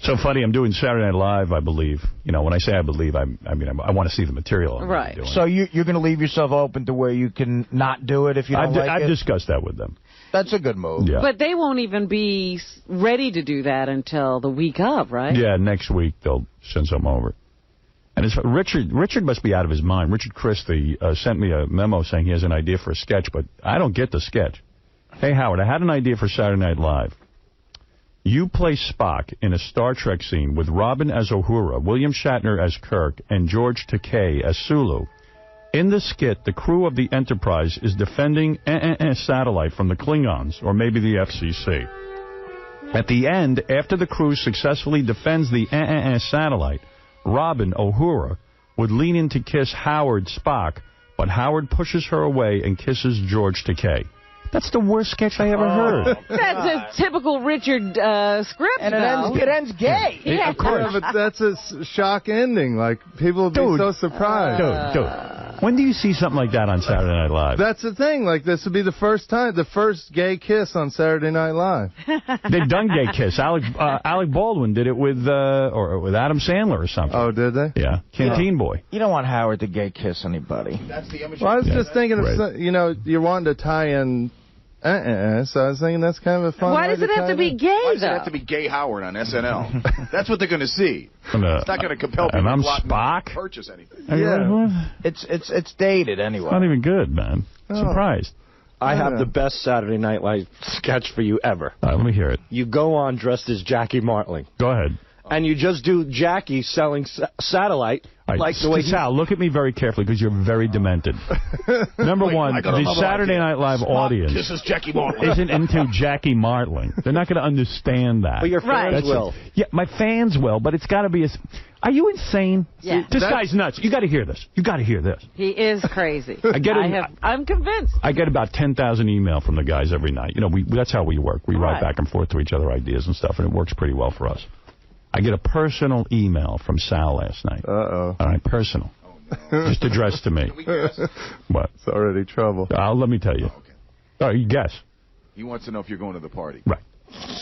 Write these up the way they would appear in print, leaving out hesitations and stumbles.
So funny, I'm doing Saturday Night Live, I believe. You know, when I say I believe, I mean, I want to see the material. Right. So you're going to leave yourself open to where you can not do it if you don't like it? I've discussed that with them. That's a good move. Yeah. But they won't even be ready to do that until the week of, right? Yeah, next week they'll send something over. And it's, Richard must be out of his mind. Richard Christie sent me a memo saying he has an idea for a sketch, but I don't get the sketch. Hey, Howard, I had an idea for Saturday Night Live. You play Spock in a Star Trek scene with Robin as Uhura, William Shatner as Kirk, and George Takei as Sulu. In the skit, the crew of the Enterprise is defending a satellite from the Klingons, or maybe the FCC. At the end, after the crew successfully defends the satellite, Robin, Uhura, would lean in to kiss Howard, Spock, but Howard pushes her away and kisses George Takei. That's the worst sketch I ever heard. That's a typical Richard script, and it ends gay. Yeah. Of course. Yeah, but that's a shock ending. Like, people will be so surprised. Dude, when do you see something like that on Saturday Night Live? That's the thing. Like, this would be the first gay kiss on Saturday Night Live. They've done gay kiss. Alec Baldwin did it with Adam Sandler or something. Oh, did they? Yeah. Canteen Boy. You don't want Howard to gay kiss anybody. That's the image. Well, I was just thinking, you know, you're wanting to tie in so I was thinking that's kind of a fun Why does it have to be gay, Why does though? it have to be Gay Howard on SNL? That's what they're going to see. It's not going to compel people and I'm to Spock? purchase anything. Yeah. It's dated anyway. It's not even good, man. Surprised. I have the best Saturday Night Live sketch for you ever. All right, let me hear it. You go on dressed as Jackie Martling. Go ahead. And you just do Jackie selling satellite. Right. Like the way Sal, look at me very carefully because you're very demented. Number one, the Saturday Night Live audience This is Jackie Martling. isn't into Jackie Martling. They're not going to understand that. But your fans will. Yeah, my fans will, but it's got to be a... Are you insane? Yeah. This guy's nuts. You got to hear this. You got to hear this. He is crazy. I'm convinced. I get about 10,000 email from the guys every night. You know, that's how we work. We write back and forth to each other ideas and stuff, and it works pretty well for us. I get a personal email from Sal last night. Uh-oh. All right, personal. Just addressed to me. What? It's already trouble. Let me tell you. Okay. Oh, you guess. He wants to know if you're going to the party. Right.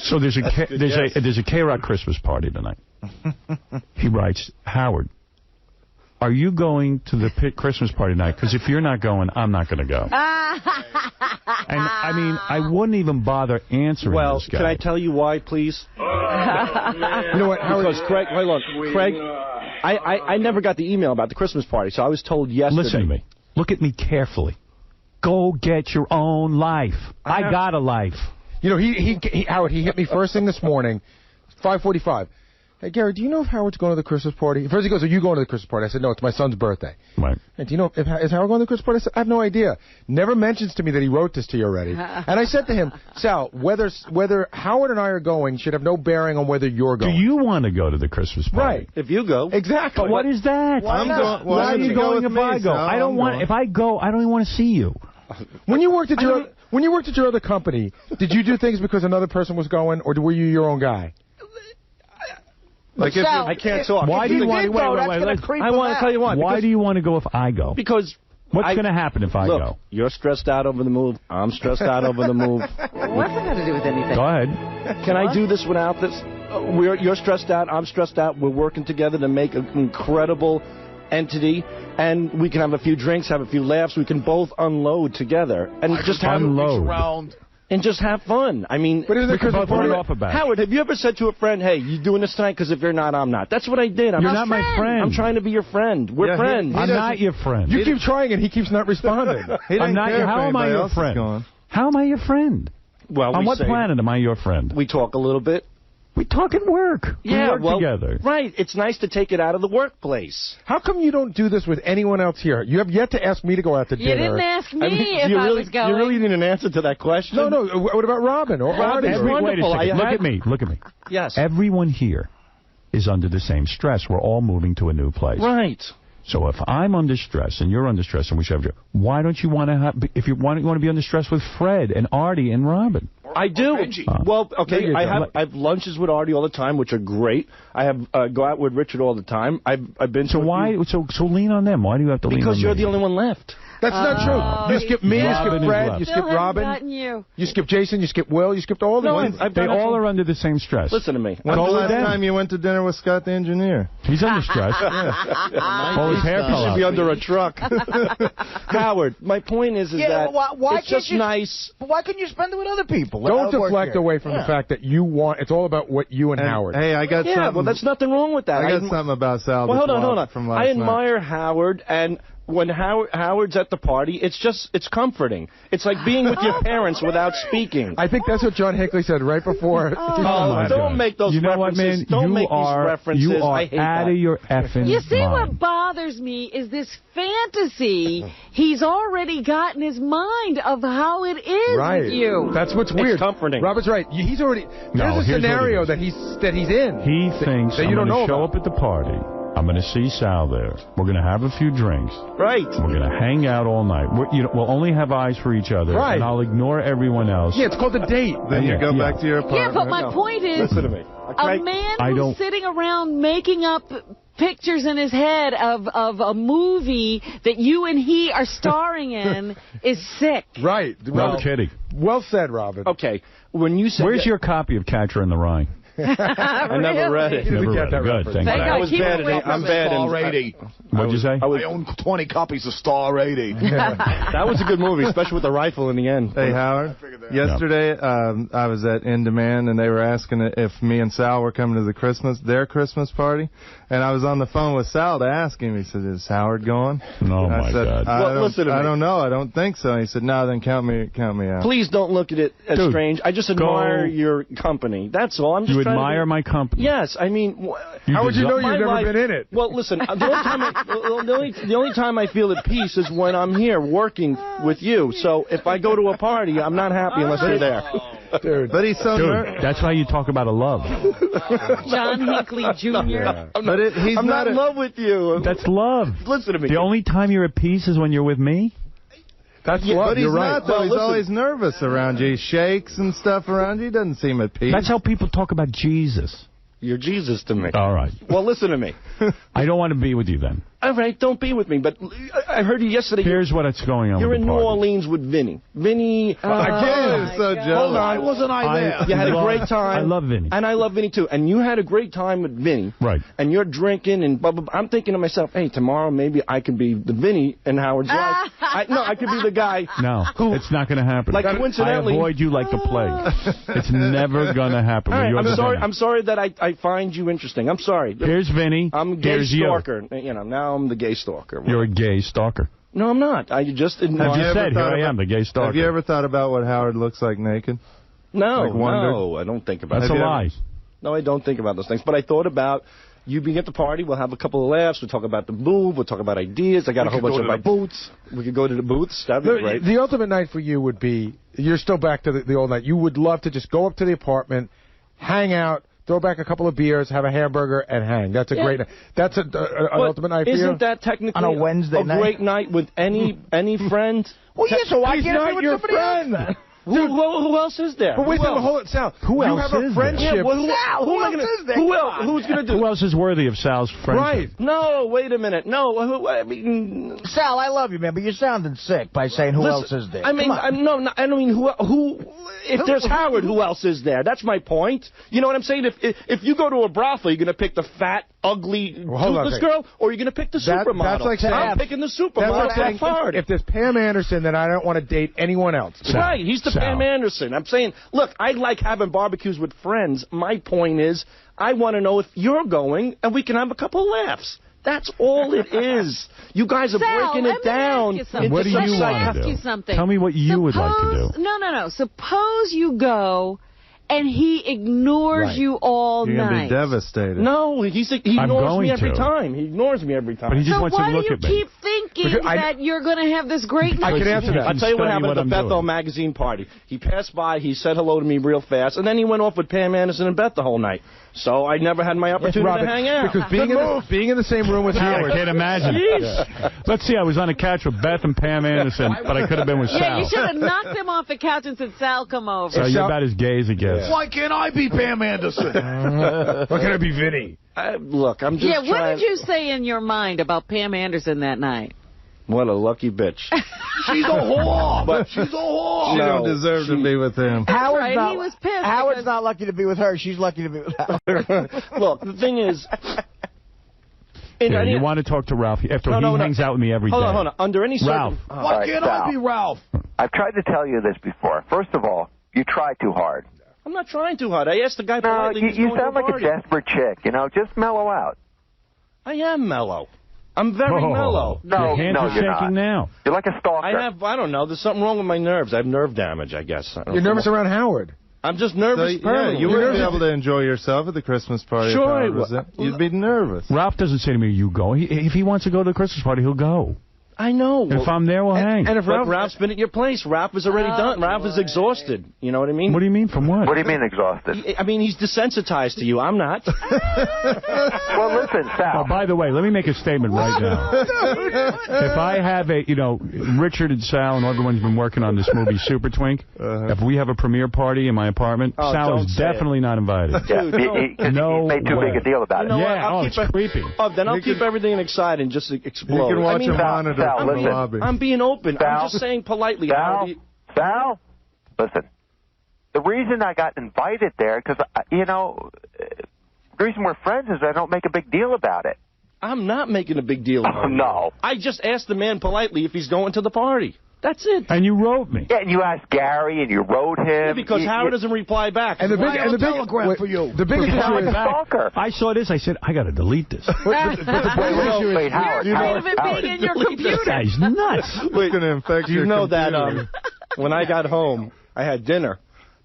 So there's a K-Rock Christmas party tonight. He writes, Howard, are you going to the Christmas party tonight? Because if you're not going, I'm not going to go. And, I mean, I wouldn't even bother answering this guy. Can I tell you why, please? You know what, Howard? Because Craig, wait, look, Craig, I never got the email about the Christmas party, so I was told yesterday. Listen to me. Look at me carefully. Go get your own life. I got a life. You know, Howard, he hit me first thing this morning, 5:45. Hey, Gary, do you know if Howard's going to the Christmas party? First he goes, are you going to the Christmas party? I said, no, it's my son's birthday. Right. And do you know, is Howard going to the Christmas party? I said, I have no idea. Never mentions to me that he wrote this to you already. And I said to him, Sal, whether Howard and I are going should have no bearing on whether you're going. Do you want to go to the Christmas party? Right. If you go. Exactly. But what is that? Why not? Why are you going if I go? I don't want. If I go, I don't even want to see you. When you worked at your other company, did you do things because another person was going, or were you your own guy? Like I can't talk. Why do you want to wait? I want to tell you why. Why do you want to go if I go? Because what's going to happen if I go? You're stressed out over the move. I'm stressed out over the move. What's that got to do with anything? Go ahead. Can I do this without this? You're stressed out. I'm stressed out. We're working together to make an incredible entity, and we can have a few drinks, have a few laughs. We can both unload together and just have unload. And just have fun. I mean, we can both run off about it. Howard, have you ever said to a friend, hey, you doing this tonight? Because if you're not, I'm not. That's what I did. You're not my friend. I'm trying to be your friend. We're friends. I'm not your friend. You keep trying, and he keeps not responding. I'm not. How am I your friend? How am I your friend? Well, on what planet am I your friend? We talk a little bit. We talk at work. Yeah, we work together. Right. It's nice to take it out of the workplace. How come you don't do this with anyone else here? You have yet to ask me to go out to dinner. You didn't ask me if I was going. You really need an answer to that question? No. What about Robin? Or Artie? Wait a second. Look at me. Yes. Everyone here is under the same stress. We're all moving to a new place. Right. So if I'm under stress and you're under stress and we should have, why don't you want to have, if you want to be under stress with Fred and Artie and Robin? I do. Well, okay, I have lunches with Artie all the time, which are great. I have go out with Richard all the time. I've been so to why so lean on them. Why do you have to lean on them? Because you're the only one left. That's not true. You skip me, you skip Fred, you skip Robin. You skip Jason, you skip Will, you skipped all the ones. They all are under the same stress. Listen to me. When's the last time you went to dinner with Scott the engineer? He's under stress. All his hair He should be under a truck. Howard, my point is that why it's just nice. But why couldn't you spend it with other people? Don't deflect away from the fact that you want. It's all about what you and Howard. Hey, I got something. Well, that's nothing wrong with that. I got something about Sal. Well, hold on. From last I admire night. Howard, and when Howard's at the party, it's comforting. It's like being with your parents without speaking. I think that's what John Hinckley said right before. Don't make those references. You know what, man? Don't make these references. You are I hate out of your effing You see, mind. what bothers me is this fantasy. He's already got in his mind of how it is with you. That's what's weird. It's comforting. Robert's right. He's already. There's a scenario that he's in. He thinks that you don't know show about. up at the party. I'm going to see Sal there. We're going to have a few drinks. Right. We're going to hang out all night. We'll only have eyes for each other. Right. And I'll ignore everyone else. Yeah, it's called a date. Then you go back to your apartment. Yeah, but my point is, Listen to me. a man who's sitting around making up pictures in his head of a movie that you and he are starring in is sick. Right. No kidding. Well said, Robin. Okay. When you said Where's your copy of Catcher in the Rye? I never read it. Never read it. Good. Thank God. I was bad at it. I'm bad at Star 80. What'd you say? I own 20 copies of Star 80. That was a good movie, especially with the rifle in the end. Hey, Howard. Yesterday, I was at In Demand, and they were asking if me and Sal were coming to their Christmas party. And I was on the phone with Sal to ask him. He said, "Is Howard going?" Oh, I my said, God. Listen to me. I don't know. I don't think so. And he said, "No, then count me out." Please don't look at it as Dude, strange. I just admire your company. That's all. I'm just You trying admire my company? Yes, I mean, how would you know you've never been in it? Well, listen, the only time I feel at peace is when I'm here working with you. So if I go to a party, I'm not happy unless you're there. Dude. But he's so Dude, that's how you talk about a love. John Hinckley Jr. Yeah. I'm not in love with you. That's love. Listen to me. The only time you're at peace is when you're with me? That's love. But he's You're right. not, though. Well, he's listen. always nervous around you. He shakes and stuff around you. He doesn't seem at peace. That's how people talk about Jesus. You're Jesus to me. All right. Well, listen to me. I don't want to be with you then. All right, don't be with me. But I heard you yesterday. Here's what's going on You're with in the New party. Orleans with Vinny. Vinny. Again, I'm so jealous. Hold on. Wasn't I there? You had a great time. I love Vinny. And I love Vinny, too. And you had a great time with Vinny. Right. And you're drinking and blah, blah, blah. I'm thinking to myself, hey, tomorrow maybe I could be the Vinny in Howard's life. I could be the guy. No, it's not going to happen. Like, coincidentally. I avoid you like the plague. It's never going to happen. All right, You're the Vinny. I'm sorry that I find you interesting. I'm sorry. Here's Vinny. I'm a gay Here's stalker. You know, now I'm the gay stalker. You're a gay stalker. No, I'm not. I just admire. As you said, here I am, the gay stalker. Have you ever thought about what Howard looks like naked? No, wondered? no, I don't think about That's it. a lie. No, I don't think about those things. But I thought about you being at the party. We'll have a couple of laughs. We'll talk about the move. We'll talk about ideas. I got a whole bunch of my boots. We could go to the boots. That'd be great. The ultimate night for you would be, you're still back to the old night. You would love to just go up to the apartment, hang out, throw back a couple of beers, have a hamburger, and hang. That's a great night. That's an ultimate night for you? Isn't that technically On a Wednesday night? great night with any friend? Well, yeah, so why He's can't I not be with your somebody friend. else then? Who else is there? But wait a Who minute, else? hold it, Sal. Who you else have a is friendship. Yeah, well, Sal, who else is there? Who Come else? on. Who's going to do Who it? else is worthy of Sal's friendship? Right. No, wait a minute. No, I mean... Sal, I love you, man, but you're sounding sick by saying who else is there. I mean, Come on. no, I don't mean who. If there's Howard, who else is there? That's my point. You know what I'm saying? If you go to a brothel, you're going to pick the fat, ugly, toothless girl, or you're going to pick the supermodel. That's like saying, I'm picking the That's supermodel. like saying, Hard. if there's Pam Anderson, then I don't want to date anyone else. Right, he's the Pam Anderson. I'm saying, look, I like having barbecues with friends. My point is, I want to know if you're going, and we can have a couple of laughs. That's all it is. You guys are Sal, breaking it down. What do you Let me want ask to do? you something. Tell me what you would like to do. No. Suppose you go and he ignores you all You're night. going to be devastated. No, he ignores going me every to. time. He ignores me every time. But he just So wants to why do look you at me. keep thinking that you're going to have this great night? I can answer that. I'll tell you what Study happened what at I'm the Bethel doing. magazine party. He passed by, he said hello to me real fast, and then he went off with Pam Anderson and Beth the whole night. So I never had my opportunity Robin, to hang out. because being in the same room with Howard. I can't imagine. Let's see, I was on a couch with Beth and Pam Anderson, but I could have been with Sal. Yeah, you should have knocked him off the couch and said, Sal, come over. So you're about as gay as it gets. Why can't I be Pam Anderson? Why can't I be Vinny? Look, I'm just Yeah, what trying... did you say in your mind about Pam Anderson that night? What a lucky bitch. She's a whore. But she's a whore. She don't deserve to be with him. Howard's right. He was pissed. Howard's not lucky to be with her. She's lucky to be with Howard. Look, the thing is... Yeah, you want to talk to Ralph after he hangs out with me every day. Hold on. Under any Ralph. Why can't I be Ralph? I've tried to tell you this before. First of all, you try too hard. I'm not trying too hard. I asked the guy No, politely. you sound like a desperate chick. You know, just mellow out. I am mellow. I'm very mellow. No, Your hands are you're shaking not. now. You're like a stalker. I don't know. There's something wrong with my nerves. I have nerve damage, I guess. You're nervous around Howard. I'm just nervous. Yeah, you wouldn't be able to enjoy yourself at the Christmas party. Sure, if was it. You'd be nervous. Ralph doesn't say to me, you go. If he wants to go to the Christmas party, he'll go. I know. If I'm there, we'll hang. And if Ralph's been at your place, Ralph is already done. Ralph is exhausted. You know what I mean? What do you mean? From what? What do you mean exhausted? I mean, he's desensitized to you. I'm not. Well, listen, Sal. Oh, by the way, let me make a statement right now. If I have Richard and Sal and everyone's been working on this movie, Super Twink. If we have a premiere party in my apartment, Sal is definitely not invited. Yeah, he made too big a deal about it. It's creepy. Then I'll keep everything excited and just explode. You can watch him monitor from the lobby. I'm being open. Sal, I'm just saying politely. Sal, listen. The reason I got invited there, because, the reason we're friends is I don't make a big deal about it. I'm not making a big deal about it. No. I just asked the man politely if he's going to the party. That's it. And you wrote me. Yeah, and you asked Gary, and you wrote him. Yeah, because Howard doesn't reply back. And the biggest telegram for you. The biggest issue is stalker. I saw this. I said, I got to delete this. Wait, Howard. You're afraid of it being in your computer. This guy's nuts. It's going to infect your that when I got home, I had dinner.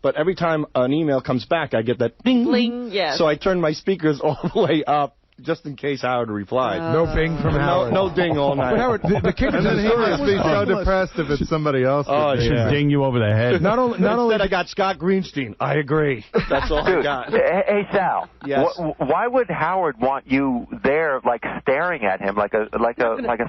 But every time an email comes back, I get that ding. Bling, yes. So I turned my speakers all the way up, just in case Howard replied. No bing from Howard. No ding all night. But Howard, the kicker And then he must be so depressed if it's somebody else. Oh, it should ding you over the head. Not only I got Scott Greenstein. I agree. That's all I got. Hey, Sal. Yes. Why would Howard want you there, like staring at him like a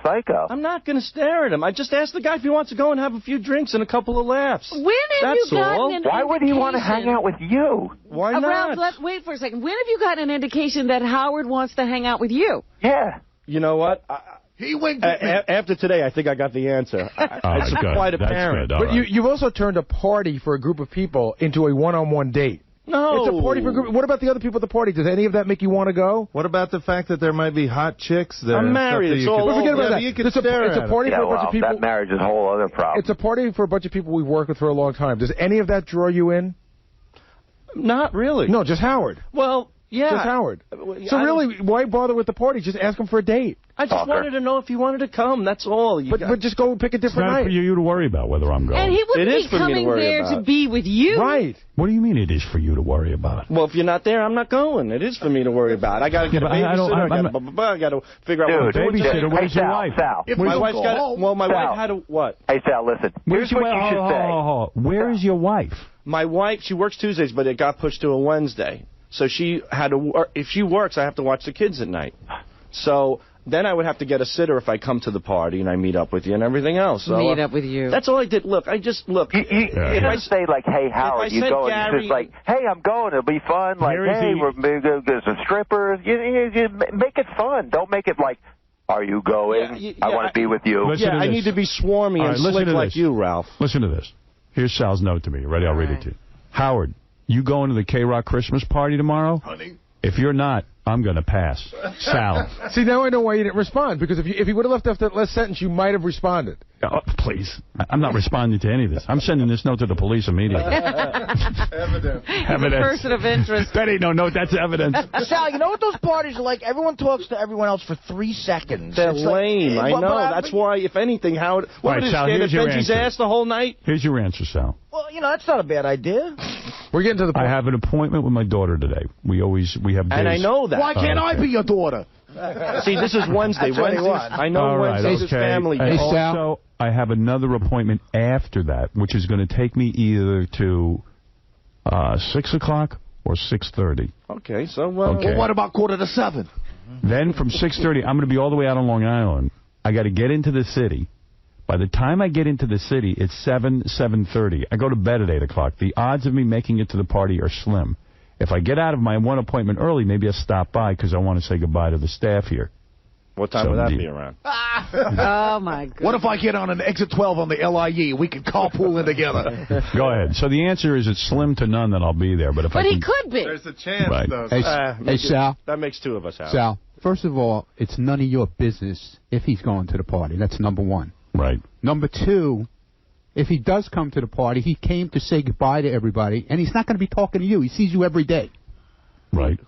psycho? I'm not going to stare at him. I just asked the guy if he wants to go and have a few drinks and a couple of laughs. When have you gotten an Why would he want to hang out with you? Why not? Ralph, wait for a second. When have you gotten an indication that Howard wants to hang out with you? Yeah. You know what? He went after today, I think I got the answer. It's quite apparent. But you've also turned a party for a group of people into a one-on-one date. No. It's a party for a group. What about the other people at the party? Does any of that make you want to go? What about the fact that there might be hot chicks there? I'm married. It's all forget about that. You could It's a party for a bunch of people. That marriage is a whole other problem. It's a party for a bunch of people we've worked with for a long time. Does any of that draw you in? Not really. No, just Howard. Well, yeah. Just Howard. So really, why bother with the party? Just ask him for a date. I just wanted to know if he wanted to come. That's all. But just go pick a different night. It's not for you to worry about whether I'm going. And he wouldn't be coming there to be with you. Right. What do you mean it is for you to worry about? Well, if you're not there, I'm not going. It is for me to worry about. I got to get a babysitter. I got to figure out what I'm doing. Babysitter. Where's your wife? Sal. My wife's got. Well, my wife had a what? Hey, Sal, listen. Here's what you should say. Where is your wife? My wife, she works Tuesdays, but it got pushed to a Wednesday. So she had to work. If she works, I have to watch the kids at night. So then I would have to get a sitter if I come to the party and I meet up with you and everything else. So, meet up with you. That's all I did. Look, I just look. You don't say like, "Hey, Howard," you go and it's just like, "Hey, I'm going. It'll be fun." Like, "Hey, there's some strippers." You make it fun. Don't make it like, "Are you going? I want to be with you." Yeah, I need to be swarmy and slick like you, Ralph. Listen to this. Here's Sal's note to me. Ready? I'll read it to you. Howard, you going to the K-Rock Christmas party tomorrow? Honey. If you're not, I'm going to pass. Sal. See, now I know why you didn't respond, because if you would have left after that last sentence, you might have responded. Oh, please. I'm not responding to any of this. I'm sending this note to the police immediately. Evidence. Evidence. A person of interest. That ain't no note. That's evidence. Sal, you know what those parties are like? Everyone talks to everyone else for 3 seconds. They're lame. I know. That's why, if anything, Howard... What would Sal, stand at here's your Benji's answer. ass the whole night? Here's your answer, Sal. Well, that's not a bad idea. We're getting to the point. I have an appointment with my daughter today. We have days. And I know that. Why can't I be your daughter? See, this is Wednesday. I know Wednesday's family. And also, I have another appointment after that, which is going to take me either to 6 o'clock or 6:30. Okay, so... Well, what about 6:45? Then from 6:30, I'm going to be all the way out on Long Island. I got to get into the city. By the time I get into the city, it's 7:30. I go to bed at 8 o'clock. The odds of me making it to the party are slim. If I get out of my one appointment early, maybe I'll stop by because I want to say goodbye to the staff here. What time would that be around? Oh, my God. What if I get on an exit 12 on the LIE? We could carpool in together. Go ahead. So the answer is it's slim to none that I'll be there. But he could be. There's a chance, right. though. Hey, Sal. That makes two of us out. Sal, first of all, it's none of your business if he's going to the party. That's number one. Right. Number two, if he does come to the party, he came to say goodbye to everybody, and he's not going to be talking to you. He sees you every day. Right.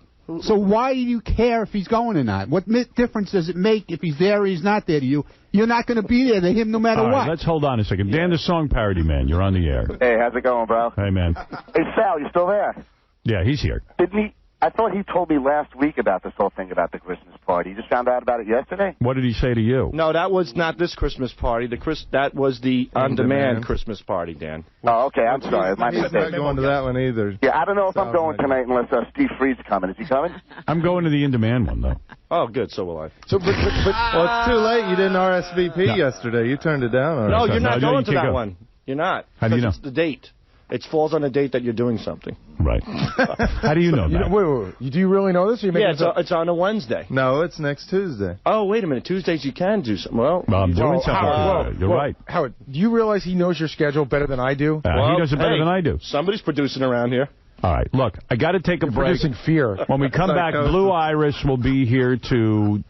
So why do you care if he's going or not? What difference does it make if he's there or he's not there to you? You're not going to be there to him no matter what. Let's hold on a second. Dan, the song parody man, you're on the air. Hey, how's it going, bro? Hey, man. Hey, Sal, you still there? Yeah, he's here. Didn't he? I thought he told me last week about this whole thing about the Christmas party. You just found out about it yesterday? What did he say to you? No, that was not this Christmas party. That was the on-demand Christmas party, Dan. Oh, okay. I'm sorry. My He's mistake. not going to that one either. Yeah, I don't know if I'm going tonight unless Steve Freed's coming. Is he coming? I'm going to the in-demand one, though. Oh, good. So will I. So, well, it's too late. You didn't RSVP yesterday. You turned it down already. No, you're not No, going to you that can't go. one. You're not. How do you know? It's the date. It falls on a date that you're doing something. Right. How do you know that? Wait. Do you really know this? Or Yeah, it's on a Wednesday. No, it's next Tuesday. Oh, wait a minute. Tuesdays you can do something. Well, I'm doing something. Howard, You're right. Howard, do you realize he knows your schedule better than I do? He does it better than I do. Somebody's producing around here. All right. Look, I got to take a break. Producing fear. When we come back, Blue Iris will be here to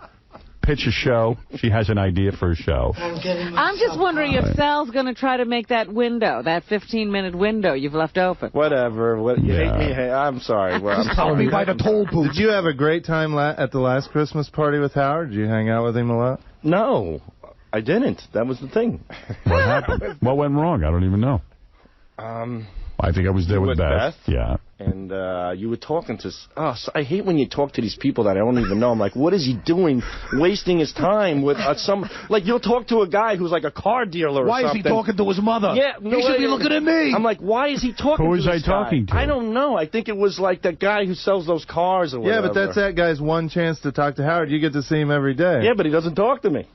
pitch a show. She has an idea for a show. I'm just wondering if Sal's going to try to make that window, that 15-minute window you've left open. Whatever. You hate me? Hey, I'm sorry. Well, I'm Tell me by the toll booth. Did you have a great time at the last Christmas party with Howard? Did you hang out with him a lot? No, I didn't. That was the thing. What happened? What went wrong? I don't even know. I think I was there with Beth. Yeah. And you were talking to... so I hate when you talk to these people that I don't even know. I'm like, what is he doing? Wasting his time with some... Like, you'll talk to a guy who's like a car dealer or Why something. is he talking to his mother? Yeah, he should be looking at me. I'm like, why is he talking Who to was this I talking guy? to? I don't know. I think it was like that guy who sells those cars or whatever. Yeah, but that's that guy's one chance to talk to Howard. You get to see him every day. Yeah, but he doesn't talk to me.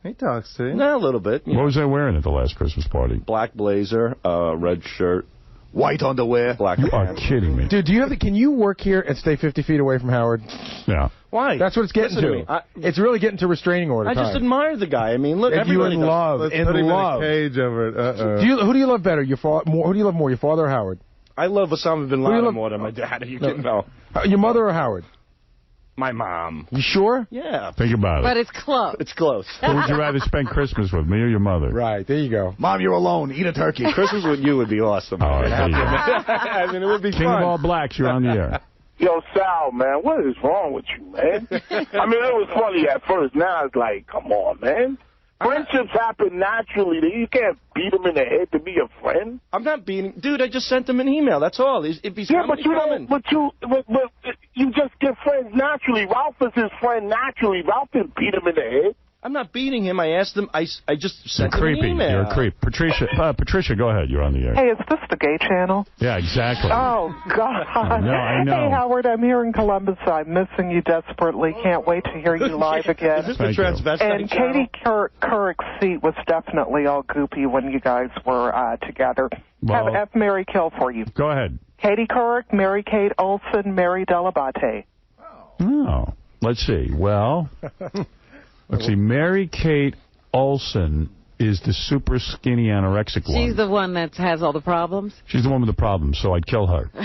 He talks to you. No, a little bit. What was I wearing at the last Christmas party? Black blazer, red shirt. White underwear. Black You are pants. kidding me. Dude, can you work here and stay 50 feet away from Howard? Yeah. Why? That's what it's getting Listen to. It's really getting to restraining order I just admire the guy. I mean, look, If you everybody in does. love, Let's in put him love. in a cage over it. Who do you love better? Who do you love more, your father or Howard? I love Osama bin Who do you Laden love- more than my dad. You can know. Your mother or Howard? My mom. You sure? Yeah. Think about But it. it's close. It's close. Who would you rather spend Christmas with, me or your mother? Right, there you go. Mom, you're alone. Eat a turkey. Christmas with you would be awesome. All right, there you go. I mean, it would be King of fun. all blacks, you're on the air. Yo, Sal, man, what is wrong with you, man? I mean, it was funny at first. Now it's like, come on, man. Friendships happen naturally. You can't beat him in the head to be a friend. I'm not beating... Dude, I just sent him an email. That's all. If he's Yeah, coming, but he's you coming. don't. You just get friends naturally. Ralph is his friend naturally. Ralph didn't beat him in the head. I'm not beating him. I asked him... I just You're sent him an creepy. email. You're a creep. Patricia, go ahead. You're on the air. Hey, is this the gay channel? Yeah, exactly. Oh, God. I know. Hey, Howard, I'm here in Columbus. I'm missing you desperately. Can't wait to hear you live again. Is this the Thank you. transvestite And channel? Katie Couric's seat was definitely all goopy when you guys were together. Well- Have F. Mary Kill for you. Go ahead. Katie Couric, Mary Kate Olsen, Mary Delabate. Oh, let's see. Well, let's see. Mary Kate Olsen is the super skinny anorexic one. She's the one that has all the problems? She's the one with the problems, so I'd kill her. All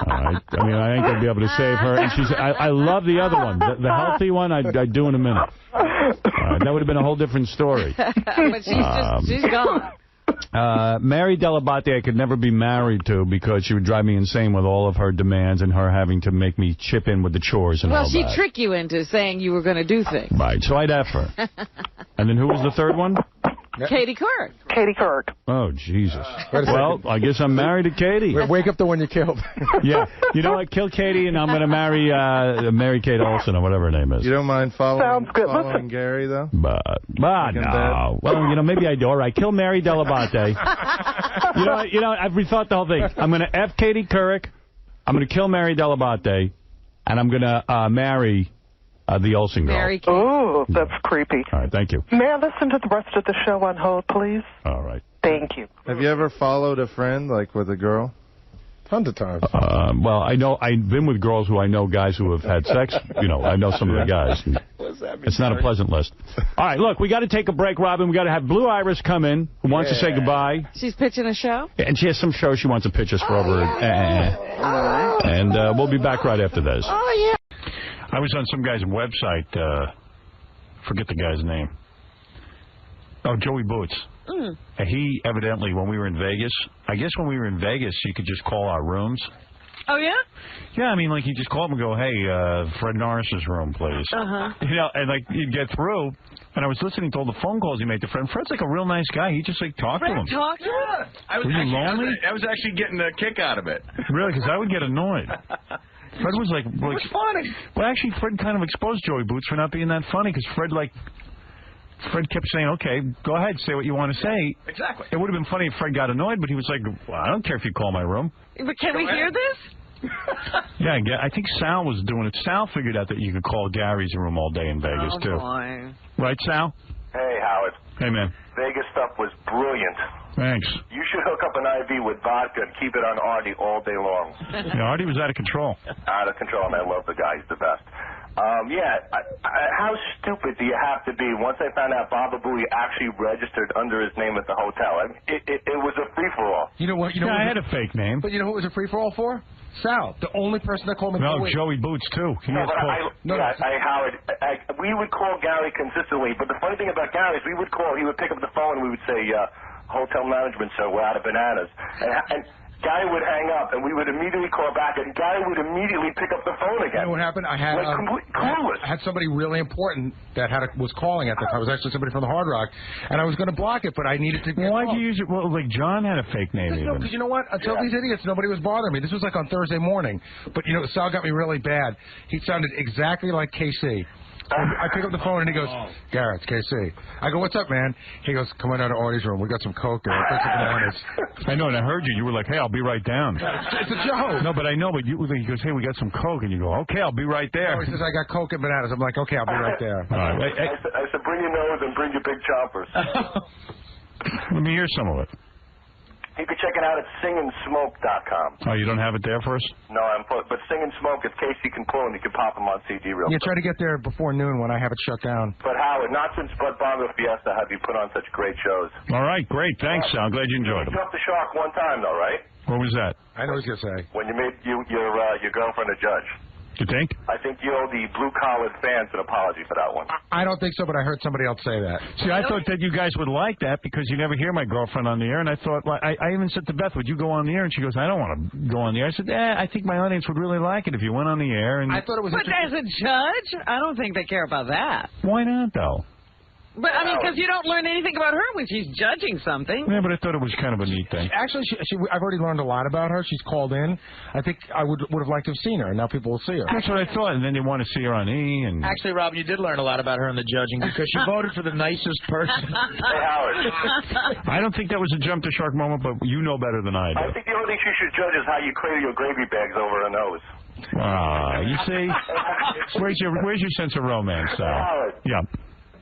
right. I mean, I ain't going to be able to save her. And I love the other one. The healthy one, I'd do in a minute. That would have been a whole different story. But she's gone. Mary Delabate I could never be married to because she would drive me insane with all of her demands and her having to make me chip in with the chores and all that. Well, she'd trick you into saying you were going to do things. Right, so I'd F her. And then who was the third one? Katie Couric. Katie Couric. Oh, Jesus. Well, I guess I'm married to Katie. Wake up the one you killed. Yeah. You know what? Kill Katie, and I'm going to marry Mary Kate Olsen, or whatever her name is. You don't mind Sounds good. following Gary, though? But no. Well, maybe I do. All right, kill Mary Delabate. you know, I've rethought the whole thing. I'm going to F Katie Couric, I'm going to kill Mary Delabate, and I'm going to marry the Olsen girl. Mary Kate. Oh, that's creepy. All right, thank you. May I listen to the rest of the show on hold, please? All right. Thank you. Have you ever followed a friend, like with a girl? Tons of times. Well, I know I've been with girls who I know guys who have had sex. You know, I know some of the guys. It's not a pleasant list. All right, look, we got to take a break, Robin. We got to have Blue Iris come in, who wants to say goodbye. She's pitching a show? And she has some show she wants to pitch us for over. And we'll be back right after this. Oh, yeah. I was on some guy's website. Forget the guy's name. Oh, Joey Boots. And he evidently, when we were in Vegas, I guess when we were in Vegas, you could just call our rooms. Oh, yeah? Yeah, I mean, like, you just call up and go, hey, Fred Norris's room, please. You know, and, like, you'd get through, and I was listening to all the phone calls he made to Fred. Fred's, like, a real nice guy. He just, like, talked to him. Talk to him? Were you lonely? I was actually getting a kick out of it. Really? Because I would get annoyed. Fred was, like... It was funny. Well, actually, Fred kind of exposed Joey Boots for not being that funny, because Fred kept saying, okay, go ahead, say what you want to say. Exactly. It would have been funny if Fred got annoyed, but he was like, well, I don't care if you call my room. But can we hear this? Yeah, I think Sal was doing it. Sal figured out that you could call Gary's room all day in Vegas, too. Boy. Right, Sal? Hey, Howard. Hey, man. Vegas stuff was brilliant. Thanks. You should hook up an IV with vodka and keep it on Artie all day long. Yeah, Artie was out of control. Out of control, and I love the guy. He's the best. How stupid do you have to be? Once I found out Baba Booey actually registered under his name at the hotel, it was a free-for-all. You know what? I had a fake name. But you know who it was a free-for-all for? Sal, the only person that called me. No, Joey Boots, too. Howard, we would call Gary consistently, but the funny thing about Gary is he would pick up the phone, and we would say, hotel management, sir, we're out of bananas. And Gary would hang up, and we would immediately call back, and Gary would immediately pick up the phone again. You know what happened? I had clueless. I had somebody really important that was calling at the time. It was actually somebody from the Hard Rock, and I was going to block it, but I needed to get Why'd you use it? Well, like, John had a fake name, No, because you know what? Until these idiots, nobody was bothering me. This was like on Thursday morning. But, you know, Sal got me really bad. He sounded exactly like KC. I pick up the phone and he goes, Garrett, it's KC. I go, what's up, man? He goes, come on down to Artie's room. We got some Coke there. I know, and I heard you. You were like, hey, I'll be right down. It's a joke. No, but I know, but he goes, hey, we got some Coke. And you go, okay, I'll be right there. No, he says, I got Coke and bananas. I'm like, okay, I'll be right there. All right. I said, bring your nose and bring your big choppers. Let me hear some of it. You can check it out at singandsmoke.com. Oh, you don't have it there for us? No, but Sing and Smoke, if Casey can pull them, you can pop them on CD real quick. Try to get there before noon when I have it shut down. But Howard, not since Bud Bongo Fiesta have you put on such great shows. All right, great. Thanks, Sal. I'm glad you enjoyed them. You jumped the shark one time, though, right? What was that? I know what he's going to say. When you made your girlfriend a judge. You think? I think you owe the blue-collared fans an apology for that one. I don't think so, but I heard somebody else say that. See, I thought that you guys would like that because you never hear my girlfriend on the air, and I thought, I even said to Beth, would you go on the air? And she goes, I don't want to go on the air. I said, I think my audience would really like it if you went on the air. And I thought it was. But as a judge, I don't think they care about that. Why not, though? But, I mean, because you don't learn anything about her when she's judging something. Yeah, but I thought it was kind of a neat thing. Actually, I've already learned a lot about her. She's called in. I think I would have liked to have seen her, and now people will see her. That's what I thought, and then they want to see her on E! And actually, Rob, you did learn a lot about her in the judging because she voted for the nicest person. Hey, Howard. I don't think that was a jump to shark moment, but you know better than I do. I think the only thing she should judge is how you clear your gravy bags over her nose. You see? Where's your sense of romance, Sal? Howard. Yeah.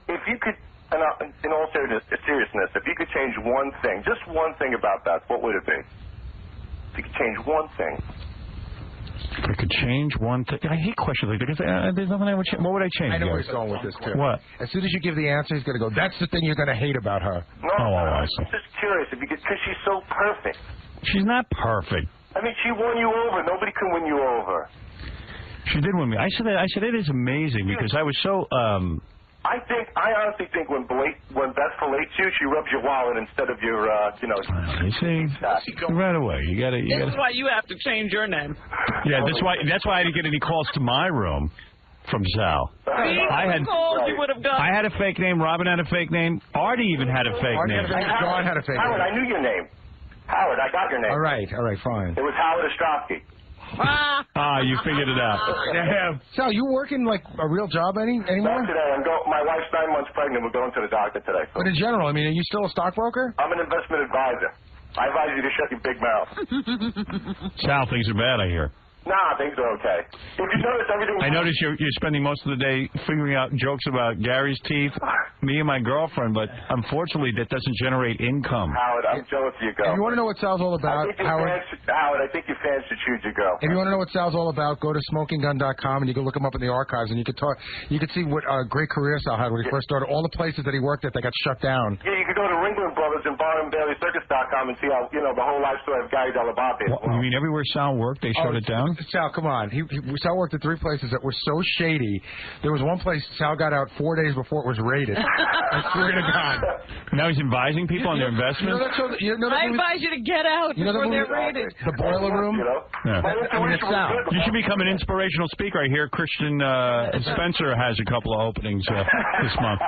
If you could, in all seriousness, if you could change one thing, just one thing about that, what would it be? If you could change one thing. If I could change one thing. I hate questions like that because there's nothing I would change. What would I change? I know where he's going with this, too. What? As soon as you give the answer, he's going to go, that's the thing you're going to hate about her. No, I see. I'm just curious, because she's so perfect. She's not perfect. I mean, she won you over. Nobody can win you over. She did win me. I said it is amazing because I was so... I honestly think when Beth fillets you, she rubs your wallet instead of your, You see, right away. You got to. That's why you have to change your name. Yeah, that's why I didn't get any calls to my room from Sal. I had a fake name. Robin had a fake name. Artie even had a fake name. John had a fake name. Howard, I knew your name. Howard, I got your name. All right, fine. It was Howard Ostrowski. You figured it out. Yeah. Sal, you working like a real job anymore? Not today. My wife's 9 months pregnant. We're going to the doctor today. So. But in general, I mean, are you still a stockbroker? I'm an investment advisor. I advise you to shut your big mouth. Sal, things are bad, I hear. Nah, things are okay. If you notice everything... I notice you're spending most of the day figuring out jokes about Gary's teeth me and my girlfriend, but unfortunately that doesn't generate income. Howard, I'm jealous of your girl. If you want to know what Sal's all about, Howard, I think your fans should choose your girl. If you want to know what Sal's all about, go to smokinggun.com and you can look him up in the archives and you can talk. You can see what a great career Sal had when he first started. All the places that he worked at, they got shut down. Yeah, you can go to Ringling Brothers and BarnumBaileyCircus.com and see how the whole life story of Gary Dell'Abate. You mean everywhere Sal worked, they shut it down? Sal, come on. Sal worked at 3 places that were so shady. There was one place Sal got out 4 days before it was raided. I swear to God. Now he's advising people on their investments? I advise you to get out before they're raided. The Boiler Room? Yeah. I mean, it's Sal. You should become an inspirational speaker. I hear Christian Spencer has a couple of openings this month.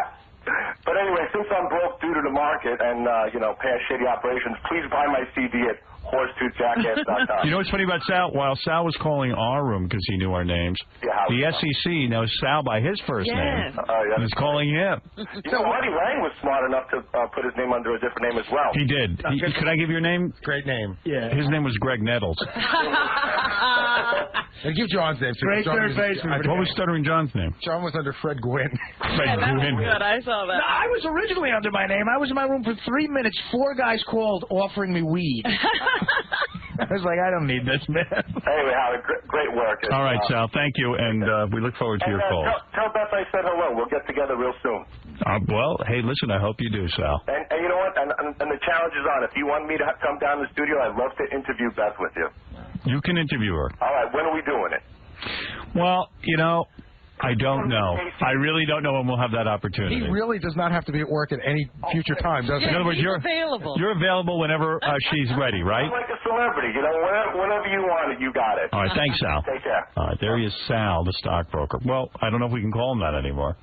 But anyway, since I'm broke due to the market and, past shady operations, please buy my CD at horsetoothjackass.com. You know what's funny about Sal? While Sal was calling our room because he knew our names, the SEC knows Sal by his first name. He's calling him. Artie Lang was smart enough to put his name under a different name as well. He did. Could I give your name? Great name. Yeah. His name was Greg Nettles. Give John's name. Great third baseman. What was Stuttering John's name? John was under Fred Gwynn. Fred Gwynn. Good, I saw that. No, I was originally under my name. I was in my room for 3 minutes. 4 guys called offering me weed. I was like, I don't need this, man. Anyway, Howard, great work. All right, Sal, thank you, and we look forward to your call. Tell Beth I said hello. We'll get together real soon. Well, hey, listen, I hope you do, Sal. And you know what? And the challenge is on. If you want me to come down to the studio, I'd love to interview Beth with you. You can interview her. All right, when are we doing it? Well, I don't know. I really don't know when we'll have that opportunity. He really does not have to be at work at any future time, does he? In other words, you're available. You're available whenever she's ready, right? I'm like a celebrity. Whenever you want it, you got it. All right, thanks, Sal. Take care. All right, there he is, Sal, the stockbroker. Well, I don't know if we can call him that anymore.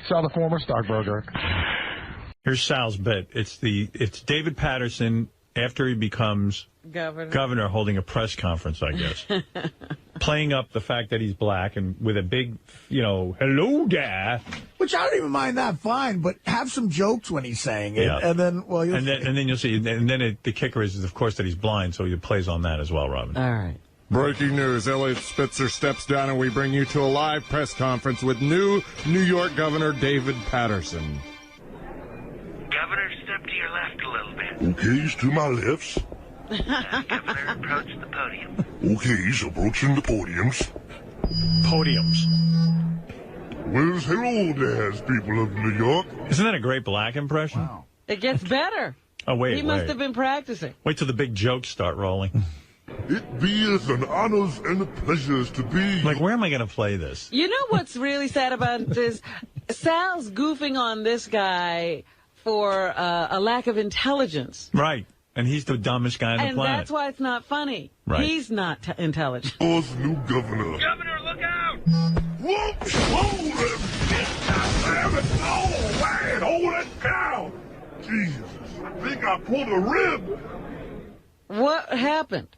Sal, the former stockbroker. Here's Sal's bit. It's David Patterson after he becomes governor holding a press conference, I guess. Playing up the fact that he's black and with a big, hello there. Which I don't even mind that, fine, but have some jokes when he's saying it. Yeah. And then, well, and then you'll see. And then the kicker is, of course, that he's blind, so he plays on that as well, Robin. All right. Breaking news. Elliot Spitzer steps down, and we bring you to a live press conference with new New York Governor David Patterson. Governor, step to your left a little bit. Okay, he's to my left. Governor, approach the podium. Okay, he's approaching the podiums. Podiums. Well, hello there, people of New York. Isn't that a great black impression? Wow. It gets better. Oh, wait, He must have been practicing. Wait till the big jokes start rolling. It beeth an honors and a pleasures to be... Like, where am I going to play this? You know what's really sad about this? Sal's goofing on this guy for a lack of intelligence. Right. And he's the dumbest guy on the planet. And that's why it's not funny. Right. He's not intelligent. Us new governor. Governor, look out! Whoop! Hold it! Damn it! Oh, man! Hold it down! Jesus, I think I pulled a rib. What happened?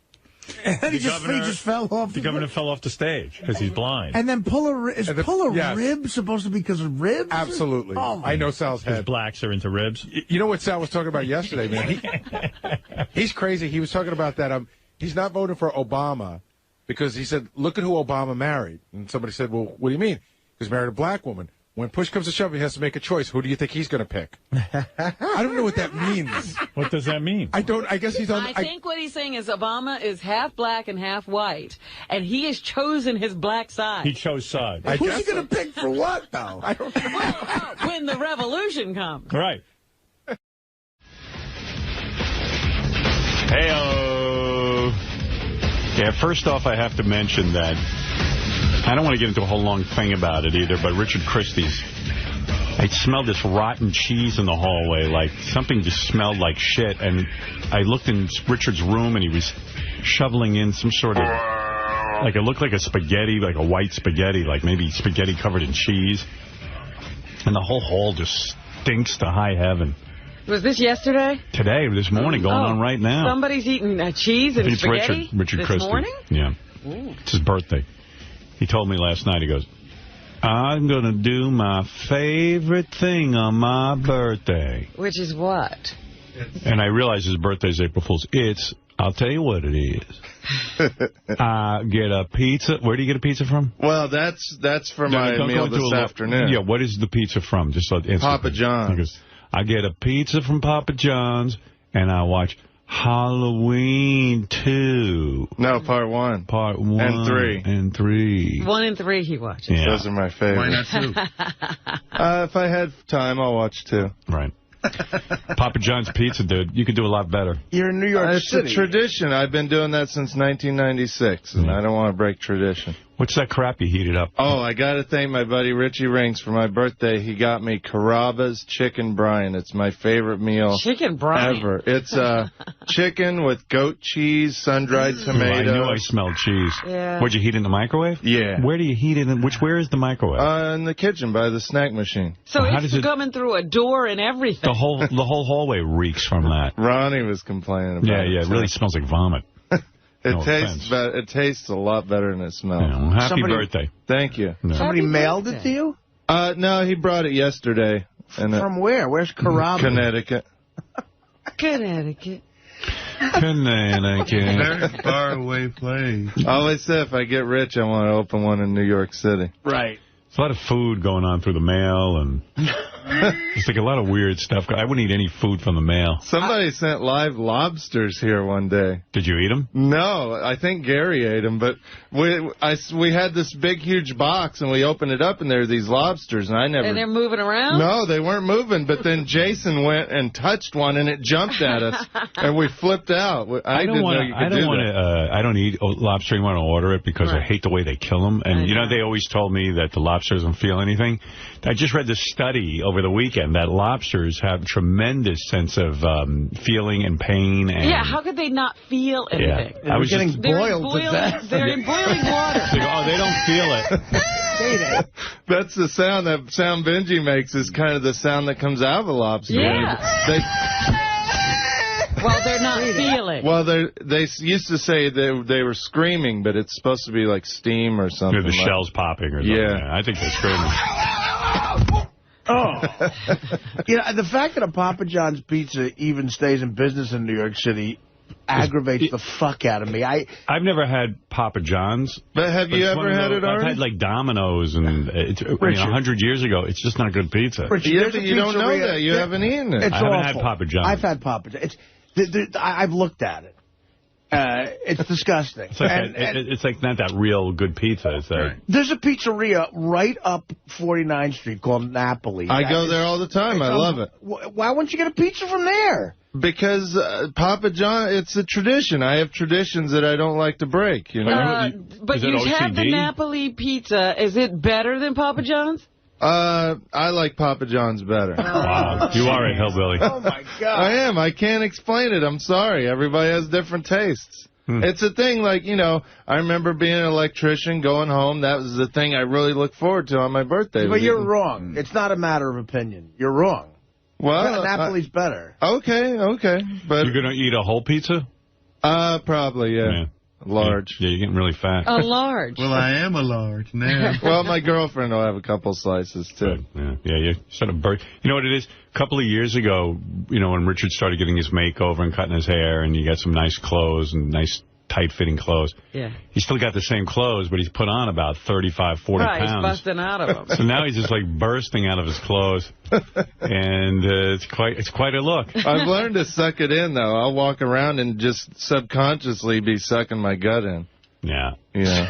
And he just fell off. The governor fell off the stage because he's blind. And then pull a rib supposed to be because of ribs? Absolutely. Oh, I know Sal's head. Because blacks are into ribs. You know what Sal was talking about yesterday, man? He's crazy. He was talking about that. He's not voting for Obama because he said, look at who Obama married. And somebody said, well, what do you mean? He's married a black woman. When push comes to shove, he has to make a choice. Who do you think he's going to pick? I don't know what that means. What does that mean? I guess he's on... I think what he's saying is Obama is half black and half white, and he has chosen his black side. He chose side. Who's he going to pick for what, though? I don't know. Well, when the revolution comes. Right. Hey-oh. Yeah, first off, I have to mention that I don't want to get into a whole long thing about it either, but Richard Christie's, I smelled this rotten cheese in the hallway, like something just smelled like shit, and I looked in Richard's room, and he was shoveling in some sort of, like it looked like a spaghetti, like a white spaghetti, like maybe spaghetti covered in cheese, and the whole hall just stinks to high heaven. Was this yesterday? Today, this morning, going on right now. Somebody's eating cheese and spaghetti Richard this Christie. morning? Yeah. Ooh. It's his birthday. He told me last night, he goes, I'm going to do my favorite thing on my birthday. Which is what? And I realize his birthday is April Fool's. It's I'll tell you what it is. Get a pizza. Where do you get a pizza from? Well, that's for my meal this afternoon. Yeah, what is the pizza from? Just so Papa John's. I get a pizza from Papa John's, and I watch Halloween 2. No, part 1. Part 1. And 3. And 3. 1 and 3 he watches. Yeah. Those are my favorites. Why not 2? If I had time, I'll watch 2. Right. Papa John's Pizza, dude. You could do a lot better. You're in New York City. It's a tradition. I've been doing that since 1996, and I don't want to break tradition. What's that crap you heated up? Oh, I got to thank my buddy Richie Rings for my birthday. He got me Carrabba's Chicken Brine. It's my favorite meal Chicken brine? ever. It's chicken with goat cheese, sun-dried tomatoes. I knew I smelled cheese. Yeah. Would you heat it in the microwave? Yeah. Where do you heat it? Where is the microwave? In the kitchen by the snack machine. So it's coming through a door and everything. The whole hallway reeks from that. Ronnie was complaining about it. Yeah, it really smells like vomit. It tastes a lot better than it smells. Yeah, well, happy birthday. Thank you. No. Somebody mailed it to you? No, he brought it yesterday. From where? Where's Carrabba? Connecticut. Connecticut. Very far away place. I always say if I get rich, I want to open one in New York City. Right. There's a lot of food going on through the mail, and it's like a lot of weird stuff. I wouldn't eat any food from the mail. Somebody sent live lobsters here one day. Did you eat them? No, I think Gary ate them, but we had this big, huge box, and we opened it up, and there were these lobsters, and I never... And they're moving around? No, they weren't moving, but then Jason went and touched one, and it jumped at us, and we flipped out. I didn't know you could do that. I don't eat lobster. I want to order it because I hate the way they kill them. And, they always told me that the lobster doesn't feel anything. I just read this study over the weekend that lobsters have a tremendous sense of feeling and pain. And how could they not feel anything? Yeah. I was getting boiled to death. They're in boiling water. They don't feel it. That's the sound. That sound Benji makes is kind of the sound that comes out of a lobster. Yeah. Well, they're not feeling. Well, they used to say they were screaming, but it's supposed to be like steam or something. The shell's popping or something. Yeah, I think they're screaming. The fact that a Papa John's pizza even stays in business in New York City aggravates the fuck out of me. I've never had Papa John's. But have you ever had it, Artie? I've had like Domino's, and 100 years ago, it's just not good pizza. Richard, you don't know that. You haven't eaten it. I haven't had Papa John's. I've had Papa John's. I've looked at it. It's disgusting. It's like not that real good pizza. There's a pizzeria right up 49th Street called Napoli. I go there all the time. I love it. Why wouldn't you get a pizza from there? Because Papa John, it's a tradition. I have traditions that I don't like to break. But you have the Napoli pizza. Is it better than Papa John's? I like Papa John's better. Wow, you are a hillbilly. Oh, my God. I am. I can't explain it. I'm sorry. Everybody has different tastes. It's a thing, like, I remember being an electrician, going home. That was the thing I really looked forward to on my birthday. But you're wrong. It's not a matter of opinion. You're wrong. Well, Napoli's better. Okay. But you're going to eat a whole pizza? Probably, yeah. Large. Yeah, you're getting really fat. A large. Well, I am a large now. Well, my girlfriend will have a couple slices, too. Good. Yeah, you sort of you know what it is? A couple of years ago, when Richard started getting his makeover and cutting his hair, and he got some nice clothes and nice tight-fitting clothes. Yeah. He still got the same clothes, but he's put on about 35, 40 pounds. He's busting out of them. So now he's just like bursting out of his clothes. And it's quite a look. I've learned to suck it in, though. I'll walk around and just subconsciously be sucking my gut in. Yeah.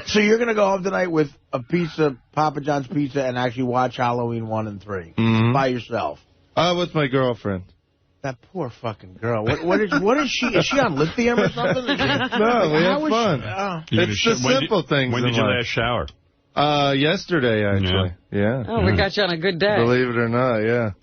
So you're going to go home tonight with a pizza, Papa John's pizza, and actually watch Halloween 1 and 3 by yourself? With my girlfriend. That poor fucking girl. What is she? Is she on lithium or something? No, we have fun. It's the simple things. When did you last shower? Yesterday, actually. Yeah. Oh, we got you on a good day. Believe it or not, yeah.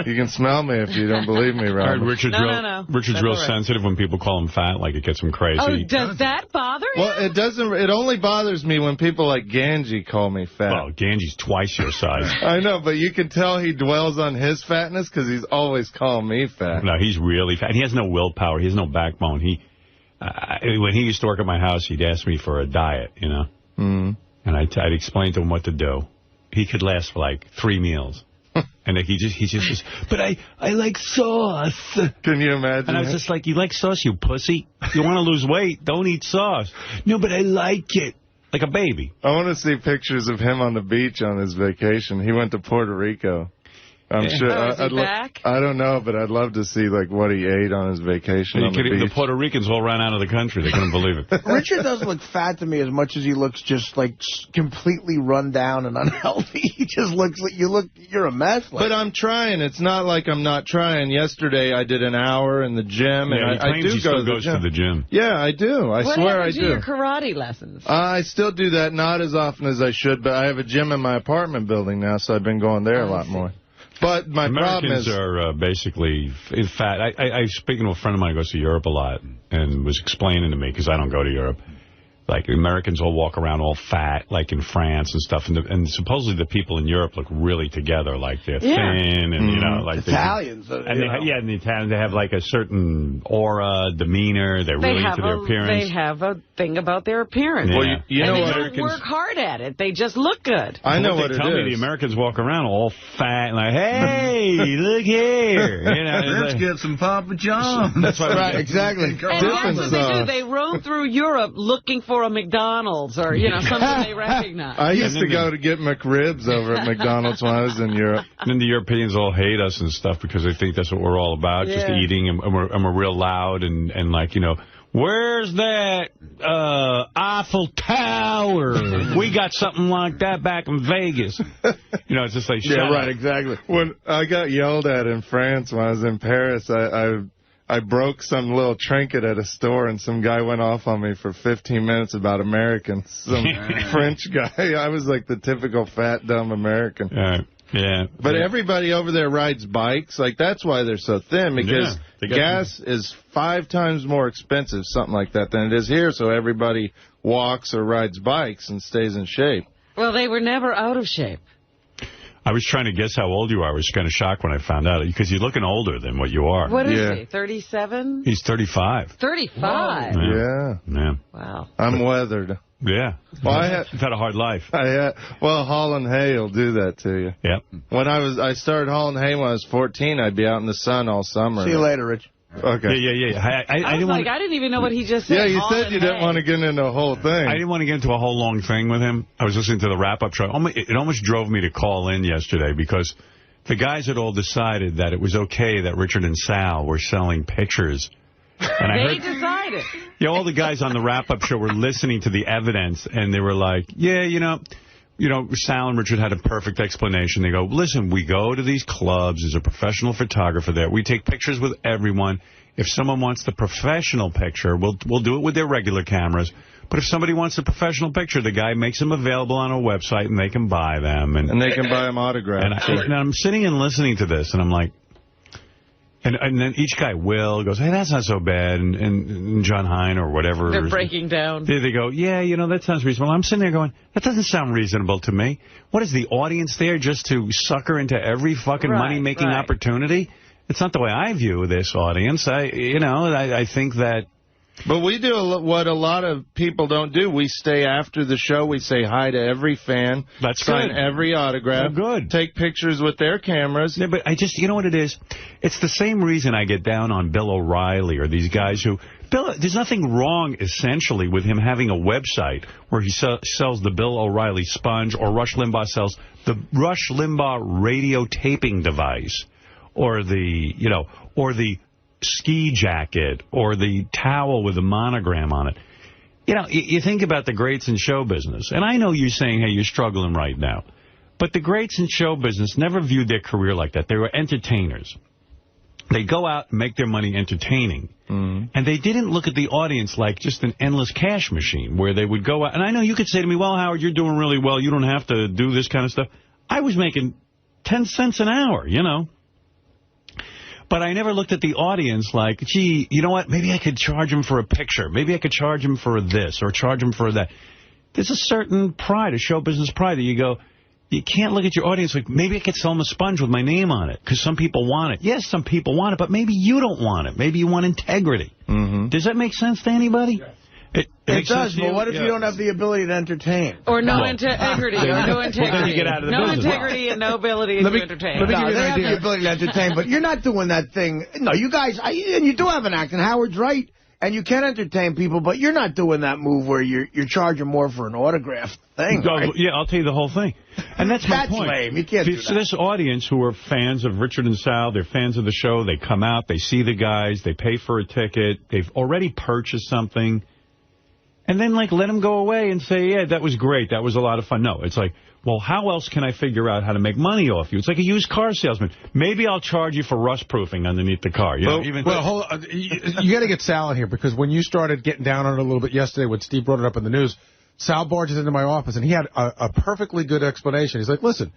You can smell me if you don't believe me, Robert. Richard's real sensitive when people call him fat, like it gets him crazy. Oh, does that bother you? Well, it doesn't. It only bothers me when people like Ganji call me fat. Well, Ganji's twice your size. I know, but you can tell he dwells on his fatness because he's always calling me fat. No, he's really fat. He has no willpower. He has no backbone. When he used to work at my house, he'd ask me for a diet, And I'd explain to him what to do. He could last for like 3 meals. And he just says, but I like sauce. Can you imagine? And I was just like, you like sauce, you pussy? You want to lose weight, don't eat sauce. No, but I like it. Like a baby. I want to see pictures of him on the beach on his vacation. He went to Puerto Rico. I'm sure. Is he back? I don't know, but I'd love to see like what he ate on his vacation on the beach. The Puerto Ricans all ran out of the country. They couldn't believe it. Richard doesn't look fat to me as much as he looks just like completely run down and unhealthy. He just looks like you're a mess. But I'm trying. It's not like I'm not trying. Yesterday I did an hour in the gym, and I do go to the gym. Yeah, I do. I swear I do. What happened to your karate lessons? I still do that, not as often as I should, but I have a gym in my apartment building now, so I've been going there a lot more. But my problem is... Americans are basically fat. I speaking to a friend of mine who goes to Europe a lot and was explaining to me, because I don't go to Europe, like Americans all walk around all fat, like in France and stuff. And supposedly the people in Europe look really together, like they're thin and, you know, like Italians. And the Italians, they have like a certain aura, demeanor. They're really into their appearance. They have a thing about their appearance. Yeah. Well, you know what? They don't work hard at it. They just look good. I know what it is. They tell me the Americans walk around all fat and like, hey, look here. You know, let's get some Papa John's. That's right, exactly. And that's what they do. They roam through Europe looking for a McDonald's or, you know, something they recognize. I used to go to get McRibs over at McDonald's when I was in Europe. And then the Europeans all hate us and stuff because they think that's what we're all about, just eating, and we're real loud and like, you know, where's that Eiffel Tower? We got something like that back in Vegas. You know, it's just like, shut up. Exactly. When I got yelled at in France when I was in Paris, I broke some little trinket at a store, and some guy went off on me for 15 minutes about Americans. Some French guy. I was like the typical fat, dumb American. Yeah. But everybody over there rides bikes. Like, that's why they're so thin, because gas is 5 times more expensive, something like that, than it is here. So everybody walks or rides bikes and stays in shape. Well, they were never out of shape. I was trying to guess how old you are. I was kind of shocked when I found out, because you're looking older than what you are. What is he, 37? He's 35. 35? Yeah. Wow. I'm weathered. Yeah. Well, you've had a hard life. Well, hauling hay will do that to you. Yep. When I started hauling hay when I was 14. I'd be out in the sun all summer. See you later, Rich. Okay. Yeah. I didn't even know what he just said. Yeah, you said you didn't want to get into the whole thing. I didn't want to get into a whole long thing with him. I was listening to the wrap-up show. It almost drove me to call in yesterday, because the guys had all decided that it was okay that Richard and Sal were selling pictures. And they decided. Yeah, all the guys on the wrap-up show were listening to the evidence, and they were like, yeah, you know, Sal and Richard had a perfect explanation. They go, listen, we go to these clubs. There's a professional photographer there. We take pictures with everyone. If someone wants the professional picture, we'll do it with their regular cameras. But if somebody wants a professional picture, the guy makes them available on a website, and they can buy them. And they can buy them autographed. And I'm sitting and listening to this, and I'm like, and then each guy goes, hey, that's not so bad. And John Hine or whatever. They're breaking down. They go, yeah, you know, that sounds reasonable. I'm sitting there going, that doesn't sound reasonable to me. What is the audience there, just to sucker into every fucking money-making opportunity? It's not the way I view this audience. I think that... But we do what a lot of people don't do. We stay after the show. We say hi to every fan. That's sign every autograph. Good. Take pictures with their cameras. Yeah, but you know what it is? It's the same reason I get down on Bill O'Reilly or these guys who... there's nothing wrong, essentially, with him having a website where he sells the Bill O'Reilly sponge, or Rush Limbaugh sells the Rush Limbaugh radio taping device, or the ski jacket, or the towel with a monogram on it. You know, you think about the greats in show business, and I know you're saying, hey, you're struggling right now, but the greats in show business never viewed their career like that. They were entertainers. They go out and make their money entertaining, and they didn't look at the audience like just an endless cash machine where they would go out. And I know you could say to me, well, Howard, you're doing really well. You don't have to do this kind of stuff. I was making 10 cents an hour, you know. But I never looked at the audience like, gee, you know what? Maybe I could charge him for a picture. Maybe I could charge him for this or charge him for that. There's a certain pride, a show business pride, that you go, you can't look at your audience like, maybe I could sell him a sponge with my name on it because some people want it. Yes, some people want it, but maybe you don't want it. Maybe you want integrity. Does that make sense to anybody? Yes. It does, but what if you don't have the ability to entertain? Or no integrity, or no integrity. Well, then you get out of the business. Integrity and no ability to entertain. Let me give you an idea. Have the ability to entertain, but you're not doing that thing. No, you guys, and you do have an act, and Howard's right. And you can entertain people, but you're not doing that move where you're charging more for an autograph thing. Right? Yeah, I'll tell you the whole thing. And that's my point. Lame. You can't do that. So this audience who are fans of Richard and Sal, they're fans of the show, they come out, they see the guys, they pay for a ticket, they've already purchased something, and then, like, let them go away and say, yeah, that was great, that was a lot of fun. No, it's like, well, how else can I figure out how to make money off you? It's like a used car salesman. Maybe I'll charge you for rust-proofing underneath the car. You got to get Sal in here, because when you started getting down on it a little bit yesterday when Steve brought it up in the news, Sal barges into my office, and he had a perfectly good explanation. He's like, listen,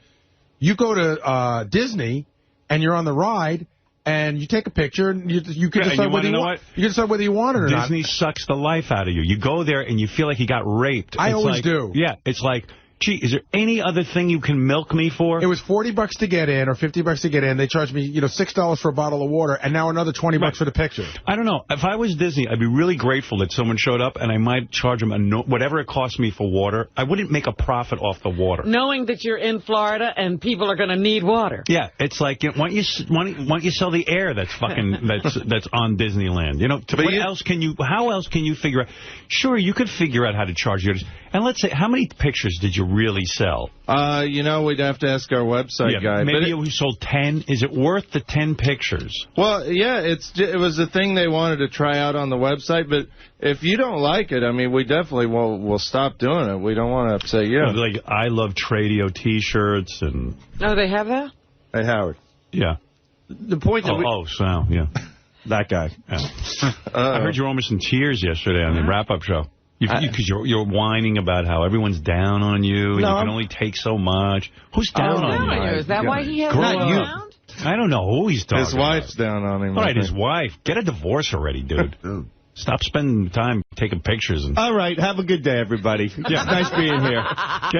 you go to Disney, and you're on the ride, and you take a picture, and you can decide whether you want it or not. Disney sucks the life out of you. You go there, and you feel like you got raped. I always do. Yeah, it's like, gee, is there any other thing you can milk me for? It was $40 to get in or $50 to get in. They charged me, $6 for a bottle of water, and now another $20 for the picture. I don't know. If I was Disney, I'd be really grateful that someone showed up, and I might charge them whatever it cost me for water. I wouldn't make a profit off the water. Knowing that you're in Florida and people are going to need water. Yeah, it's like, why don't you sell the air that's fucking that's on Disneyland? How else can you figure out? Sure, you could figure out how to charge yours. And let's say, how many pictures did you really sell? We'd have to ask our website guy. Maybe we sold 10. Is it worth the 10 pictures? Well, yeah, it was a thing they wanted to try out on the website. But if you don't like it, I mean, we definitely will stop doing it. We don't want to upset you. Like I Love Tradio T-shirts and. Oh, they have that? Hey, Howard. Yeah. The point that Sal, yeah. That guy. Yeah. I heard you were almost in tears yesterday on the wrap-up show. Because you're whining about how everyone's down on you, and you can only take so much. Who's down on you? Is that why he has not around? I don't know who he's talking about. His wife's down on him. All right, his wife. Get a divorce already, dude. Stop spending time taking pictures. All right, have a good day, everybody. Yeah, nice being here.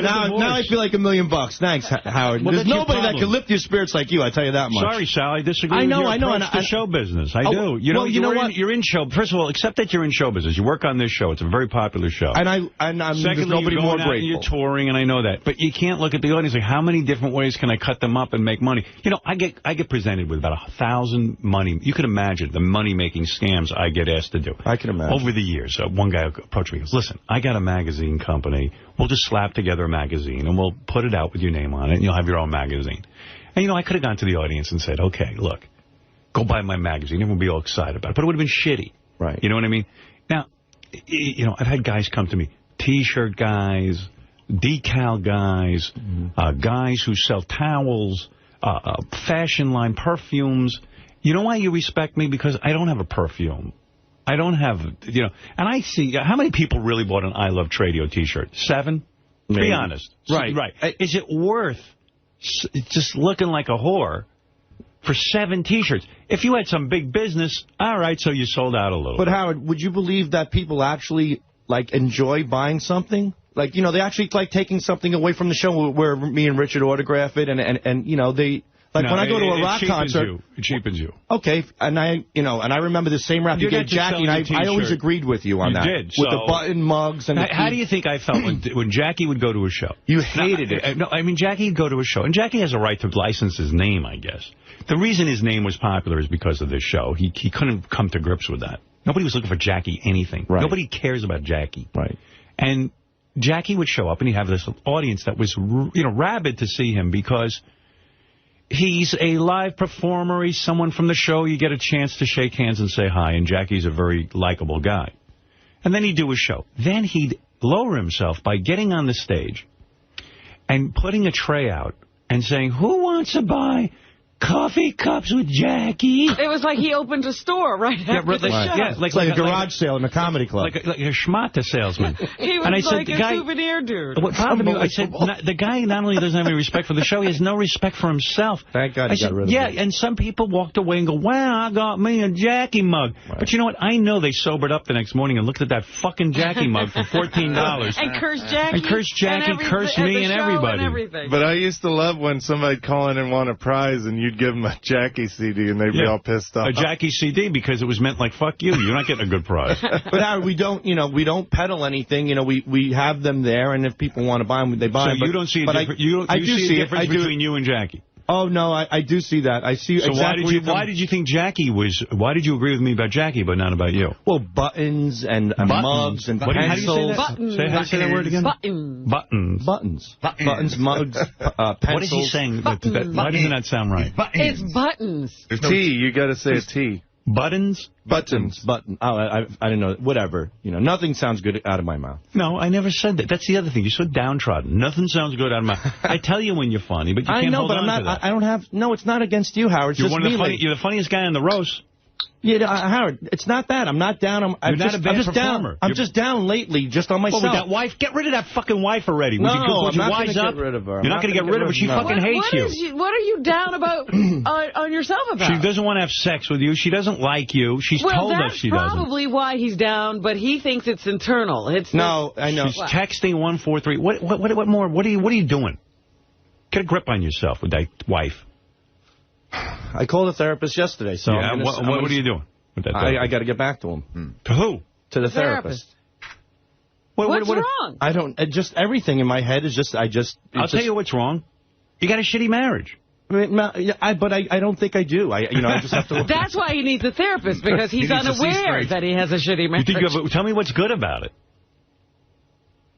Now I feel like $1 million. Thanks, Howard. There's nobody that can lift your spirits like you, I tell you that much. Sorry, Sal, I disagree with your approach to show business. I do. You're in show. First of all, accept that you're in show business. You work on this show. It's a very popular show. And Secondly, nobody more grateful. You're touring, and I know that. But you can't look at the audience like, how many different ways can I cut them up and make money? I get presented with about 1,000 money. You can imagine the money-making scams I get asked to do. I can imagine. Over the years, one guy approached me and goes, listen, I got a magazine company. We'll just slap together a magazine, and we'll put it out with your name on it, and you'll have your own magazine. And, I could have gone to the audience and said, okay, look, go buy my magazine. Everyone would be all excited about it. But it would have been shitty. Right. You know what I mean? Now, I've had guys come to me, T-shirt guys, decal guys, guys who sell towels, fashion line, perfumes. You know why you respect me? Because I don't have a perfume. I don't have, and I see, how many people really bought an I Love Tradio T-shirt? 7? Maybe. Be honest. Right. Is it worth just looking like a whore for 7 T-shirts? If you had some big business, all right, so you sold out a little. But, Howard, would you believe that people actually, enjoy buying something? They actually like taking something away from the show where me and Richard autograph it, and they... when I go to a rock concert... It cheapens you. Okay, and I remember the same rap you gave Jackie, and I always agreed with you on that. You did. With the button mugs and how do you think I felt when Jackie would go to a show? You hated it. No, I mean, Jackie would go to a show, and Jackie has a right to license his name, I guess. The reason his name was popular is because of this show. He couldn't come to grips with that. Nobody was looking for Jackie anything. Right. Nobody cares about Jackie. Right. And Jackie would show up, and he'd have this audience that was, rabid to see him because... He's a live performer. He's someone from the show. You get a chance to shake hands and say hi, and Jackie's a very likable guy. And then he'd do a show. Then he'd lower himself by getting on the stage and putting a tray out and saying, who wants to buy coffee cups with Jackie? It was like he opened a store right after the show. Yeah, like a garage sale in a comedy club. Like a schmata salesman. He was like a souvenir dude. What bothered me, I said, the guy not only doesn't have any respect for the show, he has no respect for himself. Thank God he got rid of it. And some people walked away and go, wow, I got me a Jackie mug. Right. But you know what? I know they sobered up the next morning and looked at that fucking Jackie mug for $14. And cursed Jackie. And cursed Jackie, cursed me and everybody. But I used to love when somebody'd call in and want a prize, and you you'd give them a Jackie CD and they'd be all pissed off. A Jackie CD because it was meant like, fuck you. You're not getting a good prize. But Howard, we don't peddle anything. We have them there, and if people want to buy them, they buy them. So you don't see a difference between you and Jackie? Oh, no, I do see that. I see. So exactly why did you think Jackie was? Why did you agree with me about Jackie, but not about you? Well, buttons and mugs and pencils. How do you say that? Buttons. How do you say that word again? Buttons. Buttons, mugs, pencils. What is he saying? Why doesn't that sound right? It's buttons. T. You got to say a T. Buttons? Buttons. Oh, I didn't know. Whatever. Nothing sounds good out of my mouth. No, I never said that. That's the other thing. You're so downtrodden. Nothing sounds good out of my mouth. I tell you when you're funny, but you can't hold on to that. I don't have... No, it's not against you, Howard. It's you're just me. You're the funniest guy in the roast. Yeah, Howard, it's not that. I'm not down. You're not a bad performer. I'm just down lately, just on myself. With that wife? Get rid of that fucking wife already. No, I'm not going to get rid of her. You're not going to get rid of her. She fucking hates you. What are you down about on yourself about? She doesn't want to have sex with you. She doesn't like you. She's told us she doesn't. Well, that's probably why he's down, but he thinks it's internal. No, I know. She's texting 143. What more? What are you doing? Get a grip on yourself with that wife. I called a therapist yesterday. So yeah, what are you doing with that therapist? I got to get back to him. To who? To the therapist. What's wrong? I don't. Just everything in my head is just. I'll tell you what's wrong. You got a shitty marriage. But I don't think I do. I just have to. That's why he needs a therapist, because he's unaware that he has a shitty marriage. Tell me what's good about it.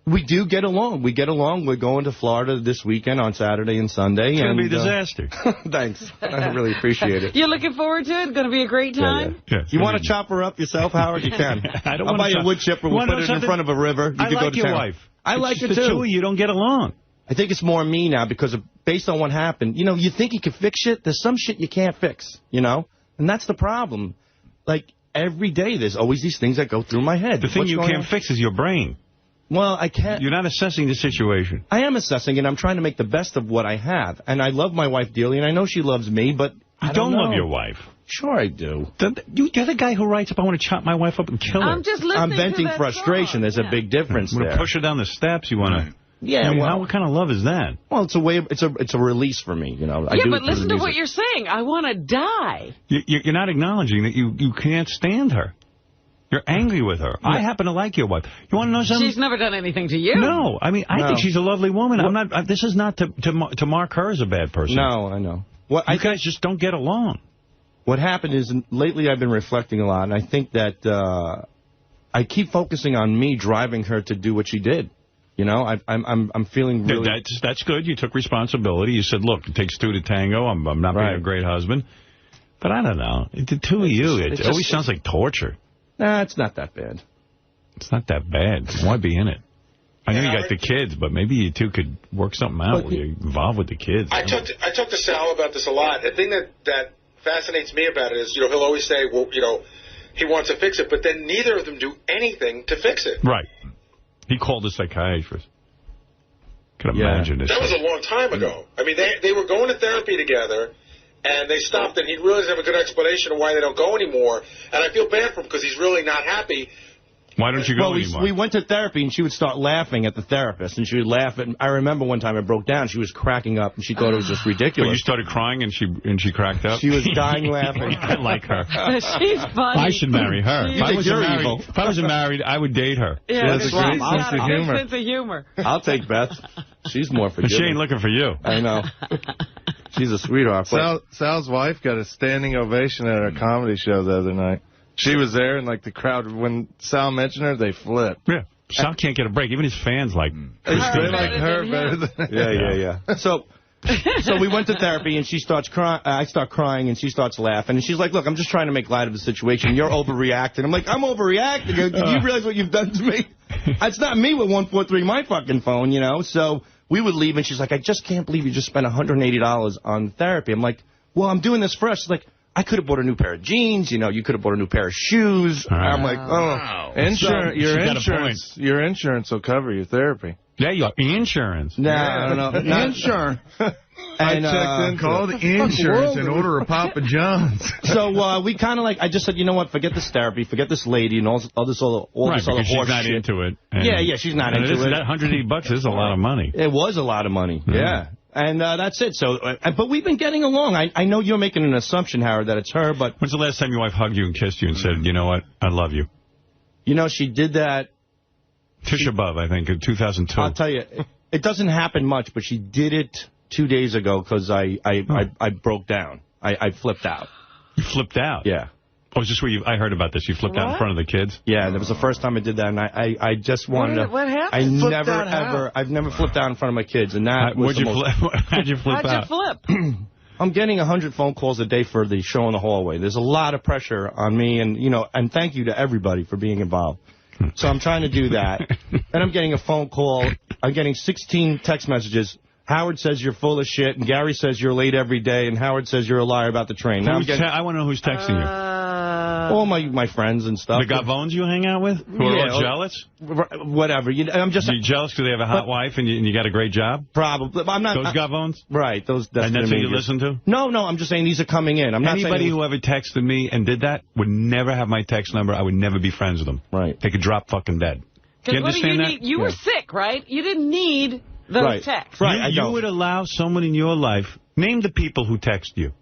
We do get along. We get along. We're going to Florida this weekend on Saturday and Sunday. It's going to be a disaster. Thanks. I really appreciate it. You're looking forward to it? Going to be a great time? Yeah. You want to chop her up yourself, Howard? You can. I'll buy you a wood chipper. We'll put it in front of a river. You can go to your town. wife. I like her, too. The two of you don't get along. I think it's more me now because based on what happened. You think you can fix shit. There's some shit you can't fix, And that's the problem. Like, every day there's always these things that go through my head. The thing you can't fix is your brain. Well, I can't. You're not assessing the situation. I am assessing, and I'm trying to make the best of what I have. And I love my wife dearly, and I know she loves me, but I don't love your wife. Sure I do. You're the guy who writes up, I want to chop my wife up and kill her. I'm just listening I'm venting to frustration. Song. There's a big difference there. You want to push her down the steps. You want to... Yeah, what kind of love is that? Well, it's a way. It's a release for me, but listen to what you're saying. I want to die. You're not acknowledging that you can't stand her. You're angry with her. Yeah. I happen to like your wife. You want to know something? She's never done anything to you. No. I mean, I think she's a lovely woman. This is not to mark her as a bad person. No, I know. You guys just don't get along. What happened is, lately I've been reflecting a lot, and I think that I keep focusing on me driving her to do what she did. I'm feeling really... That's good. You took responsibility. You said, look, it takes two to tango. I'm not being a great husband. But I don't know. The two of you, it always sounds like torture. Nah, it's not that bad. It's not that bad. Why be in it? I know you got the kids, but maybe you two could work something out where you're involved with the kids. I talked to Sal about this a lot. The thing that fascinates me about it is, he'll always say, well, he wants to fix it, but then neither of them do anything to fix it. Right. He called a psychiatrist. Can imagine this. That was a long time ago. I mean, they were going to therapy together, and they stopped, and he really doesn't have a good explanation of why they don't go anymore. And I feel bad for him because he's really not happy. Why don't you go anymore? We went to therapy, and she would start laughing at the therapist, and she would laugh. And I remember one time it broke down. She was cracking up, and she thought it was just ridiculous. But you started crying, and she cracked up? She was dying laughing. I like her. She's funny. I should marry her. If I wasn't married, I would date her. Yeah, she has a great sense of humor. I'll take Beth. She's more forgiving. She ain't looking for you. I know. She's a sweetheart. Sal's wife got a standing ovation at our comedy show the other night. She was there, and the crowd, when Sal mentioned her, they flipped. Yeah. Sal can't get a break. Even his fans like her better than Yeah. So we went to therapy, and she starts crying. I start crying, and she starts laughing. And she's like, look, I'm just trying to make light of the situation. You're overreacting. I'm like, I'm overreacting. Do you realize what you've done to me? It's not me with 143 my fucking phone, So we would leave, and she's like, I just can't believe you just spent $180 on therapy. I'm like, well, I'm doing this for us. She's like, I could have bought a new pair of jeans. You could have bought a new pair of shoes. I'm like, your insurance will cover your therapy. Yeah, your insurance. No, I don't know. Insurance. And I checked in. Call the insurance and order a Papa John's. So we kind of I just said, you know what, forget this therapy, forget this lady, and all this other horse she's not shit. into it. Yeah, she's not into it. That $180 is a lot of money. It was a lot of money, yeah. And that's it. So, but we've been getting along. I know you're making an assumption, Howard, that it's her, but... When's the last time your wife hugged you and kissed you and said, you know what, I love you? You know, she did that... Tisha B'Av, I think, in 2002. I'll tell you, it doesn't happen much, but she did it 2 days ago because I broke down. I flipped out. You flipped out? Yeah. Oh, is this where I heard about this? You flipped out in front of the kids? Yeah, that was the first time I did that, and I just wanted to... What happened? I've never flipped out in front of my kids, and that was How'd you flip out? I'm getting 100 phone calls a day for the show in the hallway. There's a lot of pressure on me, and, you know, and thank you to everybody for being involved. So I'm trying to do that. Then I'm getting a phone call. I'm getting 16 text messages. Howard says you're full of shit, and Gary says you're late every day, and Howard says you're a liar about the train. Now I want to know who's texting you. All my friends and stuff. The Gavones you hang out with? Who are all jealous? Whatever. I'm just... You're jealous because they have a hot wife and you got a great job? Probably. I'm not... Those Gavones? Right. That's and that's what you listen to? No, I'm just saying these are coming in. I'm not Anybody who ever texted me and did that would never have my text number. I would never be friends with them. Right. They could drop fucking dead. Do you understand that? You were sick, right? You didn't need those texts. Right. You would allow someone in your life... Name the people who text you.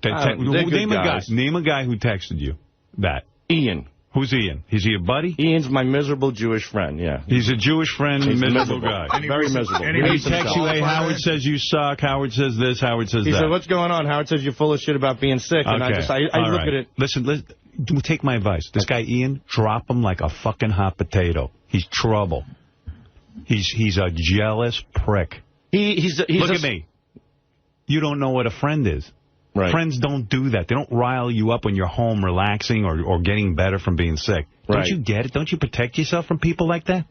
Name a guy who texted you that. Ian. Who's Ian? Is he a buddy? Ian's my miserable Jewish friend, yeah. He's a Jewish friend, miserable guy. Very miserable. And he texts you, hey, Howard says you suck, Howard says this, Howard says that. He said, what's going on? Howard says you're full of shit about being sick. And I look at it. Listen, take my advice. This guy, Ian, drop him like a fucking hot potato. He's trouble. He's a jealous prick. Look at me. You don't know what a friend is. Right. Friends don't do that. They don't rile you up when you're home relaxing or getting better from being sick. Right. Don't you get it? Don't you protect yourself from people like that?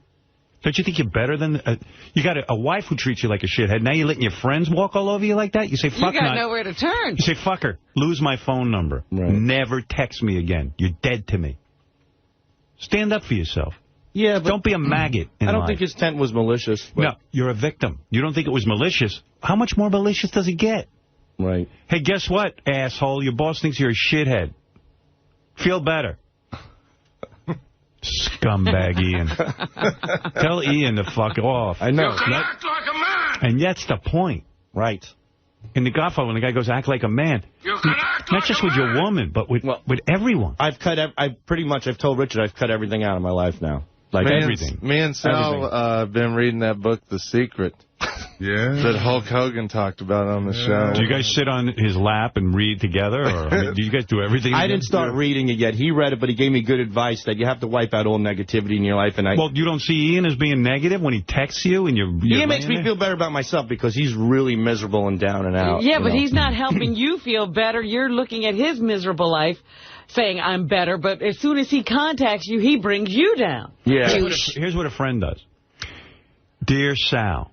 Don't you think you're better than... you got a wife who treats you like a shithead. Now you're letting your friends walk all over you like that? You say, fuck You got nowhere to turn. You say, fuck her. Lose my phone number. Right. Never text me again. You're dead to me. Stand up for yourself. Yeah, but... Don't be a maggot in I don't life. think his intent was malicious. But... No, you're a victim. You don't think it was malicious. How much more malicious does it get? Right. Hey, guess what, asshole? Your boss thinks you're a shithead. Feel better. Scumbag Ian. Tell Ian to fuck off. I know. You can act like a man. And that's the point. Right. In The Godfather, when the guy goes, act like a man. You can act not just with your woman, but with everyone. I've told Richard I've cut everything out of my life now. Like everything. Me and Sal have been reading that book, The Secret. Yeah. That Hulk Hogan talked about on the show. Do you guys sit on his lap and read together? Or do you guys do everything? I didn't start reading it yet. He read it, but he gave me good advice that you have to wipe out all negativity in your life. Well, you don't see Ian as being negative when he texts you? And Ian makes me feel better about myself because he's really miserable and down and out. Yeah, but he's not helping you feel better. You're looking at his miserable life, saying, I'm better, but as soon as he contacts you, he brings you down. Yeah. Here's what a friend does. Dear Sal,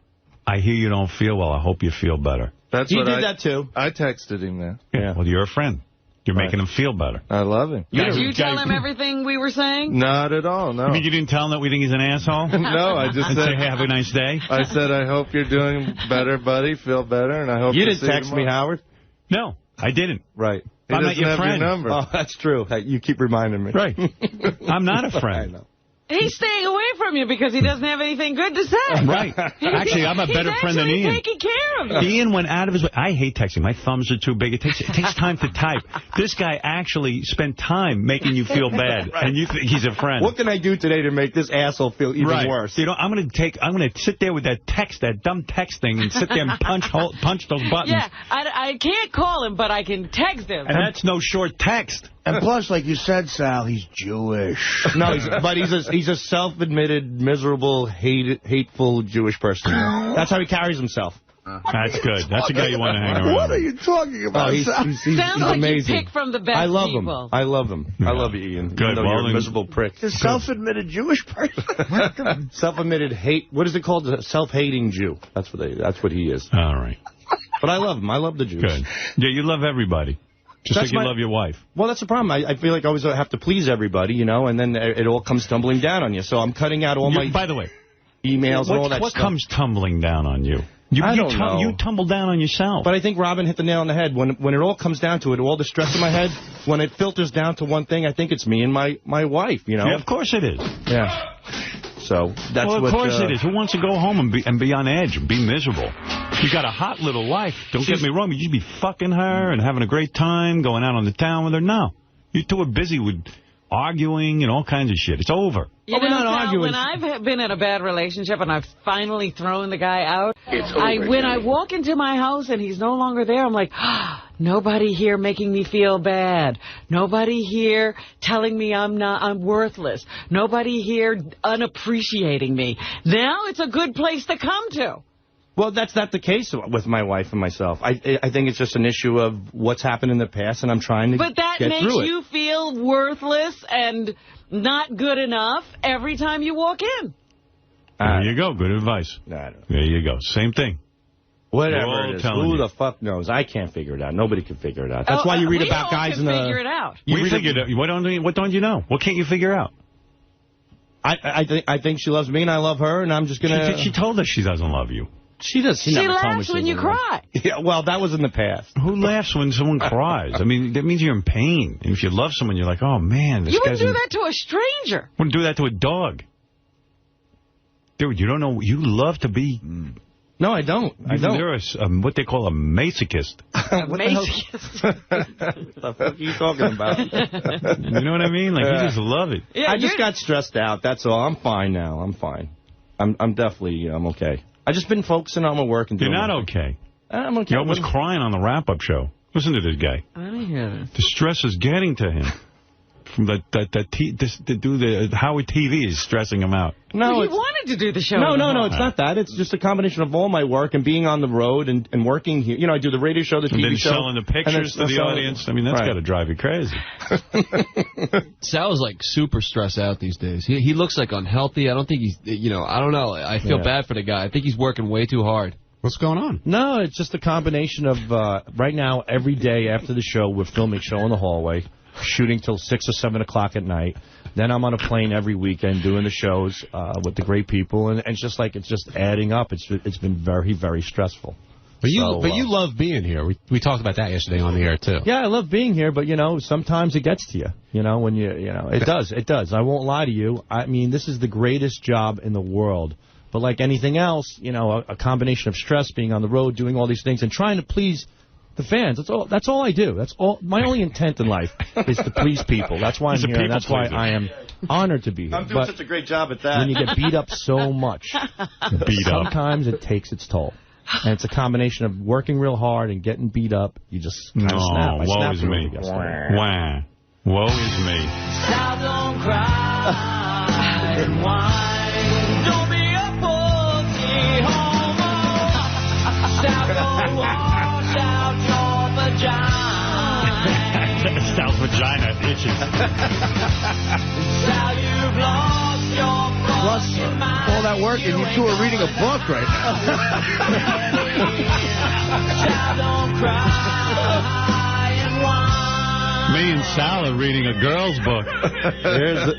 I hear you don't feel well. I hope you feel better. He did that, too. I texted him that. Yeah. Well, you're a friend. You're making him feel better. I love him. Did you tell him everything we were saying? Not at all, no. You mean you didn't tell him that we think he's an asshole? No, I just said... say, hey, have a nice day? I said, I hope you're doing better, buddy. Feel better, and I hope you didn't text me, Howard? No, I didn't. Right. I'm not your friend. Your number. Oh, that's true. You keep reminding me. Right. I'm not a friend. I know. He's staying away from you because he doesn't have anything good to say. Right. Actually, I'm a better friend than Ian. He's taking care of you. Ian went out of his way. I hate texting. My thumbs are too big. It takes time to type. This guy actually spent time making you feel bad, and you think he's a friend. What can I do today to make this asshole feel even worse? You know, I'm gonna sit there with that dumb text thing, and sit there and punch those buttons. Yeah, I can't call him, but I can text him. And that's no short text. And plus, like you said, Sal, he's Jewish. No, he's a self-admitted, miserable, hateful Jewish person. That's how he carries himself. That's good. That's a guy you want to hang around. What are you talking about? He's Sounds like amazing. you pick from the best I love people. him. I love him. Yeah. I love you, Ian. Good. Even though you're a miserable prick. He's a self-admitted Jewish person. Self-admitted hate. What is it called? A self-hating Jew. That's what he is. All right. But I love him. I love the Jews. Good. Yeah, you love everybody. Just like you love your wife. Well, that's the problem. I feel like I always have to please everybody, you know, and then it all comes tumbling down on you. So I'm cutting out all my... By the way, emails and all that what stuff. What comes tumbling down on you? I don't know. You tumble down on yourself. But I think Robin hit the nail on the head. When it all comes down to it, all the stress in my head, when it filters down to one thing, I think it's me and my wife, you know? Yeah, of course it is. Yeah. So that's well, of course it is. Who wants to go home and be on edge and be miserable? You got a hot little life. Don't get me wrong. You should be fucking her and having a great time, going out on the town with her. No. You two are busy with arguing and all kinds of shit. It's over. You know, we're not arguing. When I've been in a bad relationship and I've finally thrown the guy out, when I walk into my house and he's no longer there, I'm like, nobody here making me feel bad. Nobody here telling me I'm worthless. Nobody here unappreciating me. Now it's a good place to come to. Well, that's not the case with my wife and myself. I think it's just an issue of what's happened in the past, and I'm trying to get through it. But that makes you feel worthless and not good enough every time you walk in. There you go. Good advice. There you go. Same thing. Whatever it is. Who the fuck knows? I can't figure it out. Nobody can figure it out. That's why you read about guys in the... figure it out. We figured it out. What don't you know? What can't you figure out? I think she loves me, and I love her, and I'm just going to... She told us she doesn't love you. She does. She never told me laughs when you cry. Yeah, well, that was in the past. Who laughs when someone cries? I mean, that means you're in pain. And if you love someone, you're like, oh, man, this guy's... You wouldn't do that to a stranger. Wouldn't do that to a dog. Dude, you don't know... You love to be... No, I don't. You're what they call a masochist. A masochist? What the fuck are you talking about? You know what I mean? Like, you just love it. Yeah, I just got stressed out. That's all. I'm fine now. I'm fine. I'm definitely... I'm okay. I've just been focusing on my work and doing You're not okay. I'm okay. You're almost crying on the wrap-up show. Listen to this guy. I don't hear this. The stress is getting to him. From the Howard TV is stressing him out. No, he wanted to do the show. No, it's not that. It's just a combination of all my work and being on the road and working here. You know, I do the radio show, the TV show. And then selling the pictures to the audience. I mean, that's got to drive you crazy. Sal's like super stressed out these days. He looks like unhealthy. I don't think he's, I don't know. I feel bad for the guy. I think he's working way too hard. What's going on? No, it's just a combination of, right now, every day after the show, we're filming Show in the Hallway, shooting till 6 or 7 o'clock at night. Then I'm on a plane every weekend doing the shows with the great people, and it's just adding up. It's been very, very stressful. But you love being here. We talked about that yesterday on the air too. Yeah, I love being here, but sometimes it gets to you. When it does. I won't lie to you. I mean, this is the greatest job in the world. But like anything else, a combination of stress, being on the road, doing all these things, and trying to please the fans. That's all I do. That's all. My only intent in life is to please people. That's why I'm here. And that's why I am honored to be here. I'm doing such a great job at that. When you get beat up so much, sometimes it takes its toll. And it's a combination of working real hard and getting beat up. You just kind of snap. Woe is me. Wah. Woe is me. Now don't cry and whine. Don't be a pussy homo. Now don't wash out your vagina. Sal's vagina itches. Sal, you've lost your fucking mind. All that work, and you two are reading a book right now. Sal, don't cry and whine. Me and Sal are reading a girl's book.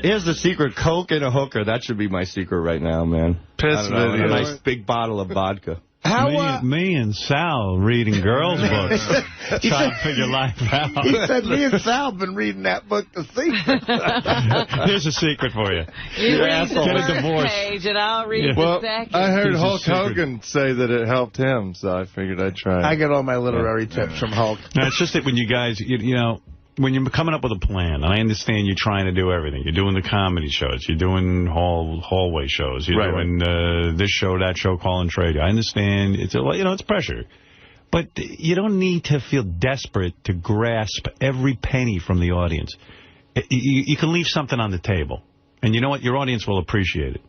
Here's the secret: Coke and a hooker. That should be my secret right now, man. Piss video. A nice big bottle of vodka. Me and Sal reading girls' books, trying to figure life out. He said me and Sal have been reading that book, The Secret. Here's a secret for you. You read the Get a first divorce. page, and I'll read Well, the second. I heard Hulk Hogan say that it helped him, so I figured I'd try. I get all my literary tips from Hulk. Now, it's just that when you guys, when you're coming up with a plan, and I understand you're trying to do everything. You're doing the comedy shows. You're doing hallway shows. You're doing this show, that show, call and trade. I understand. It's it's pressure. But you don't need to feel desperate to grasp every penny from the audience. You can leave something on the table. And you know what? Your audience will appreciate it.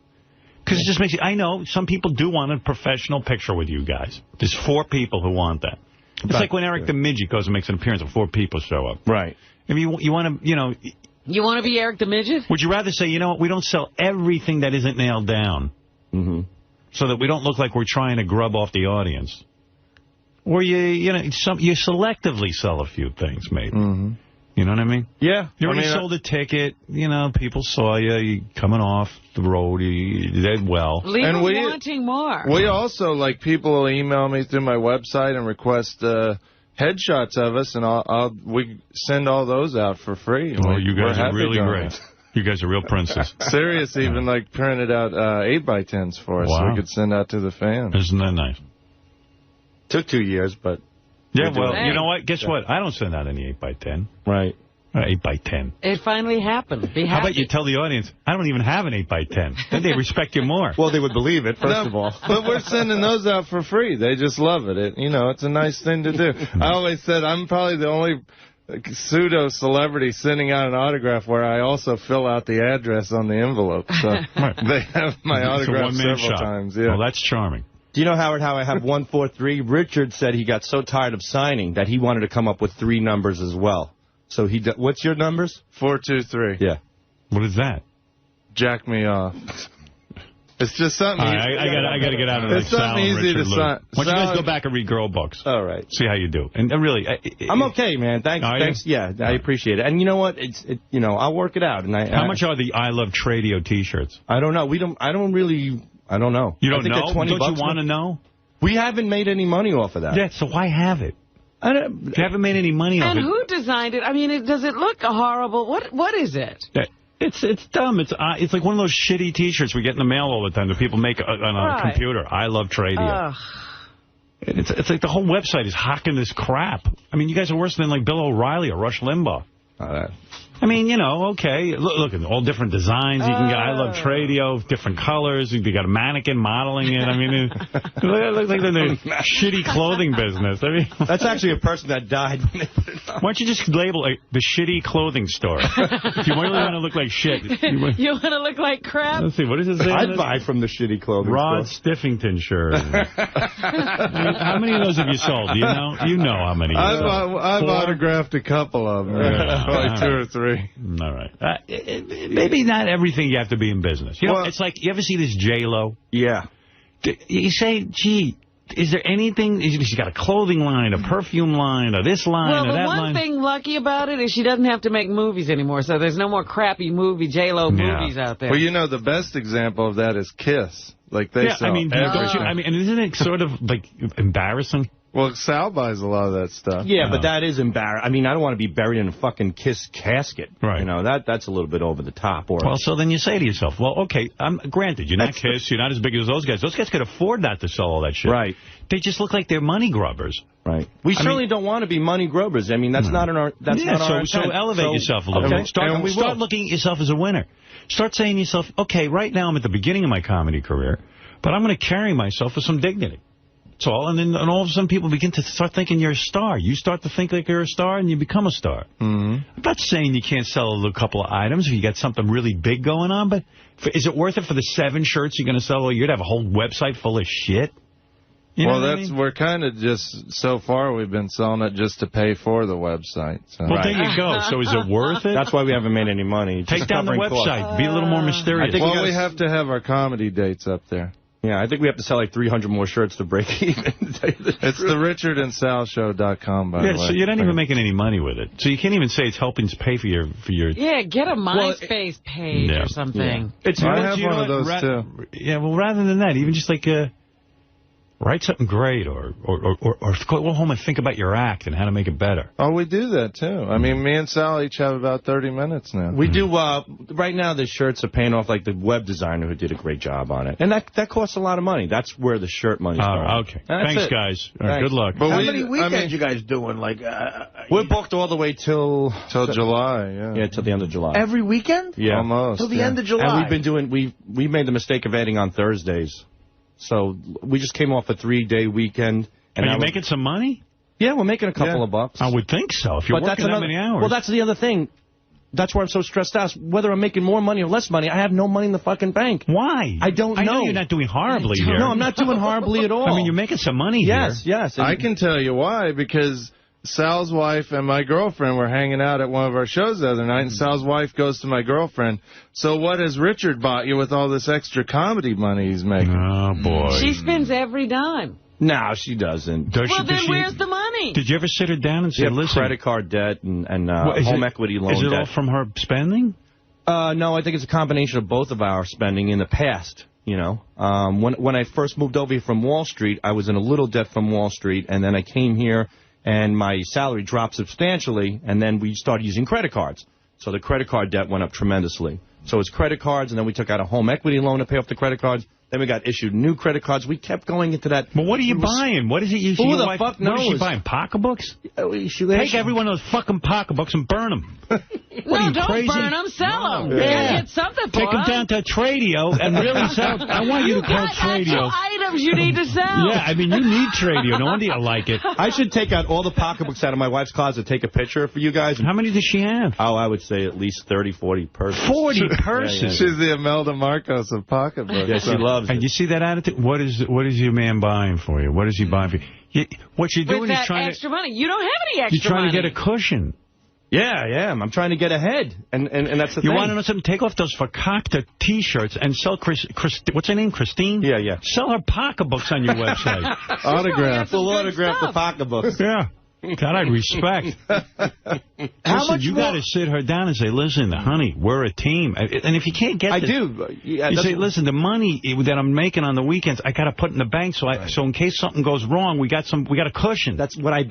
Because it just makes you... I know some people do want a professional picture with you guys. There's 4 people who want that. It's like when Eric the Midget goes and makes an appearance and 4 people show up. Right. I mean, you want to, You want to be Eric the Midget? Would you rather say, you know what, we don't sell everything that isn't nailed down so that we don't look like we're trying to grub off the audience? Or you selectively sell a few things, maybe. You know what I mean? Yeah. You already sold a ticket. People saw you coming off the road. You did well. Leave them wanting more. We also, people will email me through my website and request headshots of us, and we send all those out for free. Oh, you guys are really great. You guys are real princes. Sirius even like printed out 8x10s for us, so we could send out to the fans. Isn't that nice? Took 2 years, but... Yeah, well, you know what? Guess what? I don't send out any 8x10. Right. 8x10. It finally happened. Be happy. How about you tell the audience, I don't even have an 8x10. Then they respect you more. Well, they would believe it, first of all. But we're sending those out for free. They just love it. It's a nice thing to do. I always said I'm probably the only pseudo-celebrity sending out an autograph where I also fill out the address on the envelope. So they have my autograph several times. Yeah. Well, that's charming. Do you know, Howard, how I have 143? Richard said he got so tired of signing that he wanted to come up with 3 numbers as well. So what's your numbers? 423. Yeah. What is that? Jack me off. It's just something. I got to get out of this. It's something easy to sign. Why don't you guys go back and read girl books? All right. See how you do. And really, I'm okay, man. Thanks. Yeah, I appreciate it. And you know what? I'll work it out. And how much are the I Love Tradio T-shirts? I don't know. I don't know. You don't know? Don't you want to know? We haven't made any money off of that. Yeah. So why have it? You haven't made any money off it. And who designed it? I mean, does it look horrible? What is it? It's dumb. It's like one of those shitty T-shirts we get in the mail all the time that people make on a computer. I Love Tradio. It's like the whole website is hawking this crap. I mean, you guys are worse than like Bill O'Reilly or Rush Limbaugh. I mean, okay. Look at all different designs. You can get I Love Tradio, different colors. You got a mannequin modeling it. I mean, it looks like they're in the shitty clothing business. I mean, that's actually a person that died. Why don't you just label it the shitty clothing store? If you really want to look like shit. You want to look like crap? Let's see. What does it say? I'd buy from the shitty clothing Rod store. Stiffington shirt. I mean, how many of those have you sold? Do you know? You know how many. I've autographed a couple of them. Like 2 or 3. All right. Maybe not everything you have to be in business. It's like, you ever see this J-Lo? Yeah. You say, gee, is there anything? She's got a clothing line, a perfume line, or this line, or that line. Well, the one thing lucky about it is she doesn't have to make movies anymore, so there's no more crappy J-Lo movies out there. Well, the best example of that is Kiss. Like, they sell everything. And isn't it sort of, like, embarrassing? Well, Sal buys a lot of that stuff. Yeah, but that is embarrassing. I mean, I don't want to be buried in a fucking Kiss casket. Right. That's a little bit over the top. Well, so then you say to yourself, well, okay, granted, you're not Kiss, you're not as big as those guys. Those guys could afford not to sell all that shit. Right. They just look like they're money grubbers. Right. We certainly don't want to be money grubbers. I mean, that's not our intent. So elevate yourself a little bit. Start looking at yourself as a winner. Start saying to yourself, okay, right now I'm at the beginning of my comedy career, but I'm going to carry myself with some dignity. That's all. And then all of a sudden people begin to start thinking you're a star. You start to think like you're a star and you become a star. I'm not saying you can't sell a couple of items if you got something really big going on, but is it worth it for the 7 shirts you're going to sell? You'd have a whole website full of shit. We're kind of just, so far we've been selling it just to pay for the website. So. Well, there you go. So is it worth it? That's why we haven't made any money. Take down the website. Be a little more mysterious. We have to have our comedy dates up there. Yeah, I think we have to sell like 300 more shirts to break even. It's the RichardandSalShow.com, by the way. Yeah, so you're not even making any money with it. So you can't even say it's helping to pay for your... Yeah, get a MySpace page or something. Yeah. I have one of those, too. Yeah, well, rather than that, even just like... write something great or go home and think about your act and how to make it better. Oh, we do that, too. I mean, me and Sal each have about 30 minutes now. We do, right now the shirts are paying off like the web designer who did a great job on it. And that costs a lot of money. That's where the shirt money's going. Okay. Thanks, guys. Right, good luck. But how many weekends you guys doing? Like, we're booked all the way till July, Yeah, till the end of July. Every weekend? Yeah. Almost. Till the end of July. And we've been doing, we made the mistake of adding on Thursdays. So we just came off a 3-day weekend. And are you making some money? Yeah, we're making a couple of bucks. I would think so, if you're working that many hours. Well, that's the other thing. That's why I'm so stressed out. Whether I'm making more money or less money, I have no money in the fucking bank. Why? I don't know. I know you're not doing horribly here. No, I'm not doing horribly at all. I mean, you're making some money here. Yes. I can tell you why, because Sal's wife and my girlfriend were hanging out at one of our shows the other night, and Sal's wife goes to my girlfriend, so what has Richard bought you with all this extra comedy money he's making? Oh, boy. She spends every dime. No, she doesn't. Where's the money? Did you ever sit her down and say, listen... credit card debt and home equity loan debt. Is it all from her spending? No, I think it's a combination of both of our spending in the past. When I first moved over here from Wall Street, I was in a little debt from Wall Street, and then I came here, and my salary dropped substantially, and then we started using credit cards. So the credit card debt went up tremendously. So it's credit cards, and then we took out a home equity loan to pay off the credit cards. Then we got issued new credit cards. We kept going into that. But what are you buying? What is it you Who the fuck knows? What is she buying? Pocketbooks? Take every one of those fucking pocketbooks and burn them. What are you, don't crazy? burn them, sell them. Yeah. Get something for Take them down to Tradio and really sell. I want you to call Tradio. Items you need to sell. Yeah, I mean, you need Tradio. No wonder you like it. I should take out all the pocketbooks out of my wife's closet, take a picture for you guys. How many does she have? Oh, I would say at least 30, 40 purses. 40 purses? Yeah. She's the Imelda Marcos of pocketbooks. Yeah, she loves it. And you see that attitude? What is your man buying for you? What is he buying for you? What you're doing With is that trying extra money. You don't have any extra You're trying money. to get a cushion. Yeah, I am. I'm trying to get ahead, and that's the thing. You want to know something? Take off those Fakakta T-shirts and sell what's her name, Christine? Yeah. Sell her pocketbooks on your website. Autograph. We'll autograph the pocketbooks. Yeah. God, I respect. Listen, you got to sit her down and say, listen, honey, we're a team. And if you can't get Yeah, you say, listen, the money that I'm making on the weekends, I got to put in the bank so in case something goes wrong, we got a cushion. That's what I've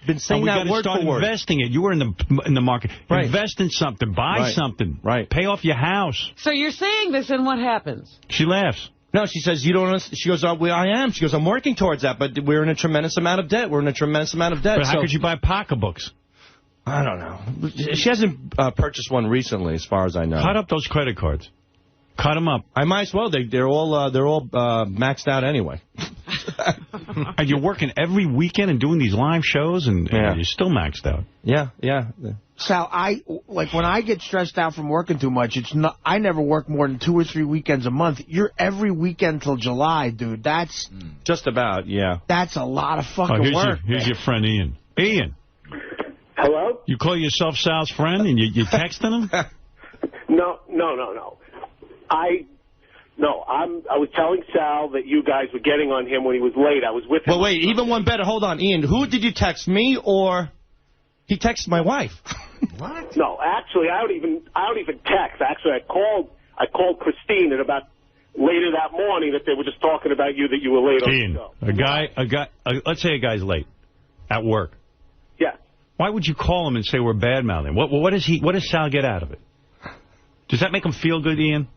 been saying that word for word. We got to start investing it. You were in the market. Right. Invest in something. Buy something. Right. Pay off your house. So you're saying this, and what happens? She laughs. No, she says, you don't understand. She goes, I am. She goes, I'm working towards that, but we're in a tremendous amount of debt. But how could you buy pocketbooks? I don't know. She hasn't purchased one recently, as far as I know. Cut up those credit cards. Cut them up. I might as well. They're all maxed out anyway. And you're working every weekend and doing these live shows, and you're still maxed out. Yeah. Sal, when I get stressed out from working too much, I never work more than 2 or 3 weekends a month. You're every weekend till July, dude. That's just about, yeah. That's a lot of fucking work. Here's your friend Ian. Ian. Hello? You call yourself Sal's friend and you're texting him? No. I was telling Sal that you guys were getting on him when he was late. I was with him. Well, wait, even one better. Hold on, Ian. Who did you text, me or he texted my wife? What? No, actually, I don't even text. Actually, I called Christine at about later that morning that they were just talking about you, that you were late Ian, on the show. let's say a guy's late at work. Yeah. Why would you call him and say we're bad-mouthing? What does Sal get out of it? Does that make him feel good, Ian?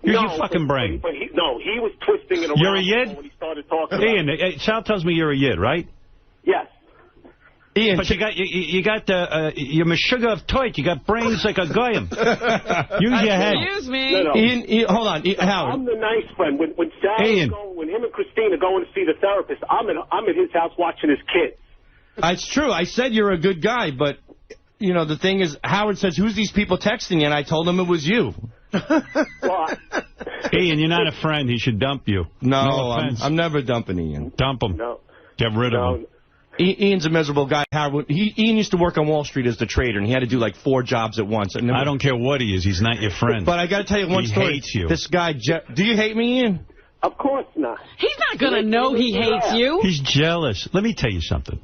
Here's your fucking brain. But he was twisting it around. You're a yid? When he started talking Ian, about Sal tells me you're a yid, right? Yes. Ian, But you got you're Meshuggah of Toit. You got brains like a goyim. Use your head. Excuse me. No. Ian, hold on, Howard. I'm the nice friend. When Sal is going, when him and Christine are going to see the therapist, I'm at his house watching his kids. It's true. I said you're a good guy, but you know the thing is, Howard says, "Who's these people texting you?" And I told him it was you. Ian, you're not a friend. He should dump you. No, offense. I'm never dumping Ian. Dump him. No. Get rid of him. Ian's a miserable guy. Howard, Ian used to work on Wall Street as the trader, and he had to do like 4 jobs at once. And I don't care what he is. He's not your friend. But I got to tell you one story. He hates you. This guy, do you hate me, Ian? Of course not. He's not going to know he hates you. He's jealous. Let me tell you something.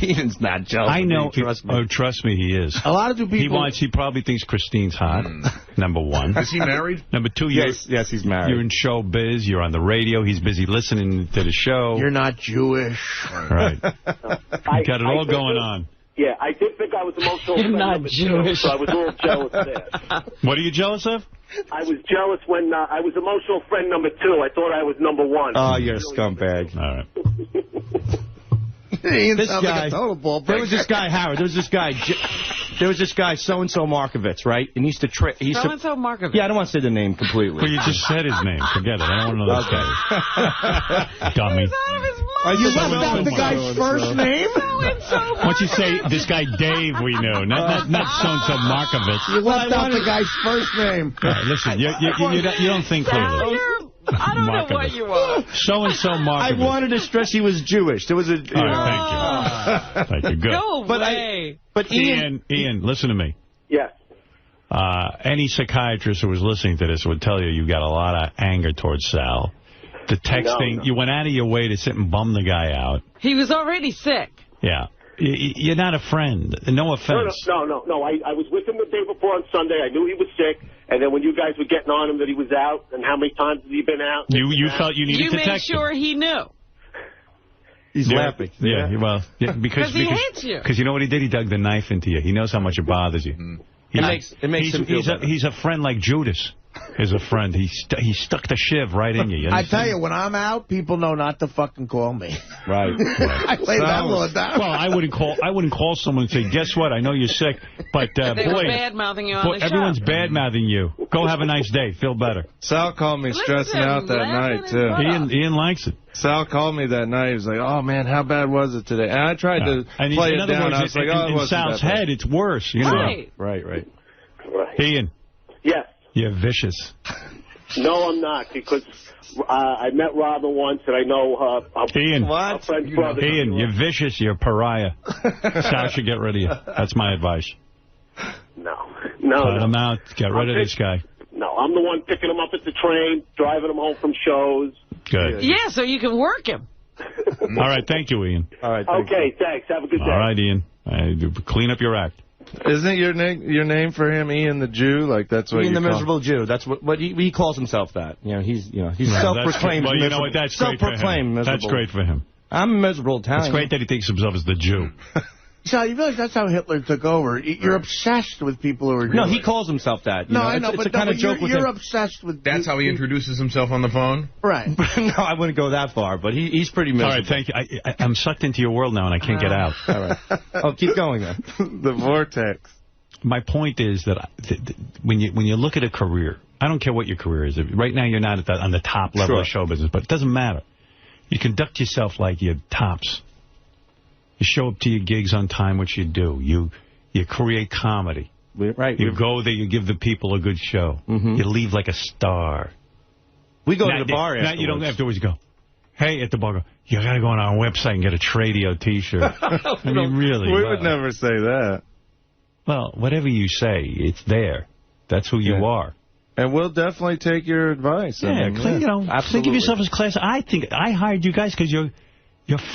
Ian's not jealous. I know. Trust me. Oh, trust me, he is. A lot of people... He probably thinks Christine's hot, number one. Is he married? Number 2, yes, he's married. You're in show biz. You're on the radio. He's busy listening to the show. You're not Jewish. Right. You got it all going on. Yeah, I did think I was emotional. You're not Jewish. So I was a little jealous there. What are you jealous of? I was jealous when I was emotional friend number 2. I thought I was number 1. Oh, you're a scumbag. All right. This guy, like a total ball there was this guy, Howard. There was this guy, so-and-so Markovitz, right? And he used to So-and-so Markovitz. Yeah, I don't want to say the name completely. Well, you just said his name. Forget it. I don't want to know this guy. Dummy. You left out the guy's first name? Why don't you say this guy Dave we know, not so-and-so Markovitz. You left out the guy's first name. Right, listen, you don't think clearly. I don't know what you are. So-and-so Markovitz. I wanted to stress he was Jewish. There was a... All right, thank you. Thank you, good. Go away. But Ian, listen to me. Yes. Any psychiatrist who was listening to this would tell you got a lot of anger towards Sal. The texting, No. you went out of your way to sit and bum the guy out. He was already sick. Yeah. You're not a friend. No offense. No. I was with him the day before on Sunday. I knew he was sick. And then when you guys were getting on him that he was out, and how many times had he been out? You felt you needed to text him. You made sure he knew. He's laughing. Yeah, well, because he hates you. Because you know what he did? He dug the knife into you. He knows how much it bothers you. It makes him feel better. He's a friend like Judas. Is a friend. He stuck the shiv right in you. I tell you, when I'm out, people know not to fucking call me. Right. I lay that law down. Well, I wouldn't call someone and say, guess what? I know you're sick, but they were bad-mouthing you on the show. Everyone's bad-mouthing you. Go have a nice day. Feel better. Sal called me stressing out that night, too. Ian likes it. Sal called me that night. He was like, oh, man, how bad was it today? And I tried to play it down. I was like, oh, it wasn't Sal's head, it's worse. You know? Right. Ian. Yes. You're vicious. No, I'm not, because I met Robin once, and I know her friend's brother. Ian, you're vicious. You're a pariah. Sal should get rid of you. That's my advice. No. Cut him out. Get rid of this guy. No, I'm the one picking him up at the train, driving him home from shows. Good. Yeah, so you can work him. All right, thank you, Ian. All right. Okay, thanks. Have a good day. All right, Ian. Clean up your act. Isn't your name for him Ian the Jew? Like that's what Ian the call miserable Jew. That's what he calls himself. That he's self-proclaimed. Well, you know what? That's great for him. That's great for him. I'm a miserable Italian. It's great that he thinks himself as the Jew. So you realize that's how Hitler took over. You're obsessed with people who are Jewish. No, he calls himself that. I know, it's but a kind of joke with him. You're obsessed with. That's how he introduces himself on the phone. Right. No, I wouldn't go that far, but he's pretty miserable. All right, thank you. I'm sucked into your world now, and I can't get out. All right. Oh, keep going then. The vortex. My point is that when you look at a career, I don't care what your career is. Right now, you're not on the top level of show business, but it doesn't matter. You conduct yourself like you're tops. You show up to your gigs on time, which you do. You create comedy. Right. You go there, you give the people a good show. You leave like a star. We go to the bar afterwards. Now you don't afterwards go, hey, at the bar, you got to go on our website and get a Tradio T-shirt. I mean, really. We would never say that. Well, whatever you say, it's there. That's who you are. And we'll definitely take your advice. Yeah, think of yourself as class. I think I hired you guys because you're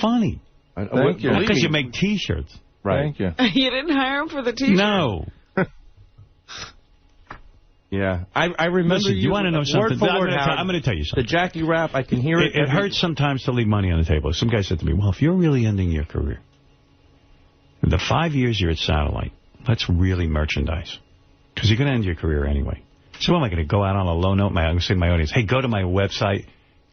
funny. Thank you. Because you make T-shirts. Right. Thank you. You didn't hire him for the T-shirt? No. Yeah. I remember. Listen, you want to know something? I'm going to tell you something. The Jackie rap, I can hear it. It hurts sometimes to leave money on the table. Some guy said to me, well, if you're really ending your career, the 5 years you're at Satellite, let's really merchandise. Because you're going to end your career anyway. So am I going to go out on a low note? I'm going to say to my audience, hey, go to my website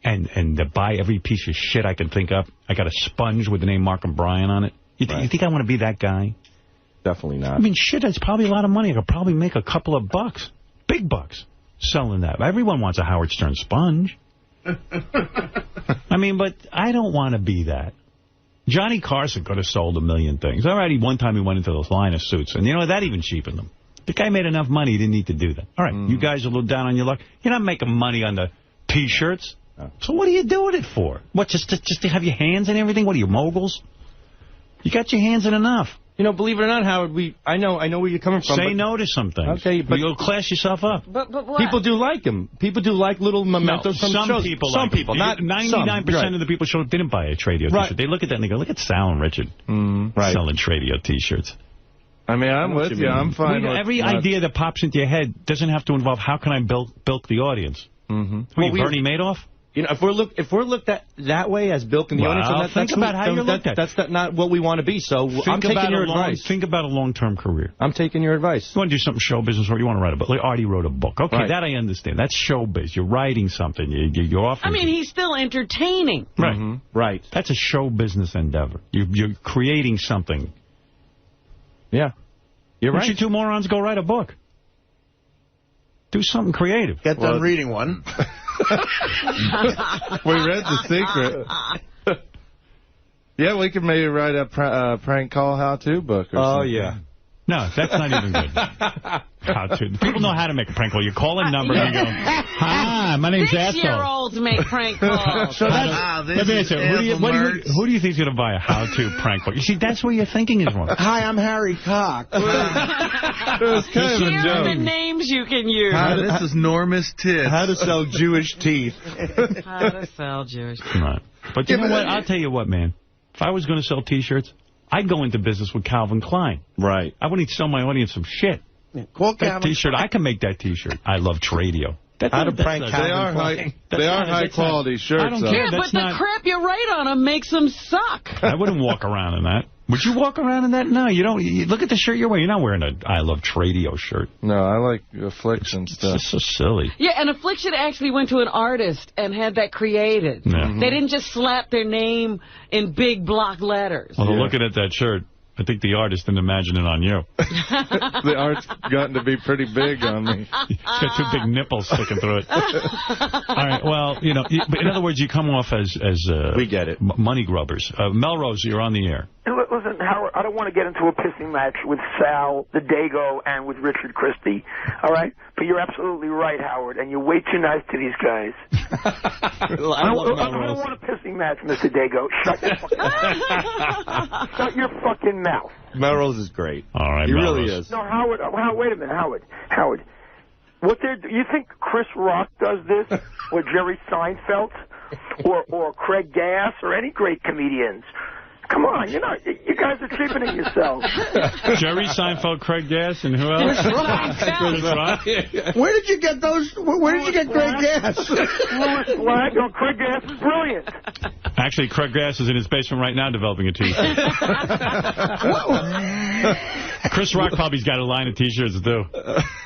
and buy every piece of shit I can think of. I got a sponge with the name Mark and Brian on it. You think I want to be that guy? Definitely not. I mean, shit, that's probably a lot of money. I could probably make a couple of bucks. Big bucks. Selling that. Everyone wants a Howard Stern sponge. I mean, but I don't want to be that. Johnny Carson could have sold a million things. All right, one time he went into those line of suits, and that even cheapened them. The guy made enough money, he didn't need to do that. All right, you guys are a little down on your luck. You're not making money on the T-shirts. So what are you doing it for? What, just to have your hands in everything? What are you, moguls? You got your hands in enough. Believe it or not, Howard, I know where you're coming from. Say no to some things. Okay, but you'll class yourself up. But what? People do like him. People do like little mementos from some shows. People some like people, not 99% of the people showed up didn't buy a Tradio T-shirt. They look at that and they go, look at Sal and Richard selling Tradio T-shirts. I mean, I'm with you. I'm fine with every idea that pops into your head doesn't have to involve how can I bilk the audience. Bernie Madoff? If we're looked at that way as bilking the audience, think about how you're looked at. That's not what we want to be. So I'm taking your advice. Think about a long-term career. I'm taking your advice. You want to do something show business, or you want to write a book? Like Artie wrote a book. Okay, that I understand. That's showbiz. You're writing something. You're offering. I mean, he's still entertaining. Right. Right. That's a show business endeavor. You're creating something. Yeah. You're right. Why don't you two morons go write a book? Do something creative. Get done reading one. We read The Secret. Yeah, we could maybe write a prank call how-to book or something. Yeah. No, that's not even good. How-to. People know how to make a prank call. You call a number and you go, hi, my name's Asshole. 6-year-olds make prank calls. So let me ask you, who do you think is going to buy a how-to prank book? You see, that's where your thinking is wrong. Hi, I'm Harry Cox. Here are the names you can use. This is Norma's Tits. How to sell Jewish teeth. How to sell Jewish teeth. Right. But you know what? I'll tell you what, man. If I was going to sell T-shirts, I'd go into business with Calvin Klein. Right. I wouldn't sell my audience some shit. Call that T-shirt, I can make that T-shirt. I love Tradio. They are high quality shirts. I don't care. Yeah, but the crap you write on to make some suck. I wouldn't walk around in that. Would you walk around in that? No, you don't. Look at the shirt you're wearing. You're not wearing a I Love Tradio shirt. No, I like Affliction stuff. It's just so silly. Yeah, and Affliction actually went to an artist and had that created. Yeah. They didn't just slap their name in big block letters. Well, looking at that shirt, I think the artist didn't imagine it on you. The art's gotten to be pretty big on me. It's got two big nipples sticking through it. All right, well, you know, but in other words, you come off as we get it. Money grubbers. Melrose, you're on the air. Listen, Howard, I don't want to get into a pissing match with Sal, the Dago, and with Richard Christie, all right? But you're absolutely right, Howard, and you're way too nice to these guys. I don't want a pissing match, Mr. Dago. Shut your fucking mouth. Melrose is great. All right, he Melrose. really is. No, Howard, wait a minute, Howard. You think Chris Rock does this, or Jerry Seinfeld, or Craig Gass, or any great comedians? Come on, you guys are cheapening yourselves. Jerry Seinfeld, Craig Gass, and who else? Chris Rock. Where did you get those? Where did you get Craig Gass? Louis Black. Oh, Craig Gass is brilliant. Actually, Craig Gass is in his basement right now developing a T-shirt. Chris Rock probably's got a line of T-shirts too.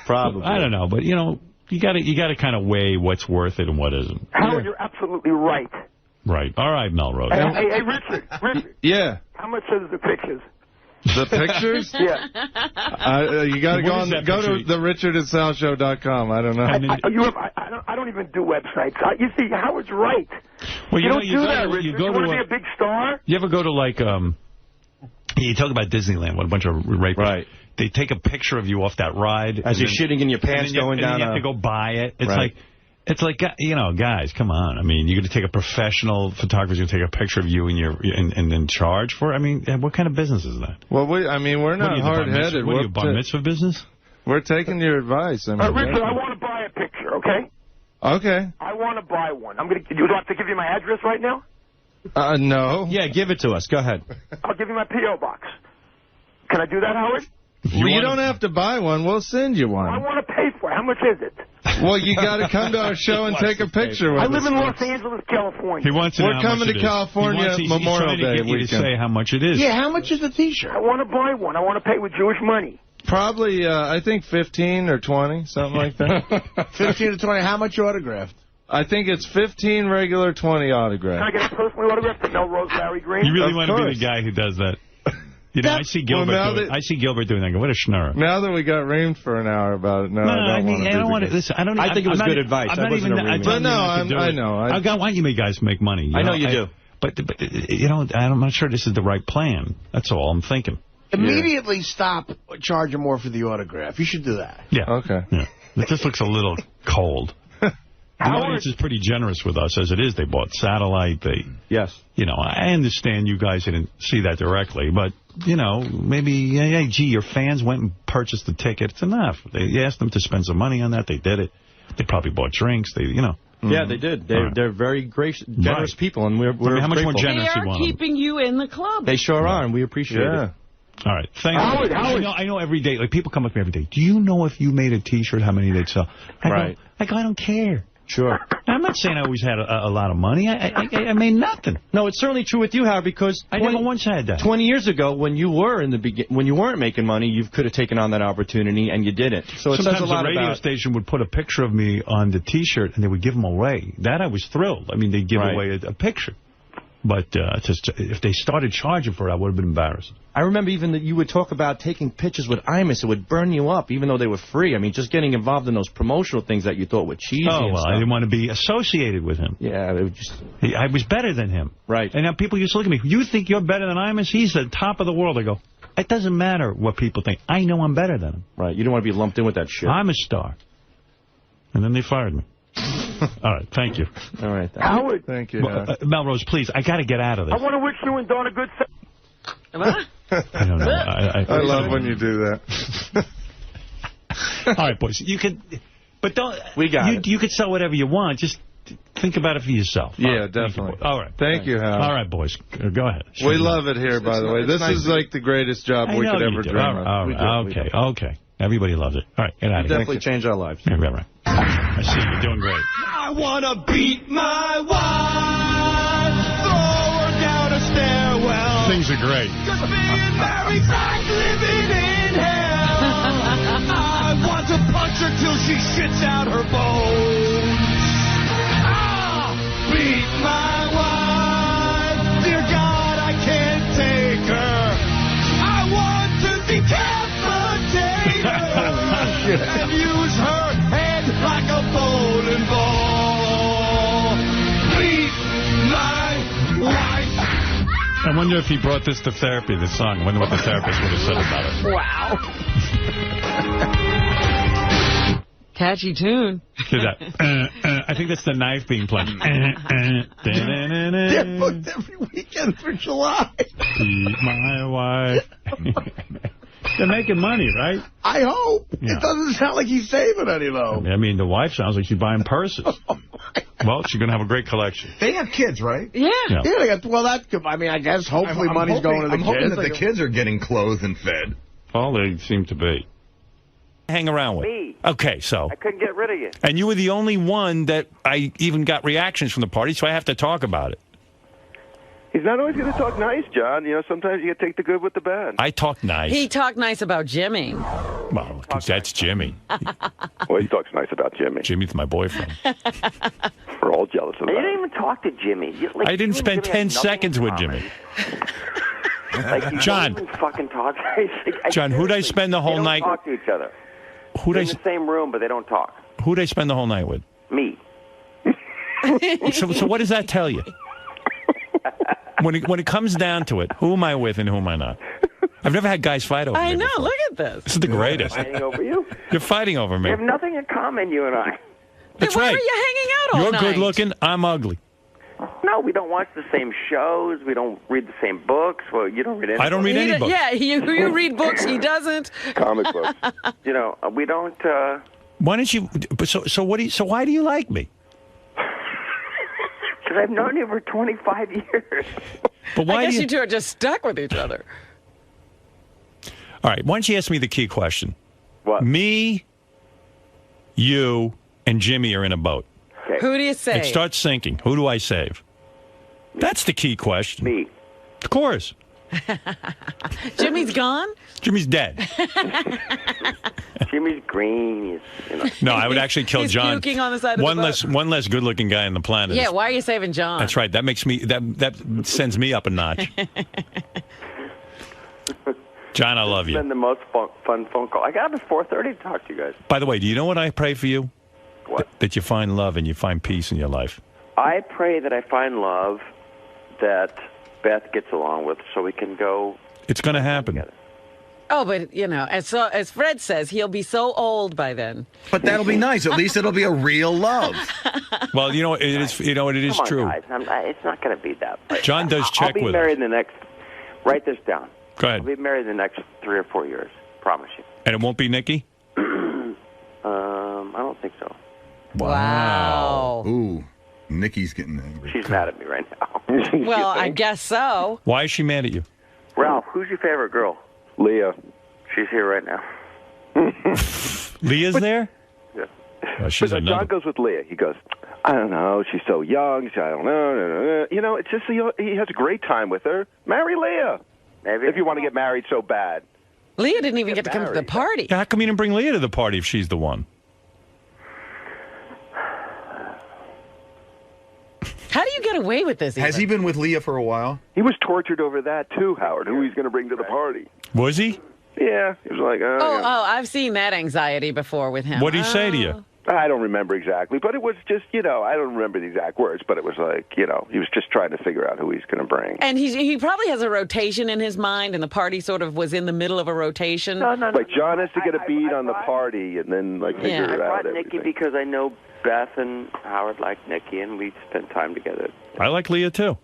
Probably. I don't know, but you know, you got to kind of weigh what's worth it and what isn't. Howard, you're absolutely right. Right. All right, Melrose. Hey, Richard. Yeah. How much are the pictures? The pictures? Yeah. You got to go to the RichardandSalShow.com. I don't know. I don't even do websites. You see, Howard's right. Well, you don't do that, Richard. You want to be a big star? You ever go to, like, you talk about Disneyland, what a bunch of rapists. Right. They take a picture of you off that ride. As you're shitting in your pants going down. And you have to go buy it. It's like, you know, guys, come on. I mean, you're going to take a professional photographer, going to take a picture of you and then charge for it? I mean, what kind of business is that? Well, we're not hard-headed. What are you, bar mitzvah business? We're taking your advice. Richard, I want to buy a picture, okay? Okay. I want to buy one. Do I have to give you my address right now? No. Yeah, give it to us. Go ahead. I'll give you my P.O. box. Can I do that, Howard? You don't have to buy one. We'll send you one. I want to pay for it. How much is it? Well, you got to come to our show and take a picture with us. I live in Los Angeles, California. He wants to know We're coming to California Memorial Day weekend. He's trying to get you to say how much it is. Yeah, how much is the T-shirt? I want to buy one. I want to pay with Jewish money. Probably, I think 15 or 20, something like that. 15 to 20. How much autographed? I think it's 15 regular, 20 autographed. Can I get a personal autograph from Melrose Larry Green? You really want to be the guy who does that? You know, I see Gilbert doing that. What a schnurr. Now that we got reamed for an hour about it, I think it was good advice. I know. Why don't you guys make money? I know you do. But you know, I'm not sure this is the right plan. That's all I'm thinking. Immediately stop charging more for the autograph. You should do that. Yeah. Okay. Yeah. It just looks a little cold. The audience is pretty generous with us as it is. They bought satellite. Yes. You know, I understand you guys didn't see that directly, but, you know, maybe, hey, gee, your fans went and purchased the ticket. It's enough. They asked them to spend some money on that. They did it. They probably bought drinks. Yeah, they did. They're very generous people, and we're how much grateful. more generous they are keeping you in the club. They sure are, and we appreciate it. All right. Thank you. I know every day, like, people come up to me every day. Do you know if you made a T-shirt, how many they'd sell? I don't care. Sure. I'm not saying I always had a lot of money. I made nothing. No, it's certainly true with you, Howard, because I never once had that. 20 years ago, when you were when you weren't making money, you could have taken on that opportunity, and you didn't. So it says a lot the radio station would put a picture of me on the T-shirt, and they would give them away. That I was thrilled. I mean, they'd give away a picture. But if they started charging for it, I would have been embarrassed. I remember even that you would talk about taking pictures with Imus. It would burn you up, even though they were free. I mean, just getting involved in those promotional things that you thought were cheesy. Oh, well, I didn't want to be associated with him. Yeah, I was better than him. Right. And now people used to look at me. You think you're better than Imus? He's the top of the world. I go, it doesn't matter what people think. I know I'm better than him. Right. You don't want to be lumped in with that shit. I'm a star. And then they fired me. All right, thank you. All right. Howard. Thank you. Melrose, please, I got to get out of this. I want to wish you and Dawn a good I don't know. I love when you do that. All right, boys. You could, but don't. We got it. You could sell whatever you want. Just think about it for yourself. Yeah, definitely. All right. Thank you, Howard. All right, boys. Go ahead. We love it here, by the way. This is like the greatest job we could ever dream of. All right. Okay. Everybody loves it. All right, get out of here. Definitely changed our lives. Yeah, right. I see you're doing great. I want to beat my wife, throw her songs are great. Just being married's like living in hell. I want to punch her till she shits out her bones. Beat my wife. Dear God, I can't take her. I want to decapitate her and use her head like a bowling ball. Beat my wife. I wonder if he brought this to therapy, this song. I wonder what the therapist would have said about it. Wow. Catchy tune. I think that's the knife being played. They're booked every weekend for July. Beat my wife. They're making money, right? I hope. Yeah. It doesn't sound like he's saving any, though. I mean, the wife sounds like she's buying purses. Well, she's going to have a great collection. They have kids, right? Yeah. They got, well, that could, I mean, I guess hopefully money's going to the I'm kids. hoping that the kids are getting clothed and fed. Well, they seem to be. Hang around with. Me. Okay, so. I couldn't get rid of you. And you were the only one that I even got reactions from the party, so I have to talk about it. He's not always going to talk nice, John. You know, sometimes you got to take the good with the bad. I talk nice. He talked nice about Jimmy. Well, because that's Jimmy. Well, he talks nice about Jimmy. Jimmy's my boyfriend. We're all jealous of that. You didn't even talk to Jimmy. I didn't spend 10 seconds with Jimmy. Like, you John. don't even fucking talk. John, who'd I spend the whole night? They don't talk to each other. Who'd They're I in the same room, but they don't talk. Who'd I spend the whole night with? Me. So what does that tell you? When it comes down to it, who am I with and who am I not? I've never had guys fight over me. I know. Before. Look at this. This is the greatest. Fighting over you? You're fighting over me. We have nothing in common, you and I. That's Why right. are you hanging out all You're night? good looking. I'm ugly. No, we don't watch the same shows. We don't read the same books. Well, you don't read any I don't read any books. Yeah, you read books. He doesn't. Comic books. You know, we don't... Why don't you... So why do you like me? Because I've known you for 25 years. But why I guess do you two are just stuck with each other. All right, why don't you ask me the key question? What? Me, you, and Jimmy are in a boat. Okay. Who do you save? It starts sinking. Who do I save? That's the key question. Me. Of course. Jimmy's gone? Jimmy's dead. Jimmy's green. You know. No, I would actually kill He's John. puking on the side of one the boat. one less good-looking guy on the planet. Yeah, why are you saving John? That's right. That makes me that sends me up a notch. John, I love you. It's been the most fun phone call. I got up at 4:30 to talk to you guys. By the way, do you know what I pray for you? What? That you find love and you find peace in your life. I pray that I find love that Beth gets along with, so we can go. It's going to happen. Together. Oh, but, you know, as Fred says, he'll be so old by then. But that'll be nice. At least it'll be a real love. Well, you know, it is. You know, it is Come on, true. Guys. It's not going to be that. John does check I'll be with married her. in the next. Write this down. Go ahead. I'll be married in the next 3 or 4 years. Promise you. And it won't be Nikki? I don't think so. Wow. Ooh, Nikki's getting angry. She's mad at me right now. Well, I guess so. Why is she mad at you? Ralph, who's your favorite girl? Leah. She's here right now. Leah's there? Yeah. Oh, she's But another. John goes with Leah. He goes, I don't know. She's so young. I don't know. You know, it's just he has a great time with her. Marry Leah. Maybe. If you want to get married so bad. Leah didn't even get to come to the party. How come you didn't bring Leah to the party if she's the one? How do you get away with this? Has he been with Leah for a while? He was tortured over that, too, Howard, who he's going to bring to the party. Was he? Yeah. He was like, Oh, I've seen that anxiety before with him. What did he say to you? I don't remember exactly, but it was just, you know, I don't remember the exact words, but it was like, you know, he was just trying to figure out who he's going to bring. And he probably has a rotation in his mind, and the party sort of was in the middle of a rotation. No. Like, John has to get a beat on the party and then, like, figure it out. I brought Nikki because I know Beth and Howard like Nikki, and we spent time together. I like Leah, too.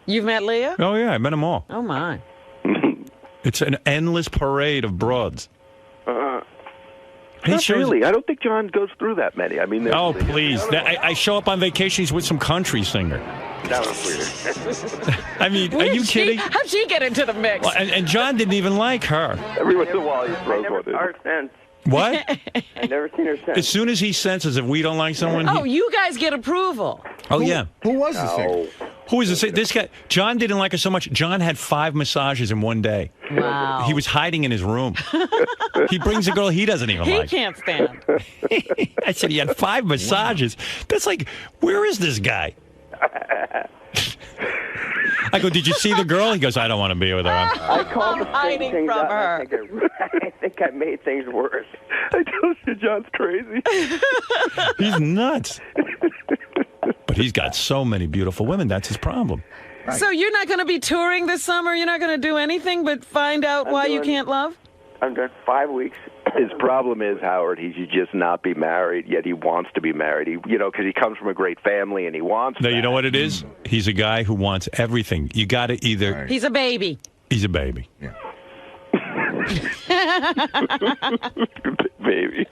You've met Leah? Oh, yeah, I met them all. Oh, my. It's an endless parade of broads. He Not shows- really. I don't think John goes through that many. I mean, Oh, please. I show up on vacations with some country singer. That was weird. I mean, are you kidding? How'd she get into the mix? Well, and John didn't even like her. Every once in a while he throws one in. Our sense. What? I've never seen her since. As soon as he senses if we don't like someone, Oh, you guys get approval. Oh, yeah. Who was the singer? Who was this guy? John didn't like her so much. John had 5 massages in one day. Wow. He was hiding in his room. He brings a girl he doesn't even like. He can't stand. I said he had 5 massages. That's like, where is this guy? I go, did you see the girl? He goes, I don't want to be with her. I called to hiding things from out, her. I think I made things worse. I told you John's crazy. He's nuts. But he's got so many beautiful women. That's his problem. Right. So you're not going to be touring this summer? You're not going to do anything but find out why you can't love? I'm doing 5 weeks. His problem is, Howard, he should just not be married, yet he wants to be married. Because he comes from a great family and he wants No, you know what it is? He's a guy who wants everything. You got to either... He's a baby. He's a baby. Yeah. Baby.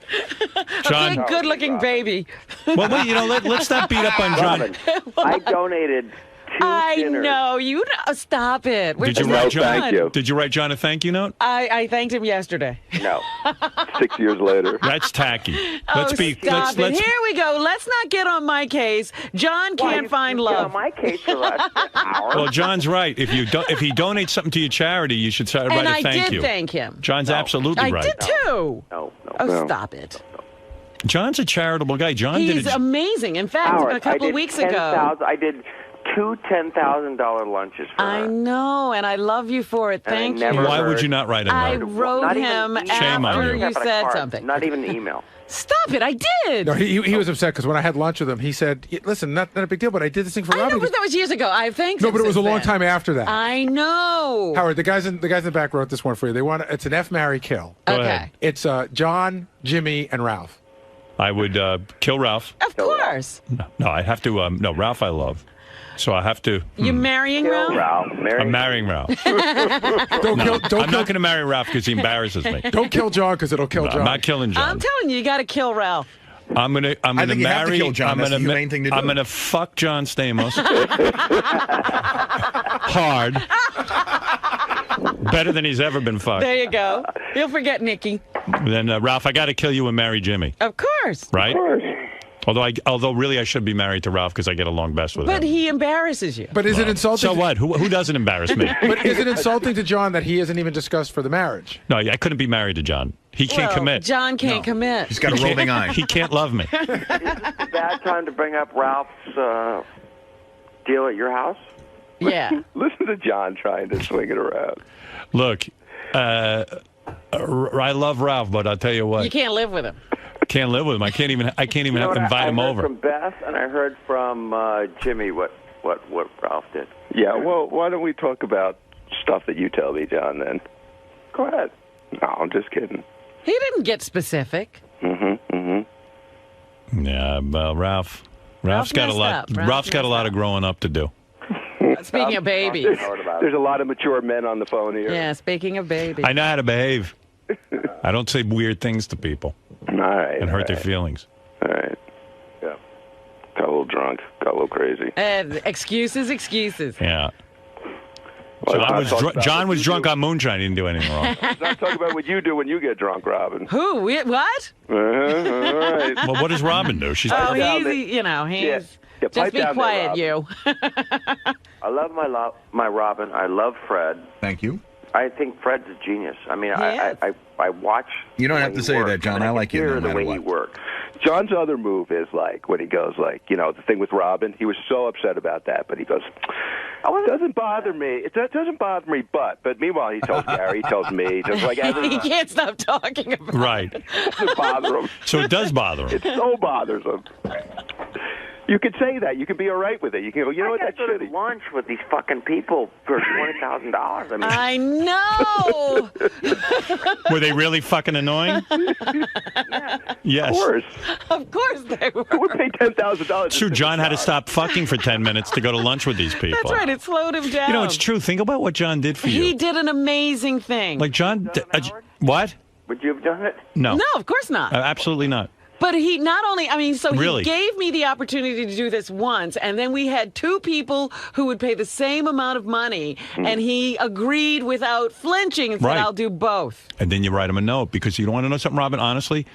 John, a big, good-looking baby. Well, wait, let's not beat up on John. Robin, I donated 2 dinners. know. You know. Stop it. Did you write John? Thank you. Did you write John a thank you note? I thanked him yesterday. No. 6 years later. That's tacky. Let's Stop it. Here we go. Let's not get on my case. John can't find love. Get on my case for that hour. Well, John's right. If he donates something to your charity, you should write a thank you. And I did thank him. John's absolutely right. I did too. No. Stop it. John's a charitable guy. He's amazing. In fact, Howard, a couple of weeks ago. I did 2 $10,000 lunches for her. I know, and I love you for it. Thank you. Why would you not write a note? I wrote him after you said something. Not even an email. Stop it! I did. No, he was upset because when I had lunch with him, he said, "Listen, not a big deal, but I did this thing for Robin." I know, but that was years ago. I thanked him. No, but it was a long time after that. I know. Howard, the guys in the back wrote this one for you. It's an F, marry, kill. Okay. It's John, Jimmy, and Ralph. I would kill Ralph. Of course. No, I have to. No, Ralph I love. So I have to. You marrying Ralph? I'm marrying Ralph. I'm not going to marry Ralph because he embarrasses me. Don't kill John because it'll kill John. I'm not killing John. I'm telling you, you got to kill Ralph. I'm gonna marry. Kill John. I'm gonna fuck John Stamos. Hard. Better than he's ever been fucked. There you go. You'll forget Nikki. Then Ralph, I got to kill you and marry Jimmy. Of course. Right. Of course. Although really I should be married to Ralph because I get along best with him. But he embarrasses you. But is it insulting? So what? Who doesn't embarrass me? But is it insulting to John that he isn't even discussed for the marriage? No, I couldn't be married to John. He can't commit. John can't commit. He's got a rolling eye. He can't love me. Bad time to bring up Ralph's deal at your house? Yeah. Listen to John trying to swing it around. Look, I love Ralph, but I'll tell you what. You can't live with him. Can't live with him. I can't even invite him over. I heard from Beth and I heard from Jimmy what Ralph did. Yeah, well, why don't we talk about stuff that you tell me, John, then? Go ahead. No, I'm just kidding. He didn't get specific. Yeah, well, Ralph's got a lot. Ralph's got a lot of growing up to do. Speaking of babies. There's a lot of mature men on the phone here. Yeah, speaking of babies. I know how to behave. I don't say weird things to people. All right. And hurt their feelings. All right. Yeah. Got a little drunk. Got a little crazy. Excuses. Yeah. John was drunk on moonshine. He didn't do anything wrong. Not talking about what you do when you get drunk, Robin. Who? What? All right. Well, what does Robin do? She's he's just be quiet, you. I love my Robin. I love Fred. Thank you. I think Fred's a genius. I mean, I watch. You don't have to say that, John. I like you no the matter way what. He works. John's other move is like when he goes like, the thing with Robin. He was so upset about that, but he goes, "It doesn't bother me. It doesn't bother me." But meanwhile, he tells Gary, he tells me, just like he can't stop talking about. Right. It doesn't bother him. So it does bother him. It so bothers him. You could say that. You could be all right with it. You can go, what, that's shitty. I lunch with these fucking people for $20,000. I know. Were they really fucking annoying? Yeah. Yes. Of course they were. I would pay $10,000. True, John had to stop fucking for 10 minutes to go to lunch with these people. That's right. It slowed him down. It's true. Think about what John did for you. He did an amazing thing. Like John... what? Would you have done it? No. No, of course not. Absolutely not. But he not only, Really? He gave me the opportunity to do this once, and then we had 2 people who would pay the same amount of money, and he agreed without flinching and said, I'll do both. And then you write him a note, because you don't want to know something, Robin, honestly?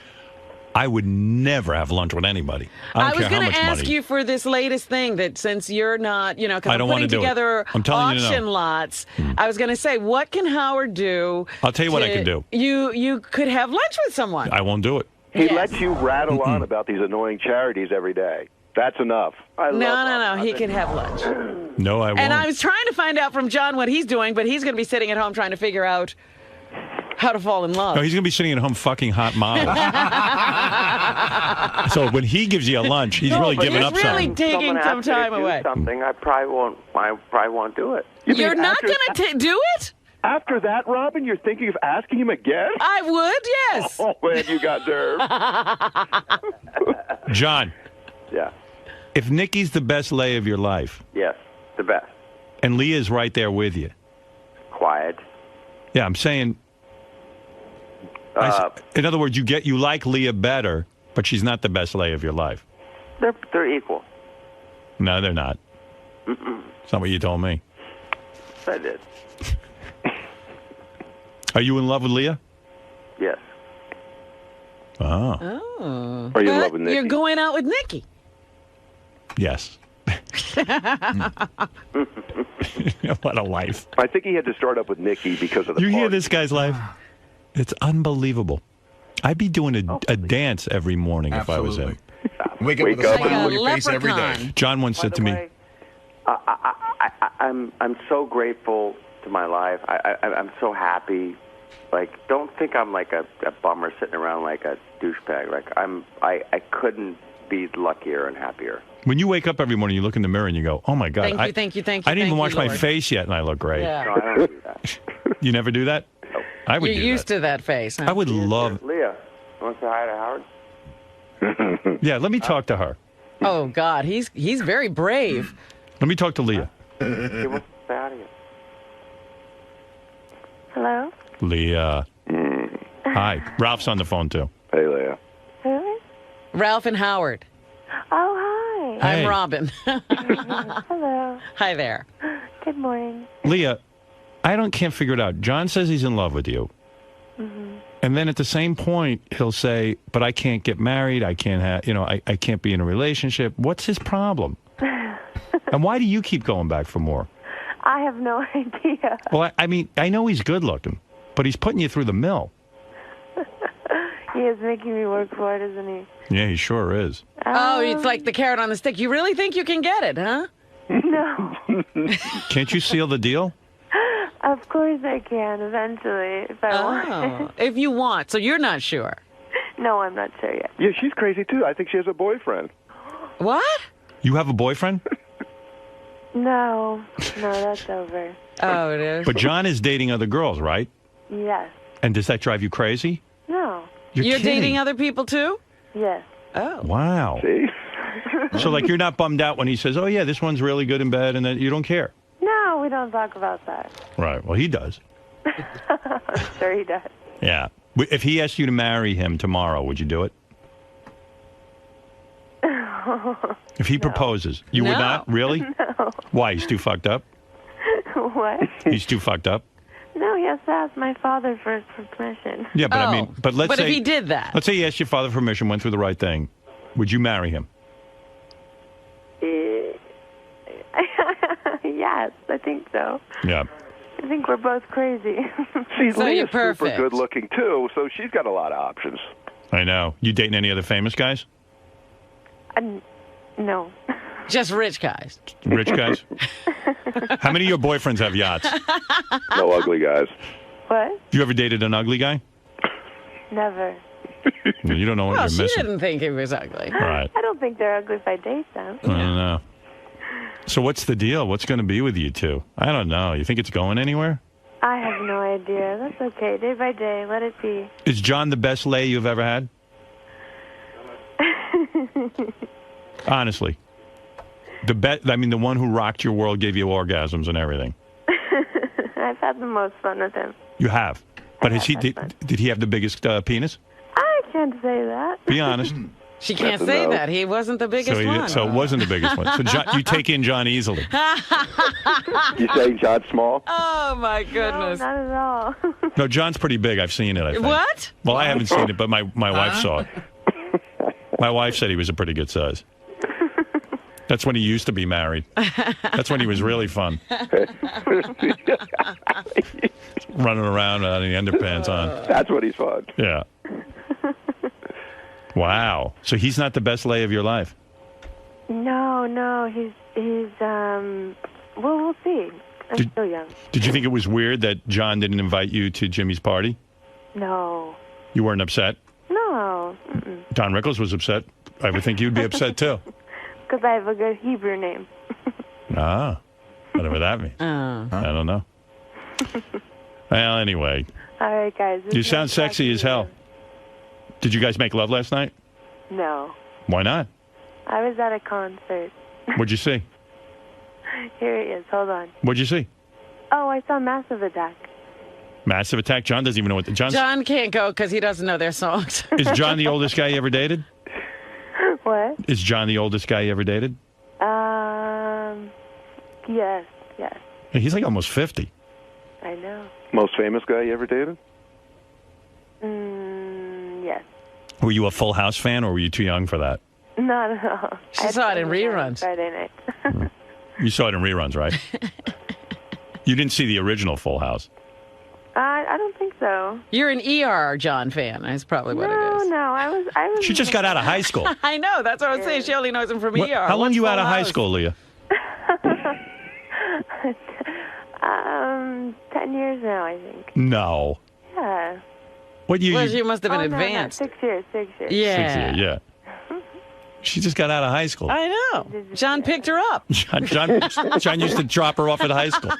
I would never have lunch with anybody. I was going to ask you for this latest thing that since you're not, you know, because I'm putting together auction lots, I was going to say, what can Howard do? I'll tell you what I can do. You could have lunch with someone. I won't do it. He lets you rattle on about these annoying charities every day. That's enough. No. He can have lunch. No, I won't. And I was trying to find out from John what he's doing, but he's going to be sitting at home trying to figure out how to fall in love. No, he's going to be sitting at home fucking hot models. So when he gives you a lunch, he's really giving up something. He's really taking some time away. Something I probably won't do it. You're not going to do it? After that, Robin, you're thinking of asking him again? I would, yes. Oh, man, you got nerve. John. Yeah. If Nikki's the best lay of your life. Yes, the best. And Leah's right there with you. Quiet. Yeah, I'm saying. In other words, you like Leah better, but she's not the best lay of your life. They're equal. No, they're not. It's not what you told me. I did. Are you in love with Leah? Yes. Oh. Are you in love with Nikki? You're going out with Nikki. Yes. What a life. I think he had to start up with Nikki because of the You hear this guy's life? It's unbelievable. I'd be doing a dance every morning if I was him. Wake up with a smile on your face every day. John once said to me, I'm so grateful to my life. I'm so happy. Like, don't think I'm like a bummer sitting around like a douchebag. Like, I couldn't be luckier and happier. when you wake up every morning, you look in the mirror and you go, oh, my God. Thank you. I didn't even wash my face yet, and I look great. Yeah. No, I don't do that. You never do that? No. I would do You're used to that face, huh? I would love... Leah, want to say hi to Howard? Yeah, let me talk to her. Oh, God, he's very brave. Let me talk to Leah. He wants to say hi to you. Hello? Leah. Hi. Ralph's on the phone, too. Hey, Leah. Who? Ralph and Howard. Oh, hi. Hey. I'm Robin. Hello. Hi there. Good morning. Leah, can't figure it out. John says he's in love with you. Mm-hmm. And then at the same point, he'll say, but I can't get married. I can't have, I can't be in a relationship. What's his problem? And why do you keep going back for more? I have no idea. Well, I mean, I know he's good looking, but he's putting you through the mill. He is making me work for it, isn't he? Yeah, he sure is. Oh, it's like the carrot on the stick. You really think you can get it, huh? No. Can't you seal the deal? Of course I can, eventually, if I want. If you want. So you're not sure? No, I'm not sure yet. Yeah, she's crazy, too. I think she has a boyfriend. What? You have a boyfriend? No, that's over. Oh, it is? But John is dating other girls, right? Yes. And does that drive you crazy? No. You're kidding. dating other people, too? Yes. Oh. Wow. See? So, like, you're not bummed out when he says, oh, yeah, this one's really good in bed, and then you don't care? No, we don't talk about that. Right. Well, he does. I'm sure he does. Yeah. If he asked you to marry him tomorrow, would you do it? If he proposes, you would not? Really? No. Why? He's too fucked up? What? He's too fucked up? No, he has to ask my father for permission. Yeah, but I mean, but let's say... But if he did that... Let's say he asked your father for permission, went through the right thing. Would you marry him? Yes, I think so. Yeah. I think we're both crazy. She's So Leah's you're perfect. super good looking, too, so she's got a lot of options. I know. You dating any other famous guys? No. Just rich guys. Rich guys? How many of your boyfriends have yachts? No ugly guys. What? You ever dated an ugly guy? Never. You don't know what Well, you're she missing. didn't think he was ugly. Right. I don't think they're ugly if I date them. I don't know. So what's the deal? What's going to be with you two? I don't know. You think it's going anywhere? I have no idea. That's okay. Day by day. Let it be. Is John the best lay you've ever had? Honestly. The one who rocked your world, gave you orgasms and everything. I've had the most fun with him. You have. But did he have the biggest penis? I can't say that. Be honest. She can't say that. He wasn't the biggest one. So it wasn't the biggest one. So John, you take in John easily. You saying John's small? Oh, my goodness. No, not at all. No, John's pretty big. I've seen it, I think. What? Well, I haven't seen it, but my wife saw it. My wife said he was a pretty good size. That's when he used to be married. That's when he was really fun. Running around without any underpants on. That's when he's fun. Yeah. Wow. So he's not the best lay of your life? No, he's well, we'll see. I'm still young. Did you think it was weird that John didn't invite you to Jimmy's party? No. You weren't upset? No. Mm-mm. Don Rickles was upset. I would think you'd be upset, too. Because I have a good Hebrew name. Whatever that means. I don't know. Well, anyway. All right, guys. You sound sexy as hell. Did you guys make love last night? No. Why not? I was at a concert. What'd you see? Here he is. Hold on. What'd you see? Oh, I saw Massive Attack. Massive Attack? John doesn't even know what the... John can't go because he doesn't know their songs. Is John the oldest guy you ever dated? What? Is John the oldest guy you ever dated? Yes. He's like almost 50. I know. Most famous guy you ever dated? Yes. Were you a Full House fan, or were you too young for that? No. She saw it in reruns. Friday night. You saw it in reruns, right? You didn't see the original Full House. I don't think so. You're an ER John fan. That's probably what it is. No, I was. She just got out of high school. I know. That's what I'm saying. She only knows him from ER. How long you out of high school, Leah? 10 years now, I think. No. Yeah. What year? Well, she must have been advanced. No, 6 years. 6 years. Yeah. 6 years, yeah. She just got out of high school. I know. John picked her up. John used to drop her off at high school.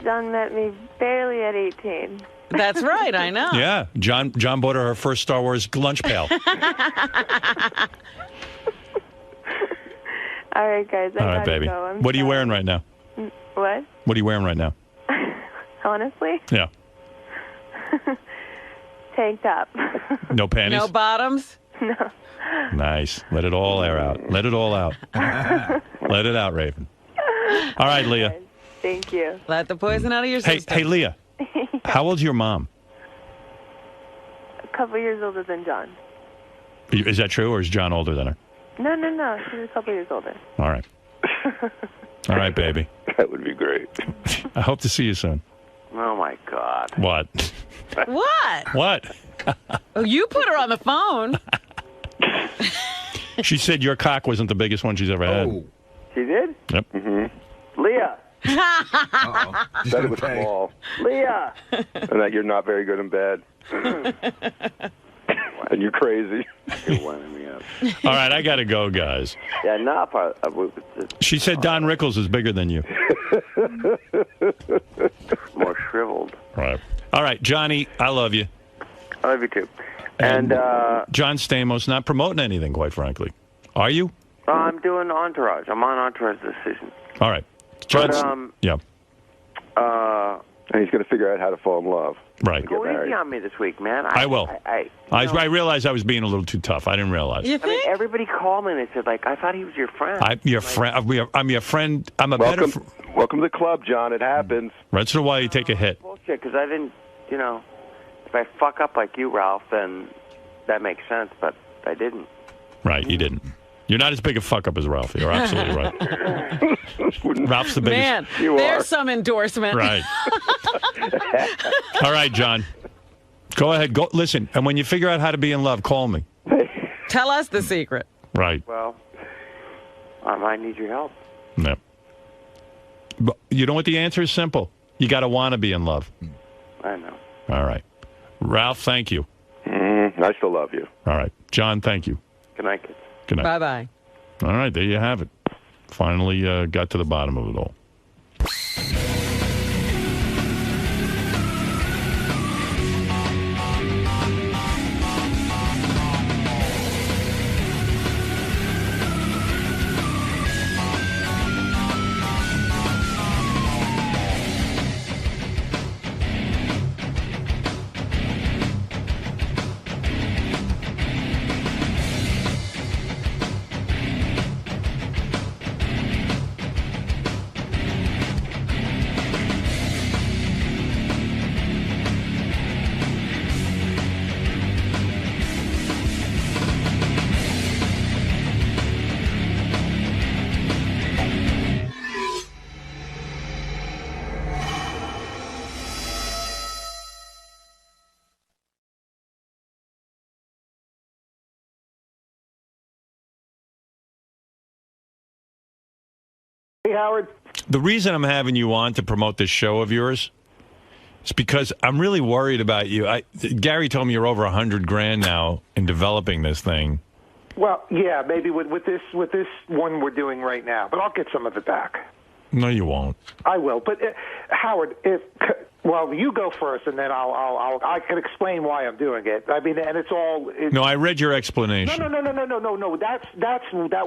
John met me barely at 18. That's right, I know. Yeah, John bought her first Star Wars lunch pail. All right, guys. All right, baby. What are you wearing right now? What? What are you wearing right now? Honestly? Yeah. Tank top. No panties? No bottoms? No. Nice. Let it all air out. Let it all out. Let it out, Raven. All right, Leah. Thank you. Let the poison out of your system. Hey, Leah. How old's your mom? A couple years older than John. Is that true, or is John older than her? No. She's a couple years older. All right. All right, baby. That would be great. I hope to see you soon. Oh, my God. What? What? Oh, you put her on the phone. She said your cock wasn't the biggest one she's ever had. She did? Yep. Mm-hmm. Leah. Said it was small. Leah. And that you're not very good in bed. And you're crazy. You're winding me up. All right, I got to go, guys. Yeah, no. She said Don Rickles is bigger than you. More shriveled. All right, Johnny, I love you. I love you, too. And John Stamos, not promoting anything, quite frankly. Are you? I'm doing Entourage. I'm on Entourage Decision. All right. John, yeah. And he's going to figure out how to fall in love. Right. Go easy on me this week, man. I will. I realized I was being a little too tough. I didn't realize. You think? I mean, everybody called me and they said, like, I thought he was your friend. I'm your friend. I'm your friend. I'm a better friend. Welcome to the club, John. It happens. Once in a while, you take a hit. Bullshit, because I didn't, if I fuck up like you, Ralph, then that makes sense, but I didn't. Right, you didn't. You're not as big a fuck up as Ralph. You're absolutely right. Ralph's the biggest. Man, there's some endorsement. Right. All right, John. Go ahead. Go listen. And when you figure out how to be in love, call me. Tell us the secret. Right. Well, I might need your help. No. But you know what the answer is? Simple. You got to want to be in love. I know. All right. Ralph, thank you. I still love you. All right. John, thank you. Good night, kids. Good night. Bye-bye. All right, there you have it. Finally got to the bottom of it all. Howard? The reason I'm having you on to promote this show of yours is because I'm really worried about you. Gary told me you're over $100,000 now in developing this thing. Well, yeah, maybe with this one we're doing right now, but I'll get some of it back. No, you won't. I will, but Howard, well, you go first, and then I can explain why I'm doing it. I mean, and it's all. No, I read your explanation. No. That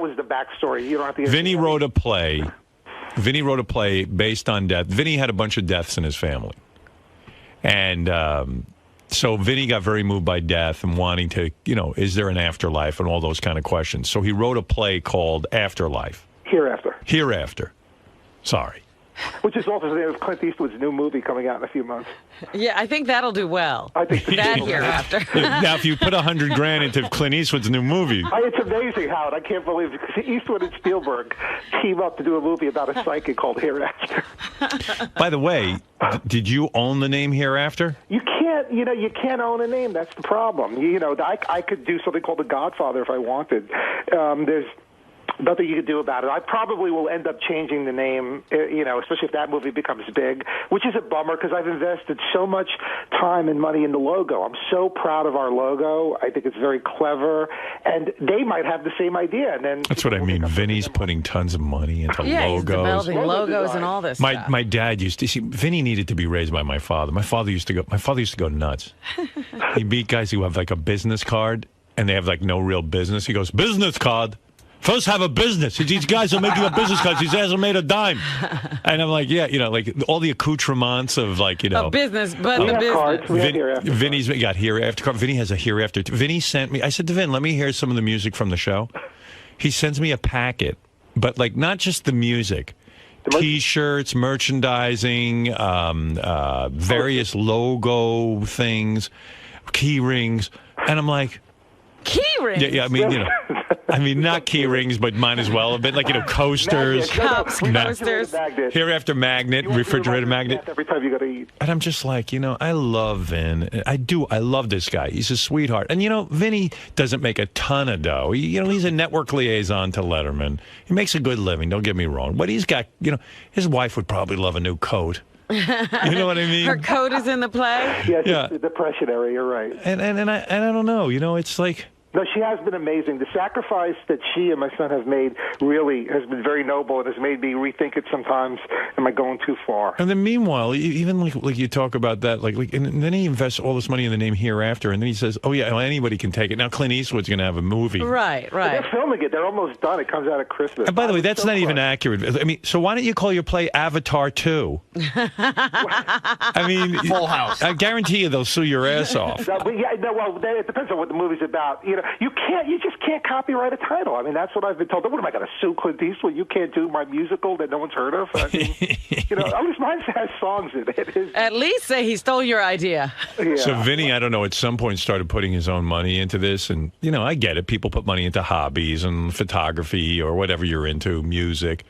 was the backstory. You don't have to. Vinny wrote a play. Vinny wrote a play based on death. Vinny had a bunch of deaths in his family, and so Vinny got very moved by death and wanting to, is there an afterlife and all those kind of questions. So he wrote a play called Afterlife. Hereafter. Sorry. Which is also the name of Clint Eastwood's new movie coming out in a few months. Yeah, I think that'll do well. I think that Hereafter. Now, if you put $100,000 into Clint Eastwood's new movie. It's amazing, Howard. I can't believe it. Because Eastwood and Spielberg team up to do a movie about a psychic called Hereafter. By the way, did you own the name Hereafter? You can't, you can't own a name. That's the problem. I could do something called The Godfather if I wanted. There's nothing you could do about it. I probably will end up changing the name, especially if that movie becomes big, which is a bummer because I've invested so much time and money in the logo. I'm so proud of our logo. I think it's very clever, and they might have the same idea. And then that's what I mean. Vinny's putting tons of money into logos. He's developing logos and all this stuff. My dad used to see. Vinny needed to be raised by my father. My father used to go nuts. He meet guys who have like a business card and they have like no real business. He goes, business card. First have a business. These guys are making a business card. These guys have made a dime. And I'm like, yeah, like all the accoutrements of like, a business, but the business. Vinny's got Hereafter card. Vinny has a Hereafter. Vinny sent me, I said to Vin, let me hear some of the music from the show. He sends me a packet, but like not just the music. T-shirts, merchandising, various logo things, key rings. And I'm like... Key rings? Yeah, I mean, not key rings, but might as well. A bit like, coasters. Cups, coasters. Hereafter magnet, refrigerator magnet. Every time you go to eat. And I'm just like, I love Vin. I love this guy. He's a sweetheart. And, Vinny doesn't make a ton of dough. He's a network liaison to Letterman. He makes a good living, don't get me wrong. But he's got, his wife would probably love a new coat. You know what I mean? Her coat is in the play? Yeah. The depression area, you're right. And I don't know, it's like... No, she has been amazing. The sacrifice that she and my son have made really has been very noble and has made me rethink it sometimes. Am I going too far? And then meanwhile, even like you talk about that, and then he invests all this money in the name Hereafter, and then he says, oh, yeah, well, anybody can take it. Now Clint Eastwood's going to have a movie. Right. They're filming it. They're almost done. It comes out at Christmas. And by the way, that's not even accurate. I mean, so why don't you call your play Avatar 2? I mean... Full House. I guarantee you they'll sue your ass off. It depends on what the movie's about. You just can't copyright a title. I mean, that's what I've been told. What am I going to sue Clint Eastwood? You can't do my musical that no one's heard of? I mean, at least mine has songs in it. At least say he stole your idea. Yeah. So Vinny, I don't know, at some point started putting his own money into this. And, I get it. People put money into hobbies and photography or whatever you're into, music.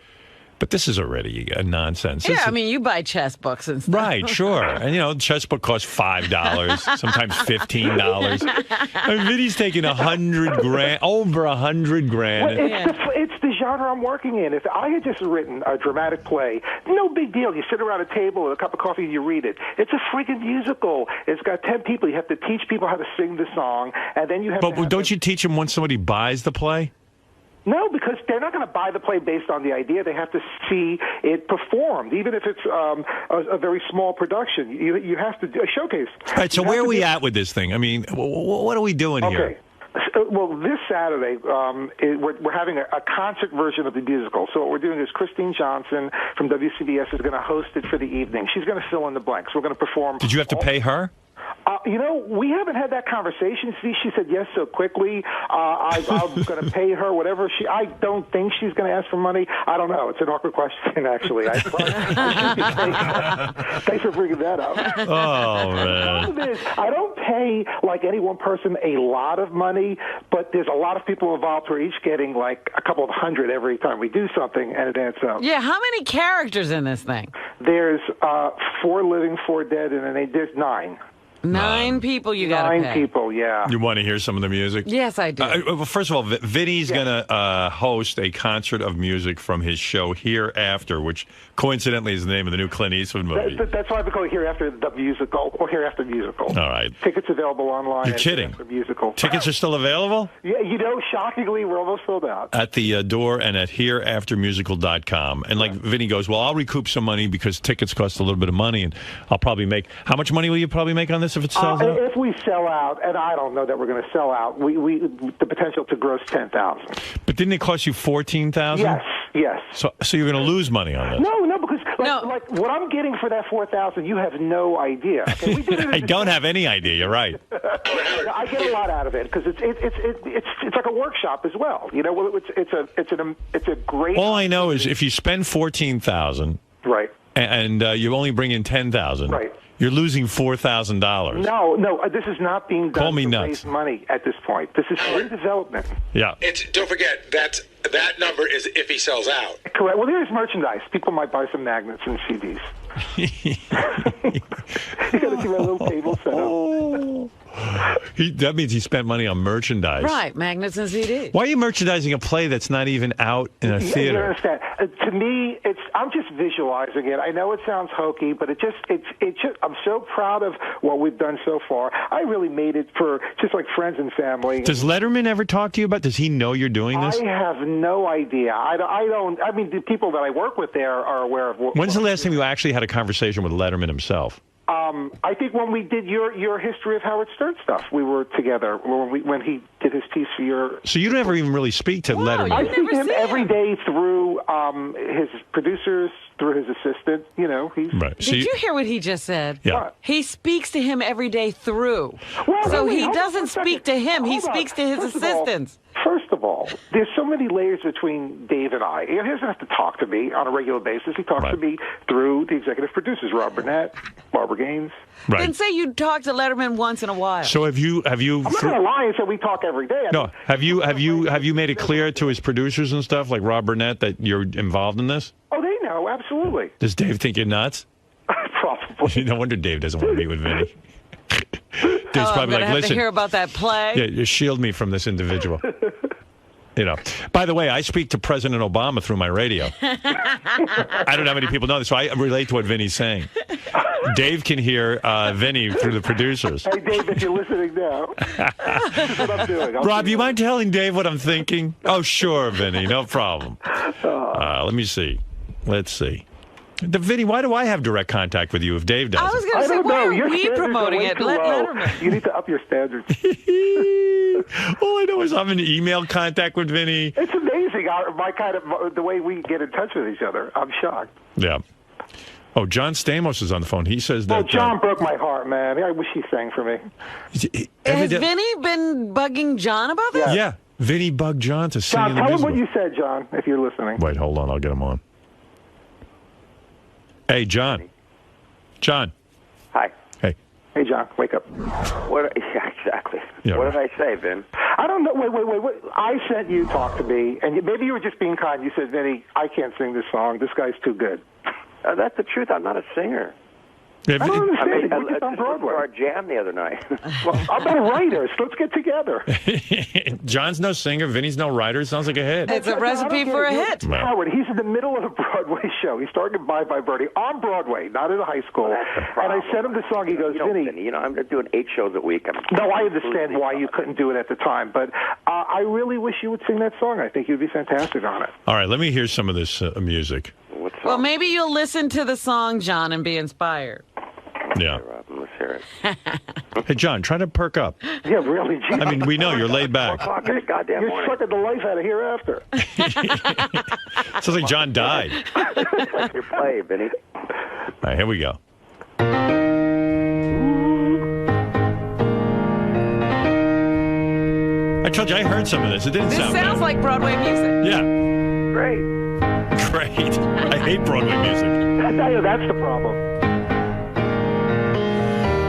But this is already a nonsense. Yeah, you buy chess books and stuff. Right, sure. And, chess book costs $5, sometimes $15. Vinny's taking $100,000, over $100,000. Well, it's the genre I'm working in. If I had just written a dramatic play, no big deal. You sit around a table with a cup of coffee and you read it. It's a freaking musical. It's got 10 people. You have to teach people how to sing the song, and then you have But don't you teach them once somebody buys the play? No, because they're not going to buy the play based on the idea. They have to see it performed, even if it's a very small production. You have to showcase. All right, so where are we at with this thing? I mean, what are we doing here? Well, this Saturday, we're having a concert version of the musical. So what we're doing is Christine Johnson from WCBS is going to host it for the evening. She's going to fill in the blanks. We're going to perform. Did you have to pay her? We haven't had that conversation. See, she said yes so quickly. I'm going to pay her whatever I don't think she's going to ask for money. I don't know. It's an awkward question, actually. Thanks for bringing that up. Oh, man. The problem is, I don't pay, like any one person, a lot of money, but there's a lot of people involved who are each getting, like, a couple of $100 every time we do something, and it adds up. Yeah, how many characters in this thing? There's 4 living, 4 dead, and then there's 9. 9 people you got to pay. 9 people, yeah. You want to hear some of the music? Yes, I do. Well, first of all, Vinny's going to host a concert of music from his show Hereafter, which coincidentally is the name of the new Clint Eastwood movie. That's why we call it Hereafter the Musical, or Hereafter Musical. All right. Tickets available online. You're kidding. Musical. Tickets are still available? Yeah, shockingly, we're almost sold out. At the door and at hereaftermusical.com. And like Vinny goes, well, I'll recoup some money because tickets cost a little bit of money, and I'll probably make... How much money will you probably make on this if it sells out? If we sell out, and I don't know that we're going to sell out, we the potential to gross $10,000. But didn't it cost you $14,000? Yes. So you're going to lose money on this? No, because like what I'm getting for that $4,000, you have no idea. Okay, we did it I don't have any idea. You're right. I get a lot out of it because it's like a workshop as well. You know, it's a great. All I know is if you spend $14,000, right, and you only bring in $10,000, right. You're losing $4,000. No, this is not being done to nuts. raise money at this point. This is free development. Yeah. Don't forget, that number is if he sells out. Correct. Well, there's merchandise. People might buy some magnets and CDs. You got to see my little table set up. That means he spent money on merchandise. Right, magnets and CDs. Why are you merchandising a play that's not even out in a theater? You understand? To me, I'm just visualizing it. I know it sounds hokey, but I'm so proud of what we've done so far. I really made it for just like friends and family. Does Letterman ever talk to you about? Does he know you're doing this? I have no idea. I don't. I mean, the people that I work with there are aware of. When's the last time you actually had a conversation with Letterman himself? I think when we did your history of Howard Stern stuff, we were together when he did his piece for your. So you never even really speak to Letterman. I speak to him every day through his producers, through his assistant. You know, he's. Right. Did you hear what he just said? Yeah. He speaks to him every day through. Well, so wait, he doesn't speak to him. He speaks to his assistants. First of all, there's so many layers between Dave and I. He doesn't have to talk to me on a regular basis. He talks to me through the executive producers, Rob Burnett, Barbara Gaines. Right. Then say you talk to Letterman once in a while. So have you? I'm not going to lie and say we talk every day. No. Have you made it clear to his producers and stuff like Rob Burnett that you're involved in this? Oh, they know, absolutely. Does Dave think you're nuts? Probably. No wonder Dave doesn't want to meet with Vinny. Dave's I'm probably gonna like, have listen. to hear about that play. Yeah, you shield me from this individual. You know. By the way, I speak to President Obama through my radio. I don't know how many people know this, so I relate to what Vinny's saying. Dave can hear Vinny through the producers. Hey, Dave, if you're listening now, that's what I'm doing. Rob, you mind telling Dave what I'm thinking? Oh, sure, Vinny, no problem. Let me see. Let's see. Vinny, why do I have direct contact with you if Dave doesn't? I was going to say, why are we promoting it? Let Letterman. You need to up your standards. All I know is I'm in email contact with Vinny. It's amazing the way we get in touch with each other. I'm shocked. Yeah. Oh, John Stamos is on the phone. He says that... Oh, John broke my heart, man. I wish he sang for me. Has Vinny been bugging John about this? Yeah. Vinny bugged John to sing in the John, tell him musical. what you said, John, if you're listening. Wait, hold on. I'll get him on. Hey, John. John. Hi. Hey. Hey, John, wake up. Yeah, exactly. Yeah, what did I say, Vin? I don't know. Wait. I sent you talk to me, and maybe you were just being kind. You said, Vinny, I can't sing this song. This guy's too good. That's the truth. I'm not a singer. Yeah, I don't understand. I We're just on Broadway. our jam the other night. Well, I'm not writers. Let's get together. John's no singer. Vinny's no writer. It sounds like a hit. It's a recipe for a hit. Howard, he's in the middle of a Broadway show. He's starting to Bye Bye Birdie on Broadway, not in a high school. And I sent him the song. He goes, Vinny. You know, I'm doing 8 shows a week. No, I understand why you couldn't do it at the time, but I really wish you would sing that song. I think you'd be fantastic on it. All right, let me hear some of this music. Well, maybe you'll listen to the song, John, and be inspired. Yeah. Let's hear it. Hey, John, try to perk up. Yeah, really, Gee. I mean, we know you're laid back. You're sucking the life out of Hereafter. Sounds like John died. Like your play, Vinny. All right, here we go. I told you I heard some of this. It didn't This sound sounds like Broadway music. Yeah. Great. Great. I hate Broadway music. I tell you, that's the problem.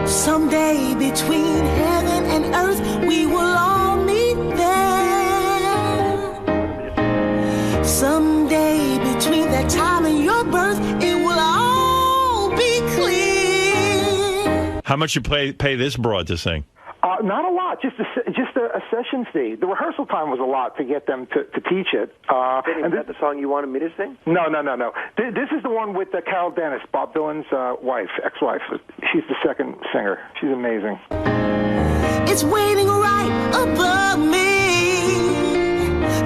Someday between heaven and earth, we will all meet there. Someday between that time and your birth, it will all be clear. How much you pay this broad to sing? Not a lot, just a session fee. The rehearsal time was a lot to get them to teach it. And is that the song you wanted me to sing? No. This is the one with Carol Dennis, Bob Dylan's ex-wife. She's the second singer. She's amazing. It's waiting right above me.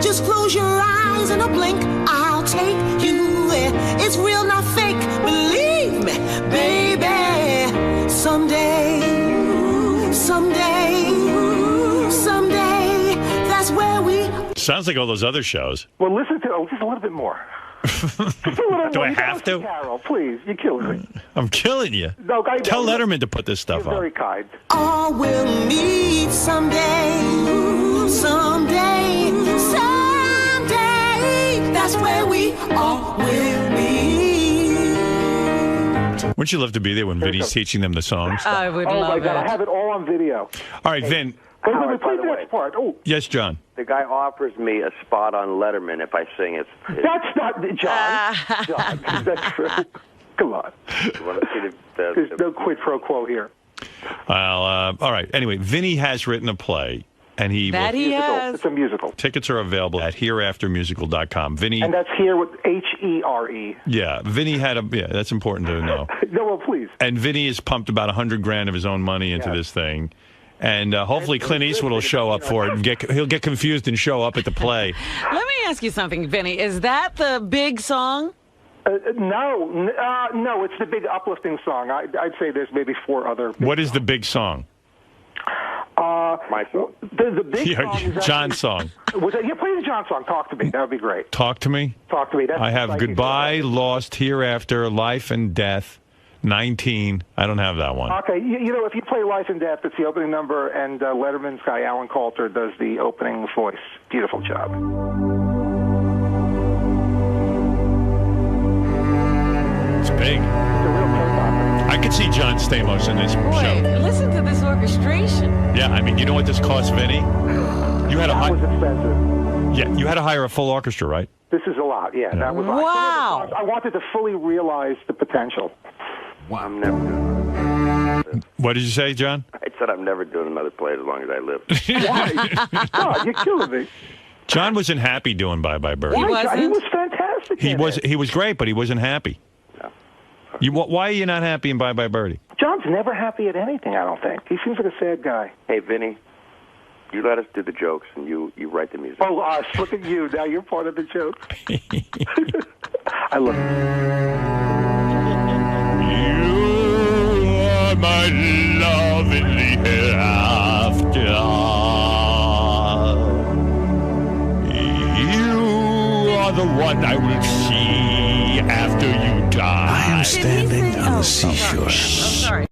Just close your eyes in a blink. I'll take you there. It's real, not fake. Believe me, baby. Someday, that's where we... Sounds like all those other shows. Well, listen to just a little bit more. Do I have to? Carol, please, you're killing me. I'm killing you. No, Tell Letterman to put this stuff on. You're very kind. All we'll meet someday. That's where we all will meet. Wouldn't you love to be there when Vinny's teaching them the songs? I would love it. Oh, my God, I have it all on video. All right, Vin. Wait, play the next part. Oh. Yes, John. The guy offers me a spot on Letterman if I sing it. That's not John. John, is that true? Come on. You want to see There's no quid pro quo here. Well, all right. Anyway, Vinny has written a play. And he has. It's a musical. Tickets are available at hereaftermusical.com. Vinny. And that's here with H-E-R-E. Yeah, Vinny had that's important to know. No, well, please. And Vinny has pumped about $100,000 of his own money into this thing. And hopefully Clint Eastwood will show up for it. And he'll get confused and show up at the play. Let me ask you something, Vinny. Is that the big song? No, it's the big uplifting song. I'd say there's maybe 4 other. What is the big song? My song. The big song is actually, John's song. Play the John song. Talk to me. That would be great. Talk to me? Talk to me. I have Goodbye, Lost, Hereafter, Life and Death, 19. I don't have that one. Okay. You know, if you play Life and Death, it's the opening number, and Letterman's guy, Alan Coulter, does the opening voice. Beautiful job. It's big. I could see John Stamos in this show. Listen to this orchestration. Yeah, I mean, you know what this cost, Vinny? You had that was expensive. Yeah, you had to hire a full orchestra, right? This is a lot, yeah. That was wow. I wanted to fully realize the potential. Wow. I'm never doing it. What did you say, John? I said I'm never doing another play as long as I live. Why? God, you're killing me. John wasn't happy doing Bye Bye Birdie. He was fantastic. He was great, but he wasn't happy. Why are you not happy in Bye Bye Birdie? John's never happy at anything, I don't think. He seems like a sad guy. Hey, Vinny, you let us do the jokes, and you write the music. Oh, look at you. Now you're part of the joke. I love it. You are my love in the hereafter. You are the one I will see after you die. I am standing on the seashore. I'm sorry.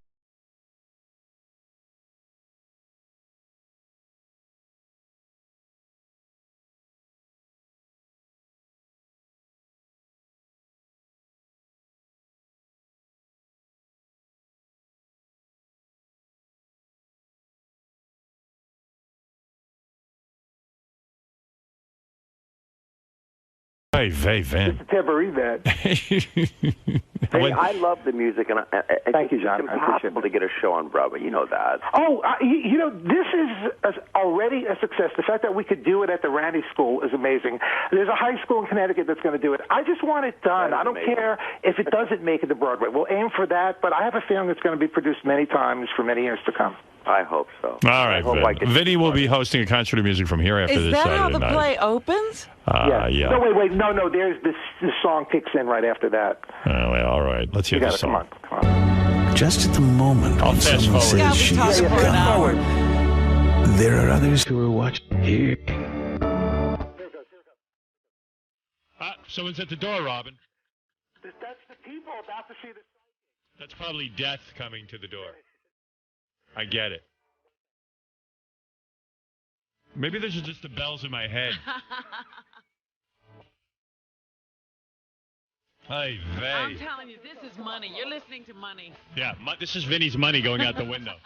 Hey, Van. It's a tambourine man. Hey, I love the music, and thank you, John. It's impossible to get a show on Broadway. You know that. Oh, you know, this is already a success. The fact that we could do it at the Randy School is amazing. There's a high school in Connecticut that's going to do it. I just want it done. I don't care if it doesn't make it to Broadway. We'll aim for that, but I have a feeling it's going to be produced many times for many years to come. I hope so. All right, Vinny will be hosting a concert of music from here after this Saturday night. Is that how the play opens? Yeah. No, wait. No. There's this song kicks in right after that. Well, all right. Let's hear this song. Come on. Just at the moment when someone says she's gone, there are others who are watching here. Someone's at the door, Robin. That's the people about to see the... That's probably death coming to the door. I get it. Maybe those are just the bells in my head. Hey, I'm telling you, this is money. You're listening to money. Yeah, this is Vinny's money going out the window.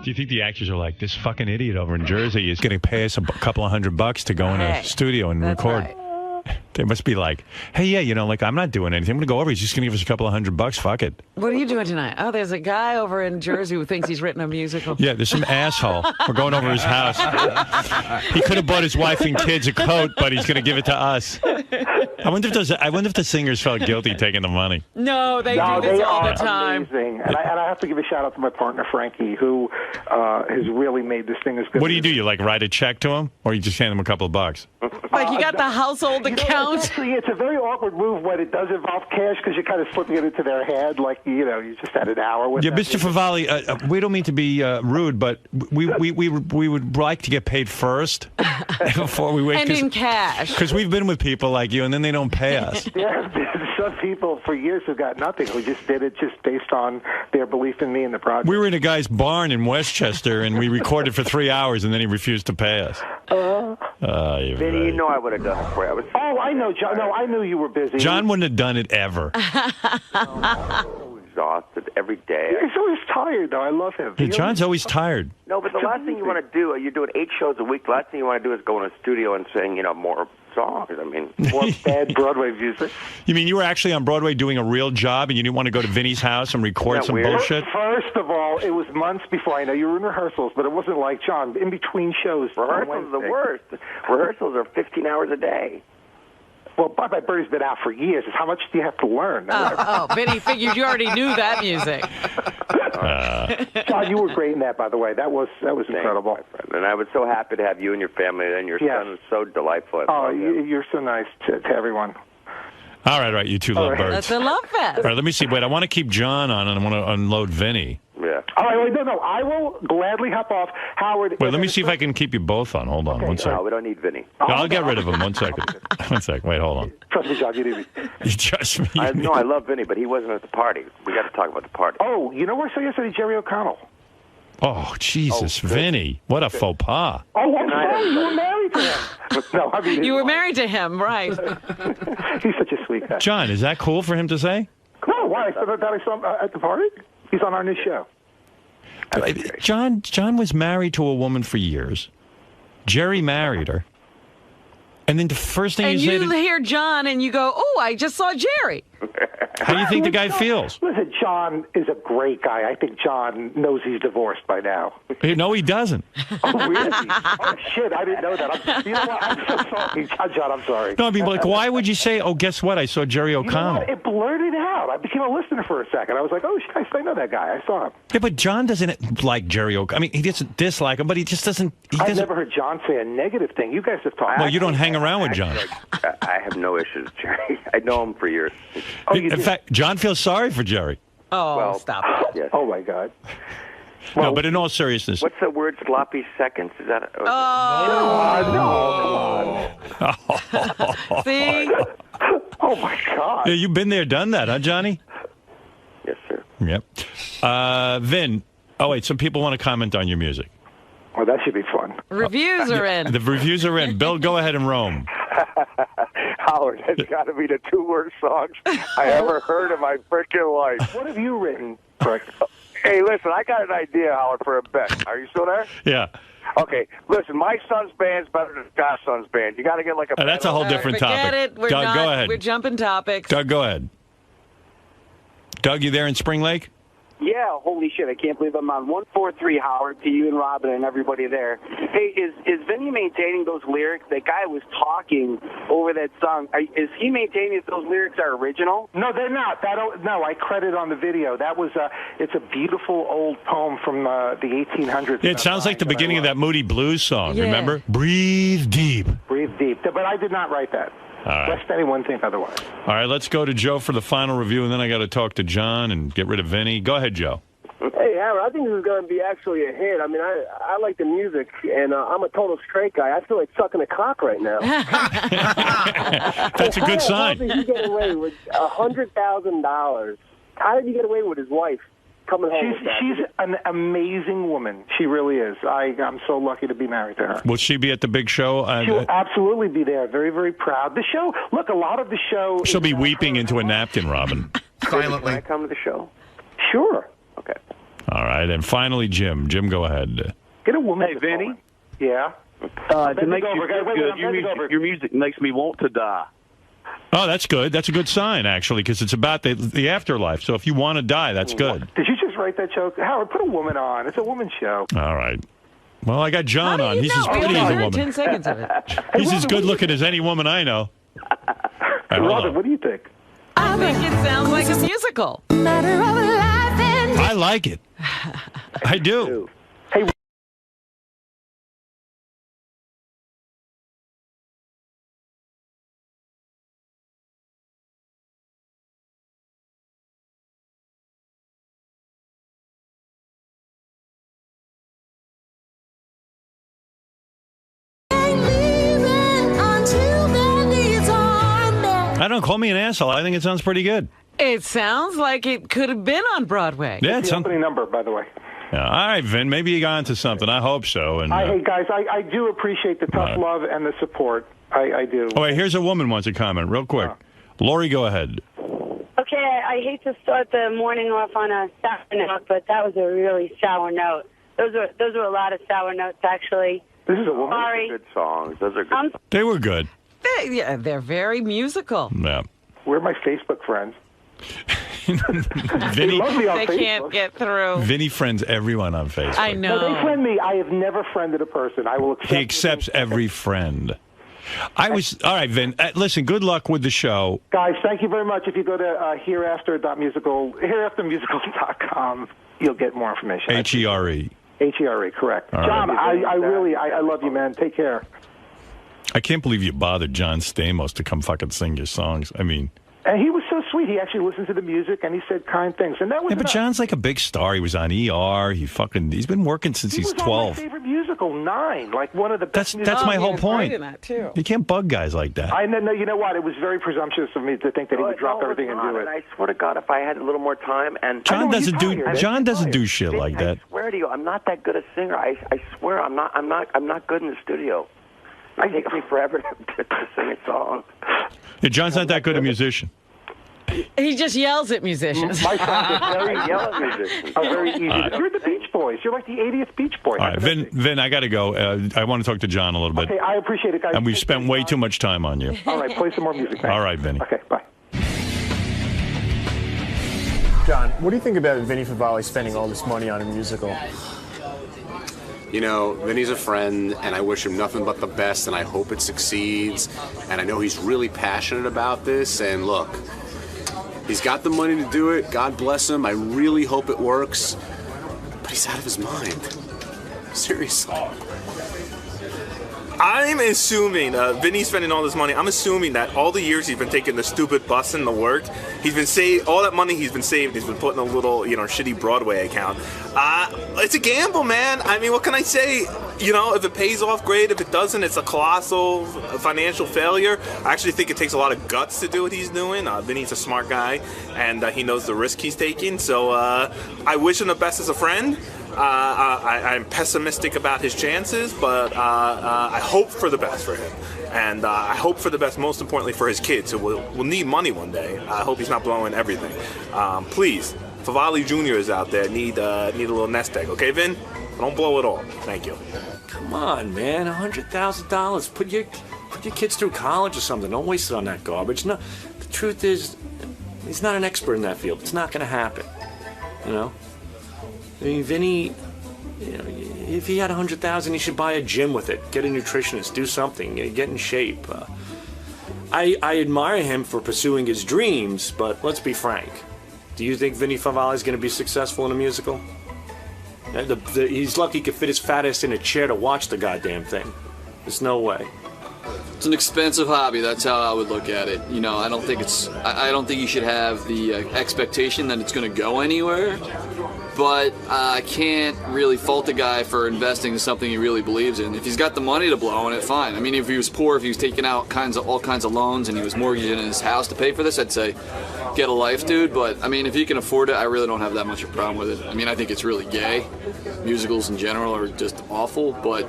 Do you think the actors are like, this fucking idiot over in Jersey is going to pay us a couple of $100 to go in a studio and record? Right. They must be like, hey, yeah, you know, like, I'm not doing anything. I'm going to go over. He's just going to give us a couple of $100. Fuck it. What are you doing tonight? Oh, there's a guy over in Jersey who thinks he's written a musical. Yeah, there's some asshole. We're going over his house. He could have bought his wife and kids a coat, but he's going to give it to us. I wonder if the singers felt guilty taking the money. No, they do this all the time. Amazing. And I have to give a shout out to my partner, Frankie, who has really made this thing as good. What do? You like write a check to him, or you just hand him a couple of bucks? Like you got the household account? Actually, it's a very awkward move when it does involve cash because you're kind of slipping it into their hand, like, you know, you just had an hour with them. Mr. Favali, we don't mean to be rude, but we would like to get paid first before we wait. And in cash. Because we've been with people like you, and then they don't pay us. Yeah, some people for years have got nothing who just did it just based on their belief in me and the project. We were in a guy's barn in Westchester, and we recorded for 3 hours, and then he refused to pay us. Vinny, you know I would have done it for you. I know, John. No, I knew you were busy. John wouldn't have done it ever. So exhausted every day. He's always tired, though. I love him. Yeah, John's always tired. No, but the last thing you want to do, you're doing 8 shows a week. The last thing you want to do is go in a studio and sing, you know, more songs. I mean, more bad Broadway music. You mean you were actually on Broadway doing a real job, and you didn't want to go to Vinny's house and record some bullshit? First of all, it was months before. I know you were in rehearsals, but it wasn't like, John, in between shows. Rehearsals are the worst. Rehearsals are 15 hours a day. Well, Bye Bye Birdie's been out for years. How much do you have to learn? Vinny figured you already knew that music. John, you were great in that, by the way. That was incredible. My friend. And I was so happy to have you and your family, and your son is so delightful. You're so nice to everyone. All right, you two lovebirds. That's a love fest. All right, let me see. Wait, I want to keep John on, and I want to unload Vinny. Yeah. All right, no. I will gladly hop off. Howard. Wait, let me see if I can keep you both on. Hold on, 1 second. No, we don't need Vinny. I'll get rid of him. 1 second. 1 second. Wait, hold on. Trust me, John. You need me. You trust me? No, I love Vinny, but he wasn't at the party. We got to talk about the party. Oh, you know what I saw yesterday? Jerry O'Connell. Oh, Jesus, Vinny. What a faux pas. Oh, I'm sorry. You were married to him. No, I mean, you were married to him, right. He's such a sweet guy. John, is that cool for him to say? No, why? I saw him at the party. He's on our new show. John was married to a woman for years. Jerry married her. And then the first thing and you say you hear John and you go, oh, I just saw Jerry. How do you think the guy feels? Listen, John is a great guy. I think John knows he's divorced by now. No, he doesn't. Oh, really? Oh, shit, I didn't know that. You know what? I'm so sorry. John, I'm sorry. No, I mean, like, why would you say, oh, guess what? I saw Jerry O'Connell. You know, it blurted out. I became a listener for a second. I was like, oh, shit, I know that guy. I saw him. Yeah, but John doesn't like Jerry O'Connell. I mean, he doesn't dislike him, but he just doesn't... I've never heard John say a negative thing. You guys have talked... Well, you don't hang around with John. I have no issues, Jerry. I know him for years. Oh, in fact, John feels sorry for Jerry. Oh, stop it. Yes. Oh, my God. Well, no, but in all seriousness... What's the word sloppy seconds? Is that... no, come on. See? Oh, my God. Yeah, you've been there, done that, huh, Johnny? Yes, sir. Yep. Vin, wait, some people want to comment on your music. Well, that should be fun. Reviews are in. The reviews are in. Bill, go ahead and roam. Howard, that's got to be the 2 worst songs I ever heard in my freaking life. What have you written, Rick? Hey, listen, I got an idea, Howard, for a bet. Are you still there? Yeah. Okay, listen, my son's band's better than Scott's son's band. You got to get like a... that's a whole different topic. Forget it. We're Doug, go ahead. We're jumping topics. Doug, go ahead. Doug, you there in Spring Lake? Yeah, holy shit, I can't believe I'm on 143, Howard, to you and Robin and everybody there. Hey, is Vinny maintaining those lyrics? That guy was talking over that song. Is he maintaining that those lyrics are original? No, they're not. No, I credit on the video. That was it's a beautiful old poem from the 1800s. Yeah, it sounds like the beginning of that Moody Blues song, remember? Breathe deep. Breathe deep. But I did not write that. All right. Lest anyone think otherwise. All right, let's go to Joe for the final review, and then I got to talk to John and get rid of Vinny. Go ahead, Joe. Hey, Howard, I think this is going to be actually a hit. I mean, I like the music, and I'm a total straight guy. I feel like sucking a cock right now. That's a good sign. How did he get away with $100,000? How did he get away with his wife? She's an amazing woman. She really is. I'm so lucky to be married to her. Will she be at the big show? She'll absolutely be there. Very, very proud. The show, look, a lot of the show... She'll be weeping into a napkin, Robin. Silently. Can I come to the show? Sure. Okay. All right, and finally, Jim. Jim, go ahead. Get a woman. Hey, Vinny. Yeah. To make you feel good, your music makes me want to die. Oh, that's good. That's a good sign, actually, because it's about the afterlife. So if you want to die, that's good. Did you just write that joke? Howard, put a woman on. It's a woman's show. All right. Well, I got John on. He's as We pretty only as a heard woman. 10 seconds of it. He's as good looking as any woman I know. Right, Robin, what do you think? I think it sounds like a musical. I like it. I do. Hey. I don't call me an asshole. I think it sounds pretty good. It sounds like it could have been on Broadway. Yeah, it's the opening number, by the way. Yeah, all right, Vin. Maybe you got onto something. I hope so. And hey, guys, I do appreciate the tough love and the support. I do. Oh, wait, here's a woman wants a comment real quick. Lori, go ahead. Okay, I hate to start the morning off on a sour note, but that was a really sour note. Those were a lot of sour notes, actually. This is a woman. Sorry. Good songs. Those are good. They were good. They're very musical. Yeah. We're my Facebook friends. Vinny, they can't get through. Vinny friends everyone on Facebook. I know. No, they friend me. I have never friended a person. I will accept. He accepts every friend. All right, Vin. Listen, good luck with the show. Guys, thank you very much. If you go to hereaftermusicals.com, you'll get more information. H-E-R-E. H-E-R-E, correct. All John, right. I love you, man. Take care. I can't believe you bothered John Stamos to come fucking sing your songs. I mean... And he was so sweet. He actually listened to the music, and he said kind things. And that was but John's like a big star. He was on ER. He's been working since he's 12. He was on my favorite musical, 9, like one of the best That's my whole point. In that too. You can't bug guys like that. I know. You know what? It was very presumptuous of me to think that he would drop everything and do it. And I swear to God, if I had a little more time, and John doesn't do shit like that. I swear to you, I'm not that good a singer. I swear, I'm not good in the studio. It takes me forever to sing a song. Yeah, John's not that good a musician. He just yells at musicians. My songs are very very easy. You're the Beach Boys. You're like the 80th Beach Boys. All right, Vin, I got to go. I want to talk to John a little bit. Okay, I appreciate it, guys. And we've spent way too much time on you. All right, play some more music. Thanks. All right, Vinny. Okay, bye. John, what do you think about Vinny Favale spending all this money on a musical? You know, Vinny's a friend, and I wish him nothing but the best, and I hope it succeeds. And I know he's really passionate about this, and look, he's got the money to do it. God bless him. I really hope it works. But he's out of his mind. Seriously. I'm assuming Vinny's spending all this money. I'm assuming that all the years he's been taking the stupid bus and the work, he's been all that money he's been saved. He's been putting in a little, shitty Broadway account. It's a gamble, man. I mean, what can I say? If it pays off, great. If it doesn't, it's a colossal financial failure. I actually think it takes a lot of guts to do what he's doing. Vinny's a smart guy, and he knows the risk he's taking. So I wish him the best as a friend. I'm pessimistic about his chances, but I hope for the best for him. And I hope for the best, most importantly, for his kids who will need money one day. I hope he's not blowing everything. Please, Favale Jr. is out there. Need a little nest egg, okay, Vin? Don't blow it all. Thank you. Come on, man. $100,000. Put your kids through college or something. Don't waste it on that garbage. No, the truth is, he's not an expert in that field. It's not going to happen. I mean, Vinny, if he had $100,000, he should buy a gym with it, get a nutritionist, do something, get in shape. I admire him for pursuing his dreams, but let's be frank. Do you think Vinny Favale is going to be successful in a musical? He's lucky he could fit his fat ass in a chair to watch the goddamn thing. There's no way. It's an expensive hobby. That's how I would look at it. I don't think I don't think you should have the expectation that it's going to go anywhere. But I can't really fault the guy for investing in something he really believes in. If he's got the money to blow on it, fine. I mean, if he was poor, if he was taking out all kinds of loans and he was mortgaging his house to pay for this, I'd say, get a life, dude. But, I mean, if he can afford it, I really don't have that much of a problem with it. I mean, I think it's really gay. Musicals in general are just awful, but...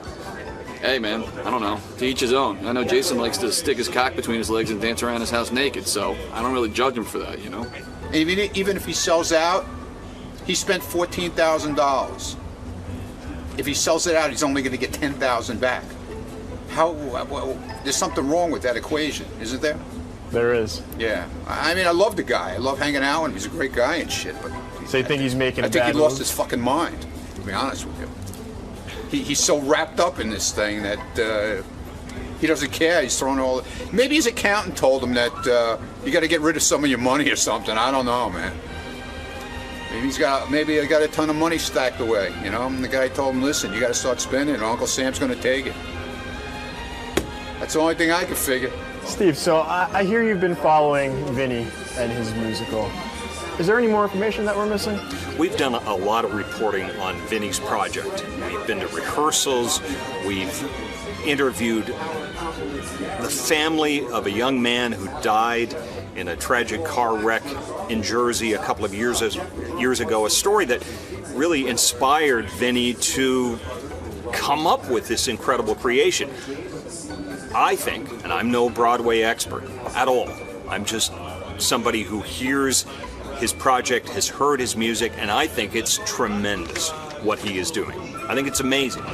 Hey, man, I don't know. To each his own. I know Jason likes to stick his cock between his legs and dance around his house naked, so I don't really judge him for that, Even if he sells out, He spent $14,000. If he sells it out, he's only going to get $10,000 back. There's something wrong with that equation, isn't there? There is. Yeah. I mean, I love the guy. I love hanging out with him. He's a great guy and shit. But so you think he's making I think he lost his fucking mind, to be honest with you. He's so wrapped up in this thing that he doesn't care. He's throwing all... Maybe his accountant told him that you got to get rid of some of your money or something. I don't know, man. Maybe he got a ton of money stacked away, you know? And the guy told him, listen, you got to start spending or Uncle Sam's going to take it. That's the only thing I can figure. Steve, so I hear you've been following Vinny and his musical. Is there any more information that we're missing? We've done a lot of reporting on Vinny's project. We've been to rehearsals. We've interviewed the family of a young man who died in a tragic car wreck in Jersey a couple of years ago. A story that really inspired Vinny to come up with this incredible creation. I think, and I'm no Broadway expert at all, I'm just somebody who hears his project, has heard his music, and I think it's tremendous what he is doing. I think it's amazing.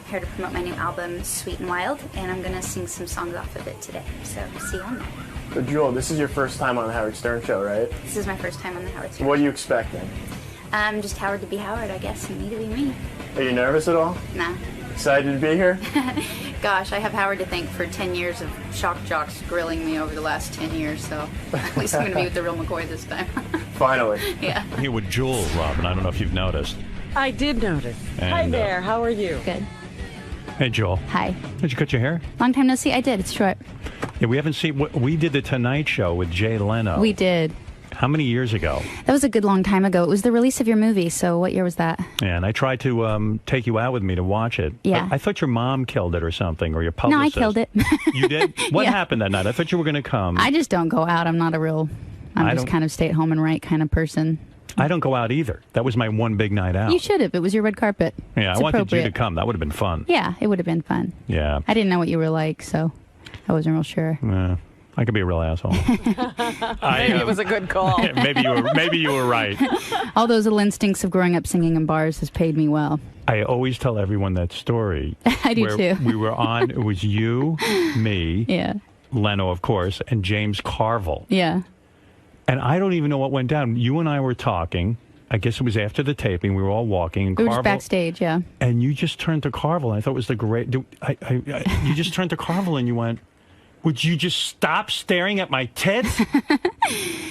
here to promote my new album, Sweet and Wild, and I'm going to sing some songs off of it today. So see you on there. So, Jewel, this is your first time on the Howard Stern Show, right? This is my first time on the Howard Stern What are you expecting? Just Howard to be Howard, I guess, and me to be me. Are you nervous at all? Nah. Excited to be here? Gosh, I have Howard to thank for 10 years of shock jocks grilling me over the last 10 years, so at least I'm going to be with the real McCoy this time. Finally. Yeah. Here with Jewel, Robin. I don't know if you've noticed. I did notice. And, Hi there. How are you? Good. Hey, Jewel. Hi. Did you cut your hair? Long time no see. I did. It's short. Yeah, we haven't seen. We did the Tonight Show with Jay Leno. We did. How many years ago? That was a good long time ago. It was the release of your movie, so what year was that? Yeah, and I tried to take you out with me to watch it. Yeah. I thought your mom killed it or something, or your publicist. No, I killed it. You did? What Yeah. happened that night? I thought you were going to come. I just don't go out. I'm not a real... I'm just don't- kind of stay at home and write kind of person. I don't go out either. That was my one big night out. You should have. It was your red carpet. Yeah, It's I wanted you appropriate. to come. That would have been fun. Yeah, it would have been fun. Yeah. I didn't know what you were like, so I wasn't real sure. Yeah. I could be a real asshole. Maybe it was a good call. maybe you were right. All those little instincts of growing up singing in bars has paid me well. I always tell everyone that story. I do where too. We were on, it was you, me, Yeah. Leno, of course, and James Carville. Yeah. And I don't even know what went down. You and I were talking. I guess it was after the taping. We were all walking. And We were Carville, just backstage, yeah. and you just turned to Carville. And I thought it was the great... you just turned to Carville and you went, would you just stop staring at my tits?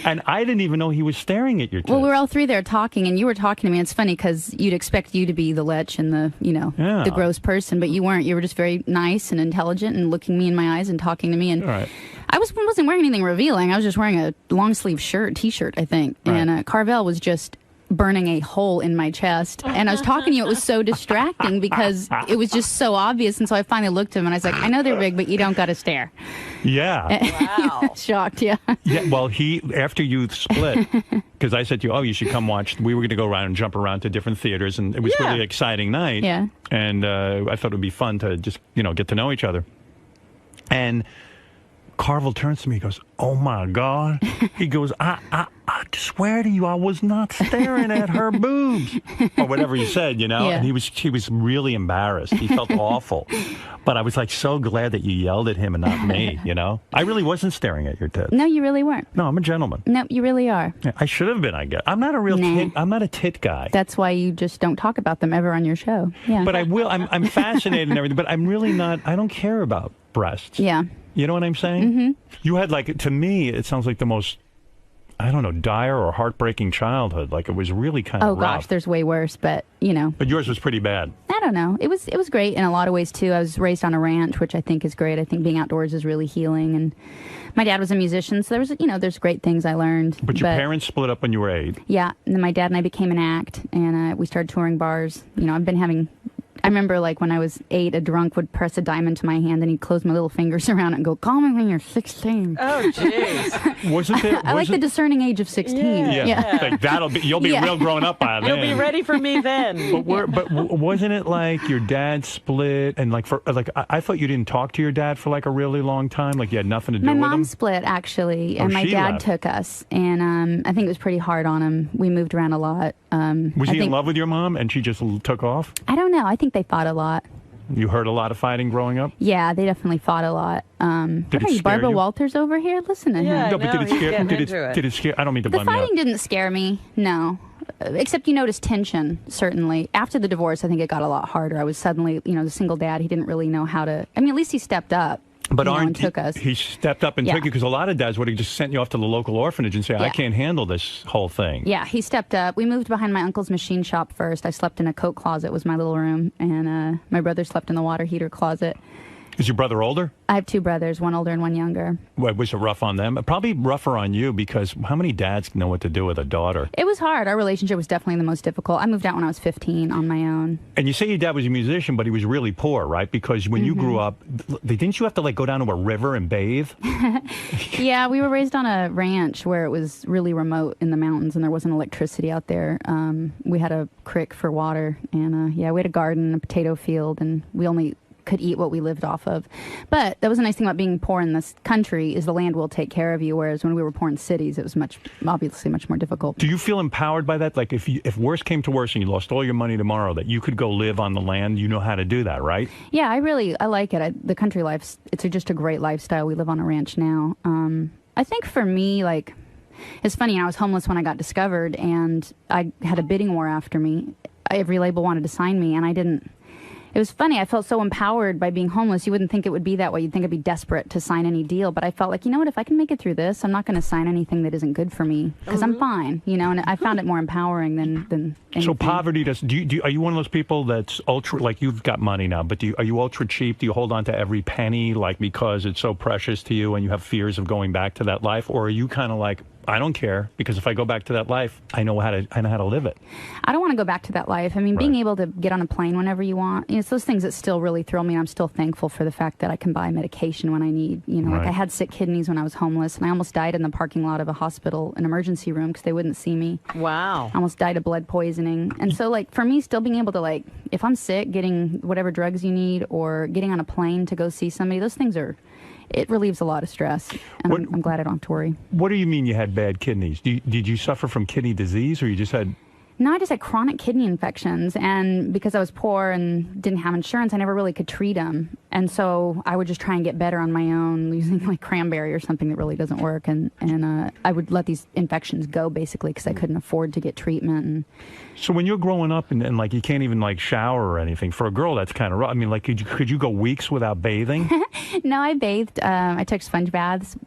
And I didn't even know he was staring at your tits. Well, we were all three there talking, and you were talking to me. It's funny because you'd expect you to be the lech and the, Yeah. the gross person, but you weren't. You were just very nice and intelligent and looking me in my eyes and talking to me. And Right. I wasn't wearing anything revealing. I was just wearing a long sleeve T-shirt, I think. Right. And Carvel was just burning a hole in my chest. And I was talking to you. It was so distracting because it was just so obvious. And so I finally looked at him and I was like, I know they're big, but you don't got to stare. Yeah. Wow. Shocked, yeah. Yeah, well, after you split, because I said to you, oh, you should come watch. We were going to go around and jump around to different theaters, and it was really exciting night. Yeah. And I thought it would be fun to just, get to know each other. And Carville turns to me, he goes, oh, my God. He goes, I swear to you, I was not staring at her boobs. Or whatever he said, Yeah. And he was really embarrassed. He felt awful. But I was, so glad that you yelled at him and not me, I really wasn't staring at your tits. No, you really weren't. No, I'm a gentleman. No, you really are. Yeah, I should have been, I guess. I'm not a real tit. I'm not a tit guy. That's why you just don't talk about them ever on your show. Yeah. But I will. I'm fascinated and everything, but I'm really not. I don't care about breasts. Yeah. You know what I'm saying? Mm-hmm. You had, to me, it sounds like the most, I don't know, dire or heartbreaking childhood. Like, it was really kind of Oh, gosh, rough. there's way worse, but, But yours was pretty bad. I don't know. It was great in a lot of ways, too. I was raised on a ranch, which I think is great. I think being outdoors is really healing. And my dad was a musician, so there was, there's great things I learned. But your parents split up when you were 8. Yeah, and then my dad and I became an act, and we started touring bars. I've been having... I remember, when I was 8, a drunk would press a diamond to my hand, and he'd close my little fingers around it and go, call me when you're 16. Oh, jeez. Wasn't there... I like the discerning age of 16. Yeah. Like, you'll be real grown up by then. You'll be ready for me then. But wasn't it like your dad split and I thought you didn't talk to your dad for a really long time? Like you had nothing to do My with him? mom split, actually, and Oh, my she dad left. took us, and I think it was pretty hard on him. We moved around a lot. Was he in love with your mom and she just took off? I don't know. I think they fought a lot. You heard a lot of fighting growing up? Yeah, they definitely fought a lot. Did it What are you, scare Barbara you? Walters over here? Listen to him. No, but did it scare? Did it scare? I don't mean to The blame you. fighting didn't scare me, no. Except you notice tension, certainly. After the divorce, I think it got a lot harder. I was suddenly, the single dad. He didn't really know how to... I mean, at least he stepped up. But and took us. he stepped up and Yeah. took you because a lot of dads would have just sent you off to the local orphanage and say, I Yeah. can't handle this whole thing. Yeah, he stepped up. We moved behind my uncle's machine shop first. I slept in a coat closet, was my little room, and my brother slept in the water heater closet. Is your brother older? I have 2 brothers, one older and one younger. Was it rough on them? Probably rougher on you because how many dads know what to do with a daughter? It was hard. Our relationship was definitely the most difficult. I moved out when I was 15 on my own. And you say your dad was a musician, but he was really poor, right? Because when you grew up, didn't you have to go down to a river and bathe? Yeah, we were raised on a ranch where it was really remote in the mountains and there wasn't electricity out there. We had a creek for water and we had a garden, a potato field, and we only could eat what we lived off of. But that was a nice thing about being poor in this country is the land will take care of you, whereas when we were poor in cities, it was obviously much more difficult. Do you feel empowered by that? Like if worse came to worse and you lost all your money tomorrow, that you could go live on the land, you know how to do that, right? Yeah, I like it. The country life, it's just a great lifestyle. We live on a ranch now. I think for me, like, it's funny, I was homeless when I got discovered, and I had a bidding war after me. Every label wanted to sign me, and I didn't. It was funny. I felt so empowered by being homeless. You wouldn't think it would be that way. You'd think I'd be desperate to sign any deal. But I felt like, you know what, if I can make it through this, I'm not going to sign anything that isn't good for me because I'm fine, you know, and I found it more empowering than anything. So poverty does, are you one of those people that's ultra, like you've got money now, but are you ultra cheap? Do you hold on to every penny, like because it's so precious to you and you have fears of going back to that life? Or are you kind of like, I don't care, because if I go back to that life, I know how to live it. I don't want to go back to that life. I mean, being able to get on a plane whenever you want, you know, it's those things that still really thrill me. I'm still thankful for the fact that I can buy medication when I need. You know, like I had sick kidneys when I was homeless, and I almost died in the parking lot of a hospital, an emergency room, because they wouldn't see me. Wow. I almost died of blood poisoning. And so, like, for me, still being able to, like, if I'm sick, getting whatever drugs you need or getting on a plane to go see somebody, those things are... It relieves a lot of stress, and I'm glad I don't have to worry. What do you mean you had bad kidneys? Did you suffer from kidney disease, or you just had... No, I just had chronic kidney infections, and because I was poor and didn't have insurance, I never really could treat them. And so I would just try and get better on my own using like cranberry or something that really doesn't work. And I would let these infections go basically because I couldn't afford to get treatment. And so when you're growing up and like you can't even like shower or anything, for a girl that's kind of rough. I mean, like could you go weeks without bathing? No, I bathed. I took sponge baths.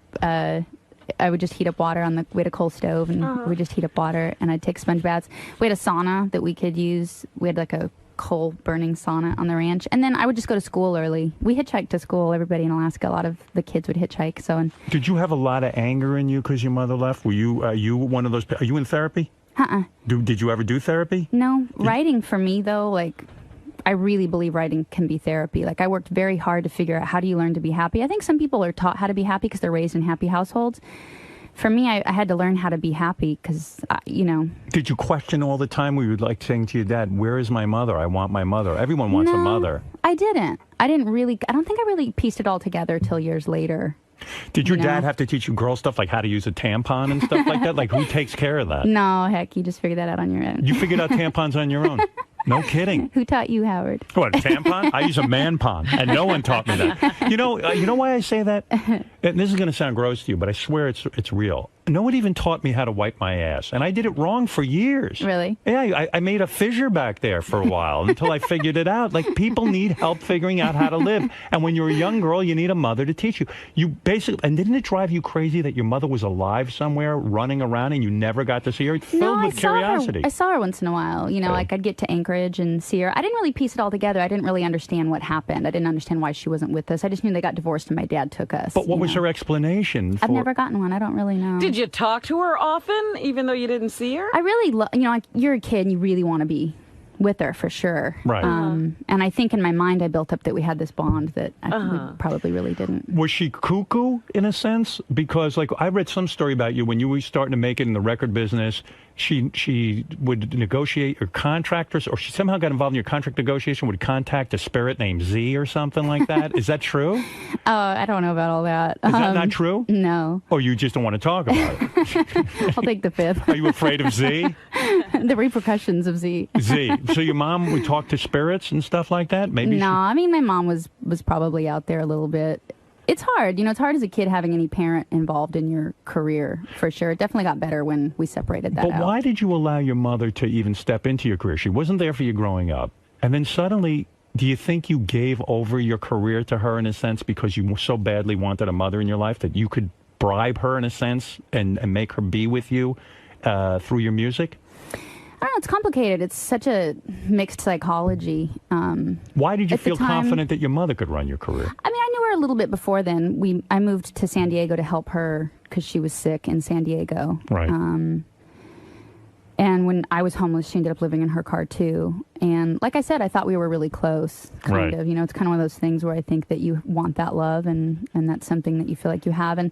I would just heat up water we had a coal stove, and we'd just heat up water, and I'd take sponge baths. We had a sauna that we could use. We had like a coal burning sauna on the ranch, and then I would just go to school early. We hitchhiked to school. Everybody in Alaska, a lot of the kids would hitchhike. So, did you have a lot of anger in you because your mother left? Were you one of those? Are you in therapy? Did you ever do therapy? No. Writing for me though, like, I really believe writing can be therapy. Like, I worked very hard to figure out how do you learn to be happy. I think some people are taught how to be happy because they're raised in happy households. For me, I had to learn how to be happy because, you know. Did you question all the time where you would like saying to your dad, where is my mother? I want my mother. Everyone wants a mother. I didn't. I don't think I really pieced it all together till years later. Did your dad have to teach you girl stuff like how to use a tampon and stuff like that? Like, who takes care of that? No, heck, you just figured that out on your own. You figured out tampons on your own? No kidding. Who taught you, Howard? What, a tampon? I use a man-pon, and no one taught me that. You know why I say that? And this is going to sound gross to you, but I swear it's real. No one even taught me how to wipe my ass, and I did it wrong for years. Really? Yeah, I made a fissure back there for a while until I figured it out. Like, people need help figuring out how to live, and when you're a young girl, you need a mother to teach you. You basically, and didn't it drive you crazy that your mother was alive somewhere, running around, and you never got to see her? Filled with curiosity. I saw her once in a while. You know, like I'd get to Anchorage and see her. I didn't really piece it all together. I didn't really understand what happened. I didn't understand why she wasn't with us. I just knew they got divorced and my dad took us. But what was her explanation? I've never gotten one. I don't really know. Did you talk to her often, even though you didn't see her? I really, you know, like, you're a kid and you really want to be with her for sure. Right. And I think in my mind I built up that we had this bond that we probably really didn't. Was she cuckoo in a sense? Because like I read some story about you when you were starting to make it in the record business, she would negotiate your contractors, or she somehow got involved in your contract negotiation, would contact a spirit named Z or something like that. Is that true? I don't know about all that. Is that not true? No. Or you just don't want to talk about it? I'll take the fifth. Are you afraid of Z? The repercussions of Z. Z. So your mom would talk to spirits and stuff like that? Maybe. No, I mean, my mom was probably out there a little bit. It's hard. You know, it's hard as a kid having any parent involved in your career, for sure. It definitely got better when we separated that out. But why did you allow your mother to even step into your career? She wasn't there for you growing up. And then suddenly, do you think you gave over your career to her in a sense because you so badly wanted a mother in your life that you could bribe her in a sense and make her be with you through your music? I don't know, it's complicated. It's such a mixed psychology. Why did you feel confident that your mother could run your career? I mean, I knew her a little bit before then. I moved to San Diego to help her because she was sick in San Diego. Right. And when I was homeless, she ended up living in her car too. And like I said, I thought we were really close, kind of. You know, it's kind of one of those things where I think that you want that love, and that's something that you feel like you have. And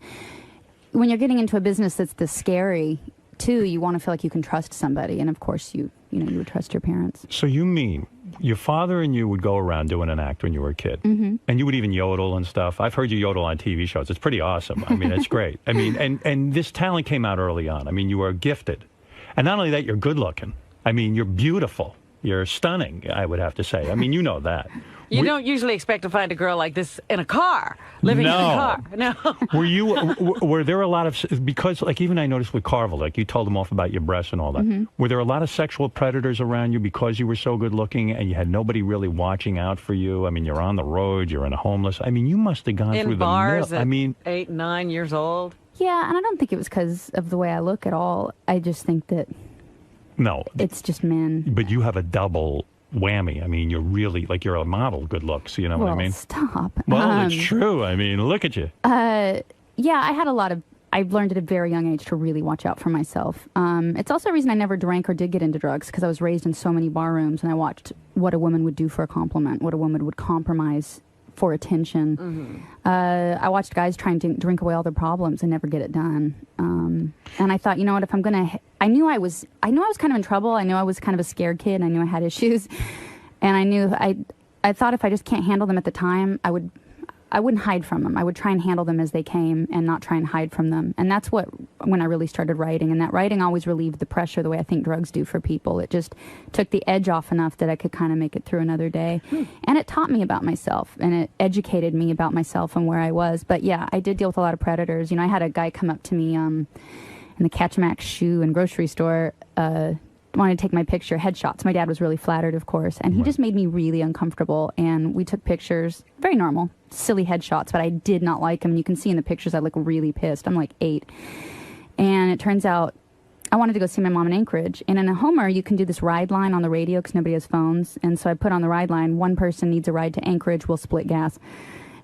when you're getting into a business that's this scary, too, you want to feel like you can trust somebody, and of course you would trust your parents. So you mean your father and you would go around doing an act when you were a kid. Mm-hmm. And you would even yodel and stuff. I've heard you yodel on TV shows. It's pretty awesome. I mean, it's great. I mean, and this talent came out early on. I mean, you were gifted. And not only that, you're good looking. I mean, you're beautiful. You're stunning, I would have to say. I mean, you know that. You don't usually expect to find a girl like this in a car, living in a car. No. Were there a lot of, because like even I noticed with Carvel, like you told him off about your breasts and all that. Mm-hmm. Were there a lot of sexual predators around you because you were so good looking and you had nobody really watching out for you? I mean, you're on the road, you're in a homeless. I mean, you must have gone through in bars the mill. at 8, 9 years old. Yeah, and I don't think it was because of the way I look at all. I just think that it's just men. But you have a double whammy. I mean, you're really, like, you're a model good looks, you know what I mean? Stop. Well, it's true. I mean, look at you. Yeah, I've learned at a very young age to really watch out for myself. It's also a reason I never drank or did get into drugs, because I was raised in so many bar rooms, and I watched what a woman would do for a compliment, what a woman would compromise for attention. Mm-hmm. I watched guys trying to drink away all their problems and never get it done. And I thought, you know what, if I'm going to... I knew I was kind of in trouble. I knew I was kind of a scared kid. I knew I had issues. And I knew... I thought if I just can't handle them at the time, I wouldn't hide from them. I would try and handle them as they came and not try and hide from them. And that's when I really started writing. And that writing always relieved the pressure the way I think drugs do for people. It just took the edge off enough that I could kind of make it through another day. And it taught me about myself, and it educated me about myself and where I was. But yeah, I did deal with a lot of predators. You know, I had a guy come up to me in the Catchmax shoe and grocery store, wanted to take my picture, headshots. My dad was really flattered, of course, and he just made me really uncomfortable. And we took pictures, very normal, silly headshots, but I did not like him. And you can see in the pictures I look really pissed. I'm like 8. And it turns out I wanted to go see my mom in Anchorage. And in a Homer, you can do this ride line on the radio because nobody has phones. And so I put on the ride line, one person needs a ride to Anchorage, we'll split gas.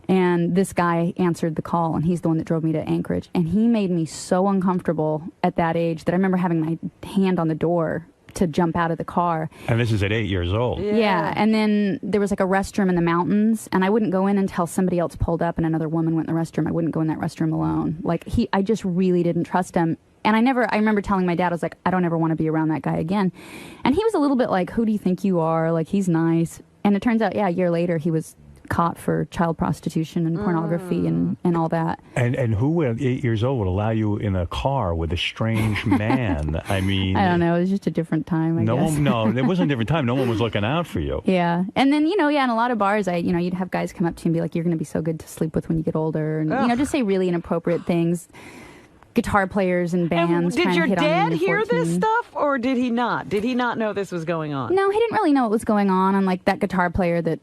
And this guy answered the call, and he's the one that drove me to Anchorage. And he made me so uncomfortable at that age that I remember having my hand on the door to jump out of the car. And this is at 8 years old. Yeah. And then there was like a restroom in the mountains, and I wouldn't go in until somebody else pulled up and another woman went in the restroom. I wouldn't go in that restroom alone. Like, I just really didn't trust him. And I remember telling my dad, I was like, I don't ever want to be around that guy again. And he was a little bit like, who do you think you are? Like, he's nice. And it turns out, yeah, a year later, he was caught for child prostitution and pornography and all that. And who at 8 years old would allow you in a car with a strange man? I mean... I don't know. It was just a different time, I guess. No, it wasn't a different time. No one was looking out for you. Yeah. And then, in a lot of bars, you'd have guys come up to you and be like, you're going to be so good to sleep with when you get older. And, just say really inappropriate things. Guitar players and bands. And did your dad hear this stuff, or did he not? Did he not know this was going on? No, he didn't really know what was going on. And like that guitar player that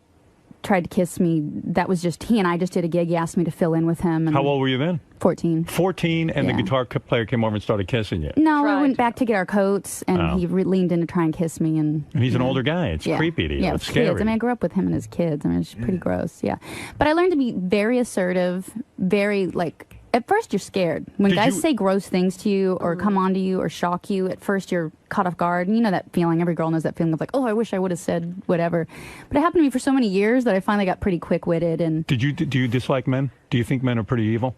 tried to kiss me, that was just, he and I just did a gig. He asked me to fill in with him. And how old were you then? 14. 14, and the guitar player came over and started kissing you? No, we went back to get our coats, and he leaned in to try and kiss me. And he's an older guy. It's creepy to you. Yeah, it's scary. Kids. I mean, I grew up with him and his kids. I mean, it's pretty gross, yeah. But I learned to be very assertive, very, like... At first, you're scared. When guys say gross things to you or come on to you or shock you, at first you're caught off guard. And you know that feeling. Every girl knows that feeling of like, oh, I wish I would have said whatever. But it happened to me for so many years that I finally got pretty quick-witted. And do you dislike men? Do you think men are pretty evil?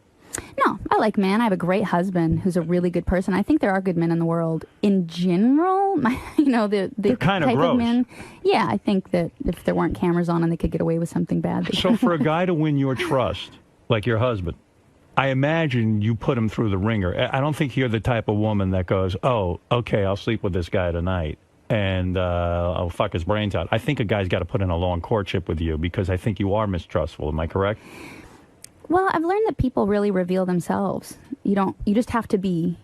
No, I like men. I have a great husband who's a really good person. I think there are good men in the world. In general, the kind of type gross. of men. Yeah, I think that if there weren't cameras on and they could get away with something bad. So for a guy to win your trust, like your husband, I imagine you put him through the ringer. I don't think you're the type of woman that goes, oh, okay, I'll sleep with this guy tonight, and I'll fuck his brains out. I think a guy's got to put in a long courtship with you because I think you are mistrustful. Am I correct? Well, I've learned that people really reveal themselves. You just have to be...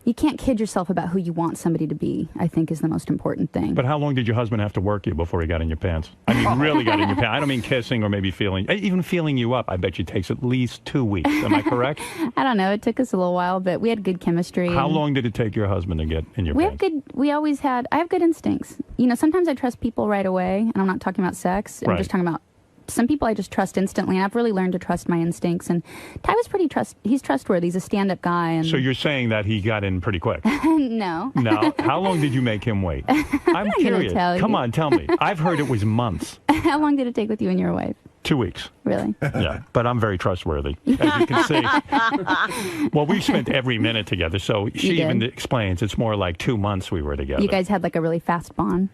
You can't kid yourself about who you want somebody to be, I think, is the most important thing. But how long did your husband have to work you before he got in your pants? I mean, really got in your pants. I don't mean kissing or maybe even feeling you up. I bet you takes at least 2 weeks. Am I correct? I don't know. It took us a little while, but we had good chemistry. How long did it take your husband to get in your pants? I have good instincts. Sometimes I trust people right away, and I'm not talking about sex. I'm just talking about some people I just trust instantly, and I've really learned to trust my instincts. And Ty was he's trustworthy. He's a stand-up guy. And so you're saying that he got in pretty quick? No. No? How long did you make him wait? I'm curious. Come on, tell me. I've heard it was months. How long did it take with you and your wife? 2 weeks. Really? Yeah, but I'm very trustworthy, as you can see. Well, we spent every minute together, so she even explains it's more like 2 months we were together. You guys had like a really fast bond?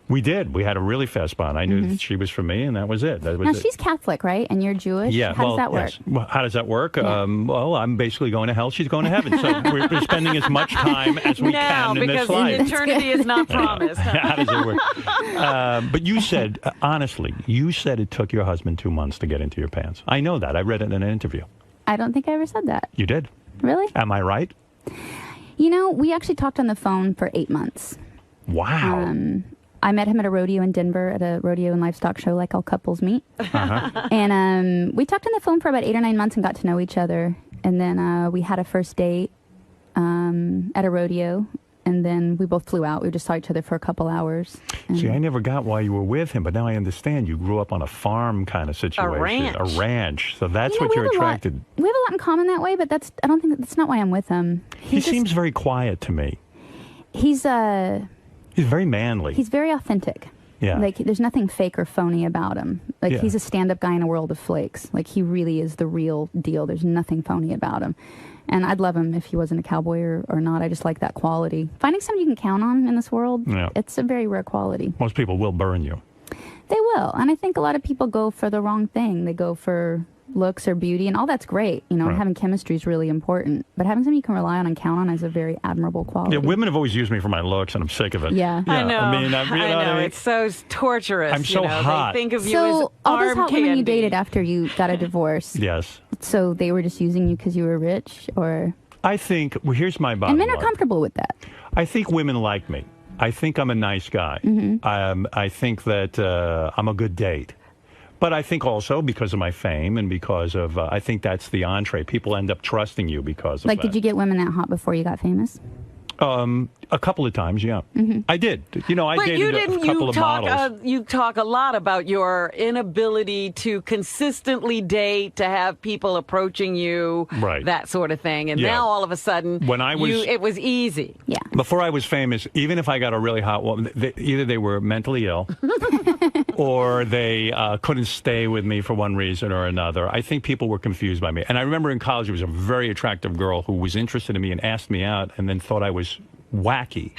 We did. We had a really fast bond. I knew that she was for me, and that was it. That was now, it. she's Catholic, right? And you're Jewish? Yeah. How does that work? Yes. Well, how does that work? Yeah. Well, I'm basically going to hell. She's going to heaven. So we're spending as much time as we can in this life. Because eternity is not promised. How does it work? But you said, honestly, you said it took your husband 2 months to get into your pants. I know that. I read it in an interview. I don't think I ever said that. You did. Really? Am I right? You know, we actually talked on the phone for 8 months. Wow. I met him at a rodeo in Denver, at a rodeo and livestock show like all couples meet. And we talked on the phone for about 8 or 9 months and got to know each other. And then we had a first date at a rodeo. And then we both flew out. We just saw each other for a couple hours. See, I never got why you were with him, but now I understand. You grew up on a farm kind of situation. A ranch. So that's what you're attracted. We have a lot in common that way, but I don't think that's not why I'm with him. He seems very quiet to me. He's very manly. He's very authentic. Yeah. Like, there's nothing fake or phony about him. Like, he's a stand-up guy in a world of flakes. Like, he really is the real deal. There's nothing phony about him. And I'd love him if he wasn't a cowboy or not. I just like that quality. Finding somebody you can count on in this world, it's a very rare quality. Most people will burn you. They will. And I think a lot of people go for the wrong thing. They go for looks or beauty, and all that's great. You know, having chemistry is really important. But having something you can rely on and count on is a very admirable quality. Yeah, women have always used me for my looks, and I'm sick of it. Yeah. I know. I mean, I know. It's so torturous. I'm so hot. They think of you as So all those arm hot women you candy. dated after you got a divorce, Yes. so they were just using you because you were rich, or? I think, well, here's my bottom And men are line. comfortable with that. I think women like me. I think I'm a nice guy. I think that I'm a good date. But I think also because of my fame and because of, I think that's the entree. People end up trusting you because of Like, that. did you get women that hot before you got famous? A couple of times, yeah. I did. You know, I But dated a couple of models. You talk a lot about your inability to consistently date, to have people approaching you, that sort of thing. And now all of a sudden, When I was- it was easy. Yeah. Before I was famous, even if I got a really hot woman, either they were mentally ill or they couldn't stay with me for one reason or another. I think people were confused by me. And I remember in college, there was a very attractive girl who was interested in me and asked me out and then thought I was wacky.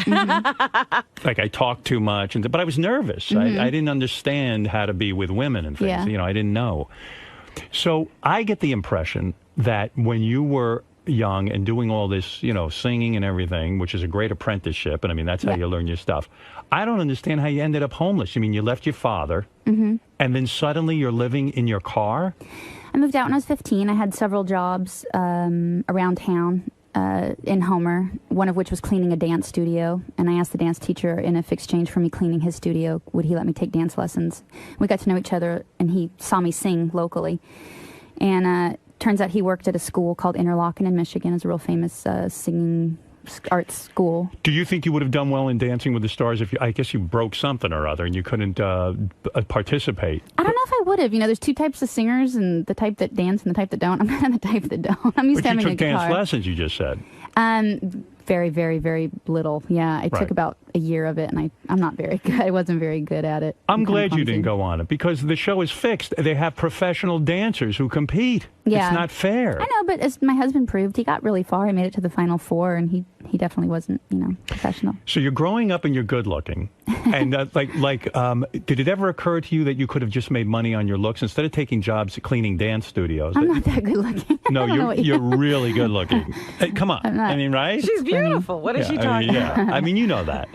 Like I talked too much. But I was nervous. I didn't understand how to be with women and things. Yeah. You know, I didn't know. So I get the impression that when you were young and doing all this, you know, singing and everything, which is a great apprenticeship, and I mean, that's how you learn your stuff. I don't understand how you ended up homeless. You mean you left your father, and then suddenly you're living in your car? I moved out when I was 15. I had several jobs around town in Homer, one of which was cleaning a dance studio. And I asked the dance teacher, in exchange for me cleaning his studio, would he let me take dance lessons? We got to know each other, and he saw me sing locally. And turns out he worked at a school called Interlochen in Michigan. It's a real famous singing arts school. Do you think you would have done well in Dancing with the Stars if I guess you broke something or other and you couldn't participate? I don't know if I would have. You know, there's two types of singers, and the type that dance and the type that don't. I'm not the type that don't. I'm used to having a guitar. But you took dance lessons, you just said. Very, very, very little. Yeah, I took about a year of it, and I'm not very good. I wasn't very good at it. I'm glad you didn't go on it, because the show is fixed. They have professional dancers who compete. Yeah. It's not fair. I know, but as my husband proved, he got really far. He made it to the Final Four, and he definitely wasn't, you know, professional. So you're growing up and you're good looking. And did it ever occur to you that you could have just made money on your looks instead of taking jobs cleaning dance studios? I'm not that good looking. No, you're really good looking. Hey, come on. I'm not. I mean, right? She's beautiful. What is she talking about? I mean, you know that.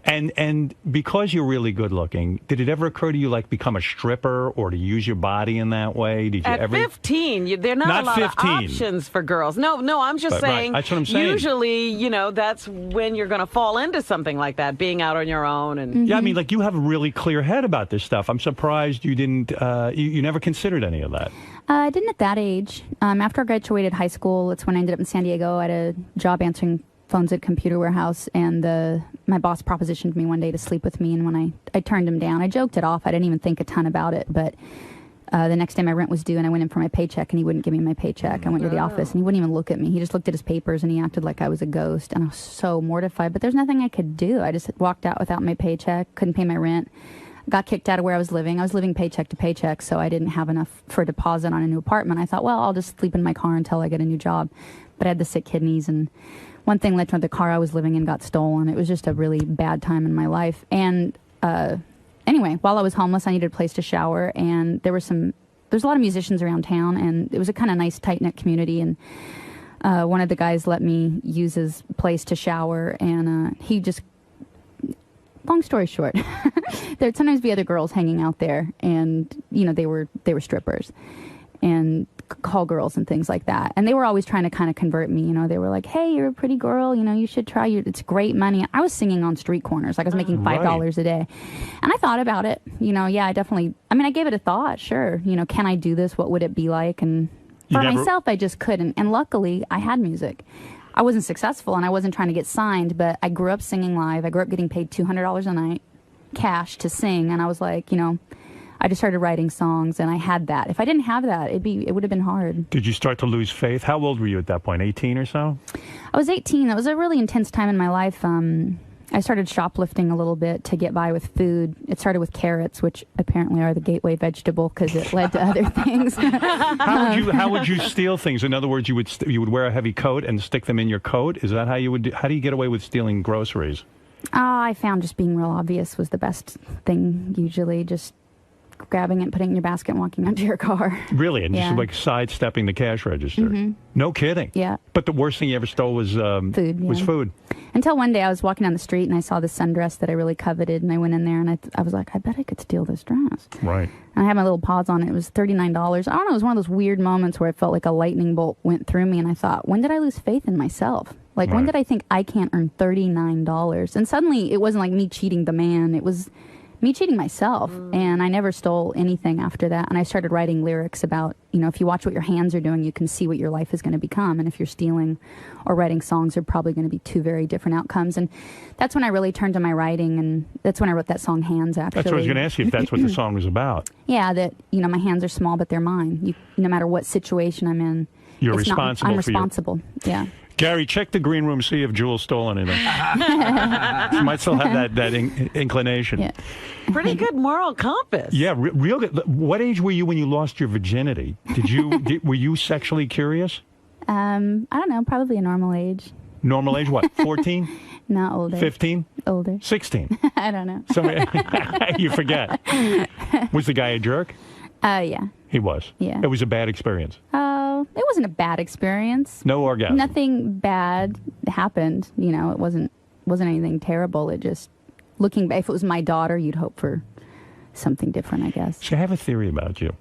And because you're really good looking, did it ever occur to you, like, become a stripper or to use your body in that way? Did you At ever? 15, there are not a lot 15. of options for girls. No, I'm just saying. That's what I'm saying. Usually, you know, that's when you're going to fall into something like that, being out on your own. And Yeah, I mean, like, you have a really clear head about this stuff. I'm surprised you didn't. You never considered any of that. I didn't at that age. After I graduated high school, it's when I ended up in San Diego. I had a job answering phones at a computer warehouse, and my boss propositioned me one day to sleep with me, and when I turned him down, I joked it off. I didn't even think a ton about it, but the next day my rent was due, and I went in for my paycheck, and he wouldn't give me my paycheck. I went to the office, and he wouldn't even look at me. He just looked at his papers, and he acted like I was a ghost, and I was so mortified, but there's nothing I could do. I just walked out without my paycheck, couldn't pay my rent, got kicked out of where I was living. I was living paycheck to paycheck, so I didn't have enough for a deposit on a new apartment. I thought, well, I'll just sleep in my car until I get a new job, but I had the sick kidneys, and one thing led to the car I was living in got stolen. It was just a really bad time in my life. And anyway, while I was homeless, I needed a place to shower, and there's a lot of musicians around town, and it was a kind of nice, tight-knit community, and one of the guys let me use his place to shower, and he just, long story short, there'd sometimes be other girls hanging out there, and, you know, they were strippers, and call girls and things like that. And they were always trying to kind of convert me. You know, they were like, hey, you're a pretty girl. You know, you should try. It's great money. I was singing on street corners. Like, I was making $5 a day. And I thought about it. You know, yeah, I gave it a thought. Sure. You know, can I do this? What would it be like? And for myself, I just couldn't. And luckily, I had music. I wasn't successful, and I wasn't trying to get signed, but I grew up singing live. I grew up getting paid $200 a night, cash, to sing. And I was like, you know, I just started writing songs, and I had that. If I didn't have that, it would have been hard. Did you start to lose faith? How old were you at that point, 18 or so? I was 18. That was a really intense time in my life. I started shoplifting a little bit to get by with food. It started with carrots, which apparently are the gateway vegetable because it led to other things. How would you steal things? In other words, you would wear a heavy coat and stick them in your coat? Is that how you would do? How do you get away with stealing groceries? I found just being real obvious was the best thing, usually. Just grabbing it and putting it in your basket and walking out to your car. Really? And just like sidestepping the cash register? Mm-hmm. No kidding? Yeah. But the worst thing you ever stole was food. Was food. Until one day I was walking down the street and I saw this sundress that I really coveted, and I went in there and I was like, I bet I could steal this dress. Right. And I had my little paws on it. It was $39. I don't know, it was one of those weird moments where I felt like a lightning bolt went through me, and I thought, when did I lose faith in myself? Like, when did I think I can't earn $39? And suddenly it wasn't like me cheating the man. It was me cheating myself, and I never stole anything after that. And I started writing lyrics about, you know, if you watch what your hands are doing, you can see what your life is going to become. And if you're stealing or writing songs, they're probably going to be two very different outcomes. And that's when I really turned to my writing, and that's when I wrote that song, Hands, actually. That's what I was going to ask you, if that's what the song was about. Yeah, that, you know, my hands are small, but they're mine. No matter what situation I'm in, I'm responsible. Yeah. Gary, check the green room, see if Jewel stole anything. She might still have that inclination. Yeah. Pretty good moral compass. Yeah, real good. What age were you when you lost your virginity? Were you sexually curious? I don't know, probably a normal age. Normal age, what, 14? No, older. 15? Older. 16? I don't know. You forget. Was the guy a jerk? Yeah. He was? Yeah. It was a bad experience? It wasn't a bad experience. No orgasm? Nothing bad happened. You know, it wasn't anything terrible. It just, looking back, if it was my daughter, you'd hope for something different, I guess. See, I have a theory about you.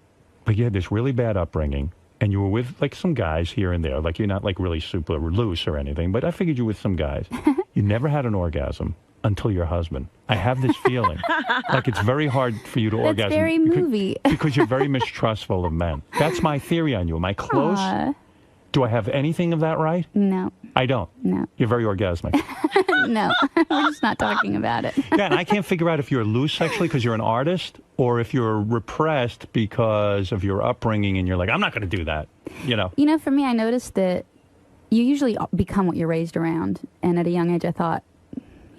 Like, you had this really bad upbringing, and you were with, like, some guys here and there. Like, you're not, like, really super loose or anything, but I figured you were with some guys. You never had an orgasm until your husband. I have this feeling. Like, it's very hard for you to orgasm. That's very movie. Because you're very mistrustful of men. That's my theory on you. Am I close? Aww. Do I have anything of that right? No. I don't? No. You're very orgasmic. No. We're just not talking about it. Yeah, and I can't figure out if you're loose sexually because you're an artist, or if you're repressed because of your upbringing and you're like, I'm not going to do that, you know? You know, for me, I noticed that you usually become what you're raised around. And at a young age, I thought,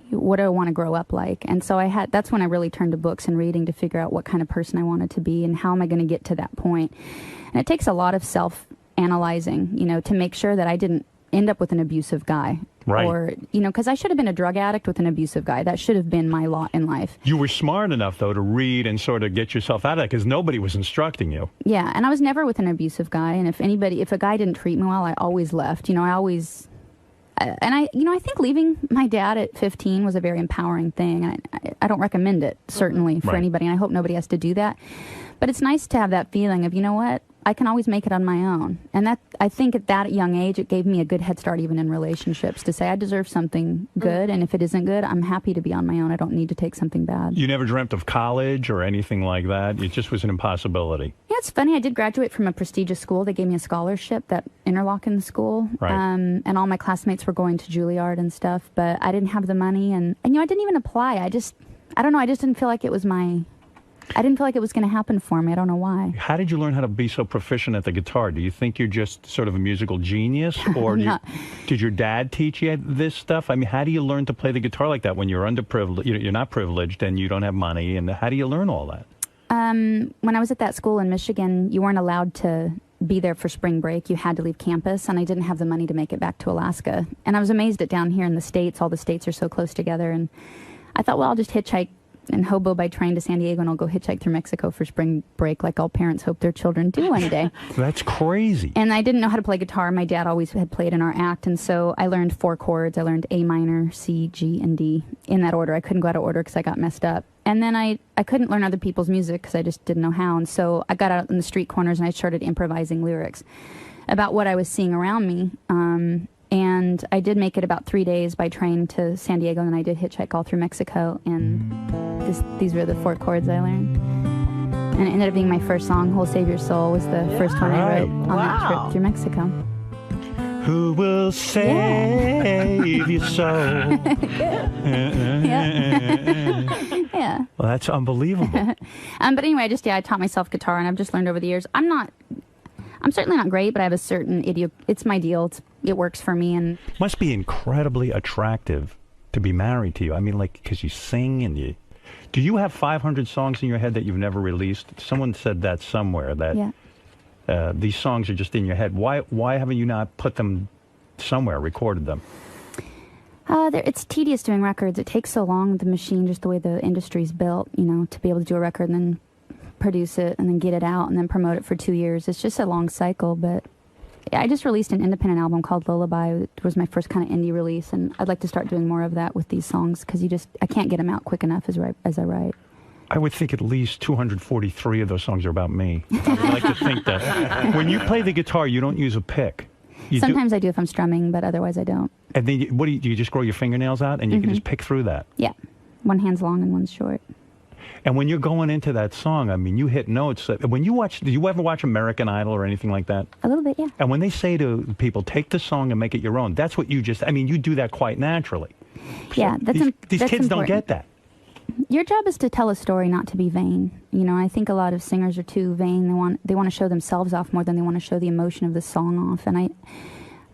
what do I want to grow up like? And so that's when I really turned to books and reading to figure out what kind of person I wanted to be and how am I going to get to that point. And it takes a lot of self-analyzing, you know, to make sure that I didn't end up with an abusive guy. Right. Or, you know, because I should have been a drug addict with an abusive guy. That should have been my lot in life. You were smart enough, though, to read and sort of get yourself out of that because nobody was instructing you. Yeah, and I was never with an abusive guy. And if a guy didn't treat me well, I always left. You know, I think leaving my dad at 15 was a very empowering thing. I don't recommend it, certainly, for anybody, and I hope nobody has to do that. But it's nice to have that feeling of, you know what, I can always make it on my own. And that, I think at that young age, it gave me a good head start even in relationships to say I deserve something good, and if it isn't good, I'm happy to be on my own. I don't need to take something bad. You never dreamt of college or anything like that? It just was an impossibility? Yeah, it's funny. I did graduate from a prestigious school. They gave me a scholarship, that Interlochen school. Right. And all my classmates were going to Juilliard and stuff, but I didn't have the money, and you know, I didn't even apply. I don't know, I just didn't feel like it was I didn't feel like it was going to happen for me. I don't know why. How did you learn how to be so proficient at the guitar? Do you think you're just sort of a musical genius? Or did your dad teach you this stuff? I mean, how do you learn to play the guitar like that when you're underprivileged, you're not privileged and you don't have money? And how do you learn all that? When I was at that school in Michigan, you weren't allowed to be there for spring break. You had to leave campus, and I didn't have the money to make it back to Alaska. And I was amazed at down here in the States, all the states are so close together. And I thought, well, I'll just hitchhike and hobo by train to San Diego, and I'll go hitchhike through Mexico for spring break like all parents hope their children do one day. That's crazy. And I didn't know how to play guitar. My dad always had played in our act, and so I learned 4 chords. I learned A minor, C, G, and D in that order. I couldn't go out of order because I got messed up. And then I couldn't learn other people's music because I just didn't know how. And so I got out in the street corners and I started improvising lyrics about what I was seeing around me. And I did make it about 3 days by train to San Diego, and I did hitchhike all through Mexico, and these were the 4 chords I learned. And it ended up being my first song. Whole Save Your Soul was the first one I wrote on that trip through Mexico. Who will save your soul? Yeah. Well, that's unbelievable. But anyway, I taught myself guitar, and I've just learned over the years. I'm certainly not great, but I have a certain it's my deal. It works for me. And must be incredibly attractive to be married to you. I mean, like, because you sing and you... Do you have 500 songs in your head that you've never released? Someone said that somewhere, that these songs are just in your head. Why haven't you not put them somewhere, recorded them? It's tedious doing records. It takes so long, the machine, just the way the industry's built, to be able to do a record and then produce it and then get it out and then promote it for 2 years. It's just a long cycle, but I just released an independent album called Lullaby. It was my first kind of indie release, and I'd like to start doing more of that with these songs because I can't get them out quick enough as I write. I would think at least 243 of those songs are about me. I would like to think that. When you play the guitar, you don't use a pick. Sometimes I do if I'm strumming, but otherwise I don't. And then do you just grow your fingernails out and you can just pick through that? Yeah. One hand's long and one's short. And when you're going into that song, I mean, you hit notes. When you watch, do you ever watch American Idol or anything like that? A little bit, yeah. And when they say to people, take the song and make it your own, that's what you you do that quite naturally. Yeah, these kids important. don't get that. Your job is to tell a story, not to be vain. I think a lot of singers are too vain. They want to show themselves off more than they want to show the emotion of the song off. And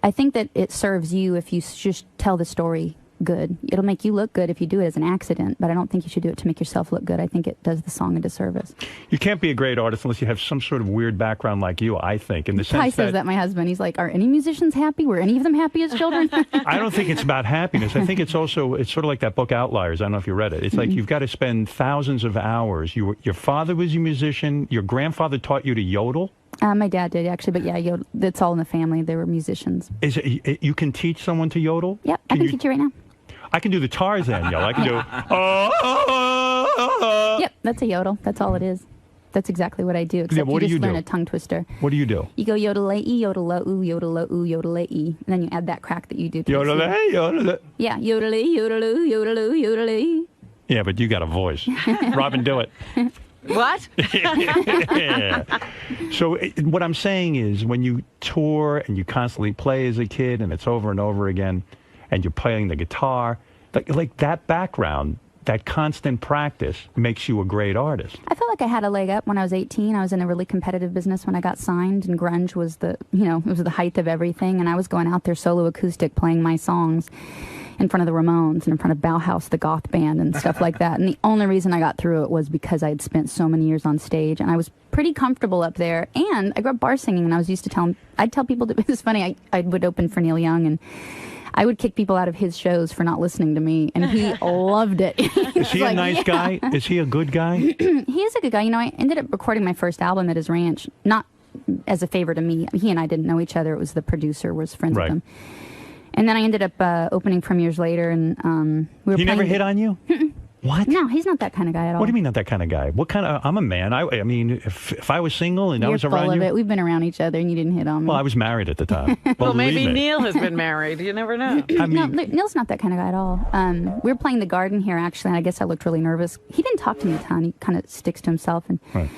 I think that it serves you if you just tell the story good. It'll make you look good if you do it as an accident, but I don't think you should do it to make yourself look good. I think it does the song a disservice. You can't be a great artist unless you have some sort of weird background like you, I think, in the sense Ty says that, my husband. He's like, are any musicians happy? Were any of them happy as children? I don't think it's about happiness. I think it's sort of like that book Outliers. I don't know if you read it. It's like you've got to spend thousands of hours. Your father was a musician. Your grandfather taught you to yodel. My dad did, actually, but yeah, it's all in the family. They were musicians. You can teach someone to yodel? Yep, I can teach you right now. I can do the Tarzan yell. I can do... Yep, that's a yodel. That's all it is. That's exactly what I do, except you just learn a tongue twister. What do you do? You go yodel-a-ee, yodel-a-oo, yodel-a-oo, yodel-a-ee, and then you add that crack that you do. Yodel-a, yodel-a. Yeah, yodel-a, yodel-oo, yodel-oo, yodel-a. Yeah, but you got a voice. Robin, do it. What? Yeah. So what I'm saying is when you tour and you constantly play as a kid and it's over and over again and you're playing the guitar, like that background, that constant practice makes you a great artist. I felt like I had a leg up when I was 18. I was in a really competitive business when I got signed, and grunge was it was the height of everything, and I was going out there solo acoustic playing my songs in front of the Ramones and in front of Bauhaus, the goth band, and stuff like that. And the only reason I got through it was because I had spent so many years on stage, and I was pretty comfortable up there. And I grew up bar singing, and I was used to I'd tell people it was funny. I would open for Neil Young, and I would kick people out of his shows for not listening to me, and he loved it. Is he a nice guy? Is he a good guy? He is a good guy. I ended up recording my first album at his ranch, not as a favor to me. He and I didn't know each other. It was the producer was friends with him. And then I ended up opening from years later, and we were He never hit on you? What? No, he's not that kind of guy at all. What do you mean not that kind of guy? What kind of... I'm a man. I mean, if I was single and You're I was around full of you... it. We've been around each other, and you didn't hit on me. Well, I was married at the time. Well, maybe Neil has been married. You never know. No, Neil's not that kind of guy at all. We were playing the Garden here, actually, and I guess I looked really nervous. He didn't talk to me a ton. He kind of sticks to himself, and... Right.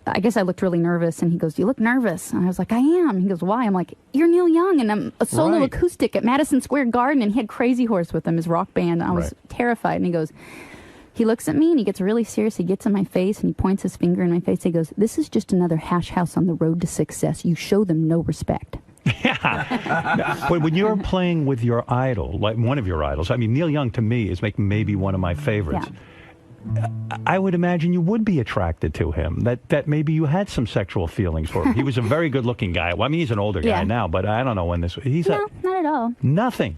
I guess I looked really nervous, and he goes, "You look nervous." And I was like, "I am." He goes, "Why?" I'm like, "You're Neil Young, and I'm a solo acoustic at Madison Square Garden," and he had Crazy Horse with him, his rock band. I was terrified, and he looks at me, and he gets really serious. He gets in my face, and he points his finger in my face. He goes, "This is just another hash house on the road to success. You show them no respect." Yeah. But when you're playing with your idol, like one of your idols, I mean, Neil Young to me is maybe one of my favorites. Yeah. I would imagine you would be attracted to him, that maybe you had some sexual feelings for him. He was a very good-looking guy. Well, I mean, he's an older guy now, but I don't know when this... No, not at all. Nothing.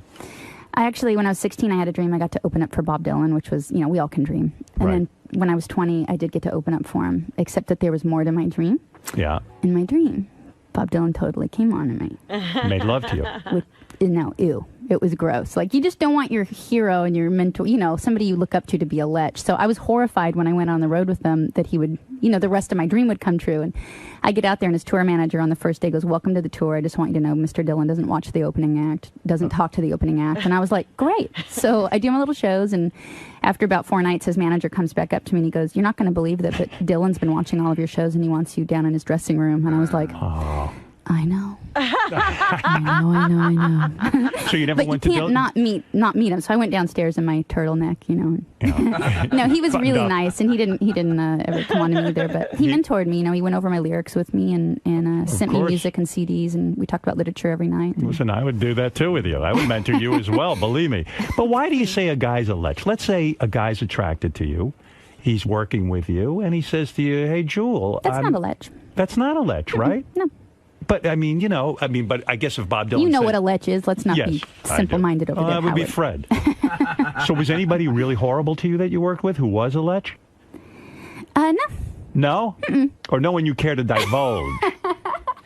I actually, when I was 16, I had a dream I got to open up for Bob Dylan, which was, we all can dream. And then when I was 20, I did get to open up for him, except that there was more to my dream. Yeah. In my dream, Bob Dylan totally came on to me. Made love to you. No, ew. It was gross. Like, you just don't want your hero and your mentor, somebody you look up to be a lech. So I was horrified when I went on the road with them that he would, the rest of my dream would come true. And I get out there and his tour manager on the first day goes, "Welcome to the tour. I just want you to know Mr. Dylan doesn't watch the opening act, doesn't talk to the opening act." And I was like, great. So I do my little shows. And after about 4 nights, his manager comes back up to me and he goes, "You're not going to believe that, but Dylan's been watching all of your shows and he wants you down in his dressing room." And I was like, I know. I know. So you never went to Dylan? But you can't not meet him. So I went downstairs in my turtleneck, No, he was really nice, and he didn't ever come on to me either. But he mentored me. He went over my lyrics with me and sent me music and CDs, and we talked about literature every night. Listen, I would do that too with you. I would mentor you as well, believe me. But why do you say a guy's a lech? Let's say a guy's attracted to you. He's working with you, and he says to you, "Hey, Jewel." That's not a lech. That's not a lech, right? No. But, but I guess if Bob Dylan You know what a lech is. Let's not be simple-minded over there, that would be Fred. So was anybody really horrible to you that you worked with who was a lech? No. No? Or no one you care to divulge?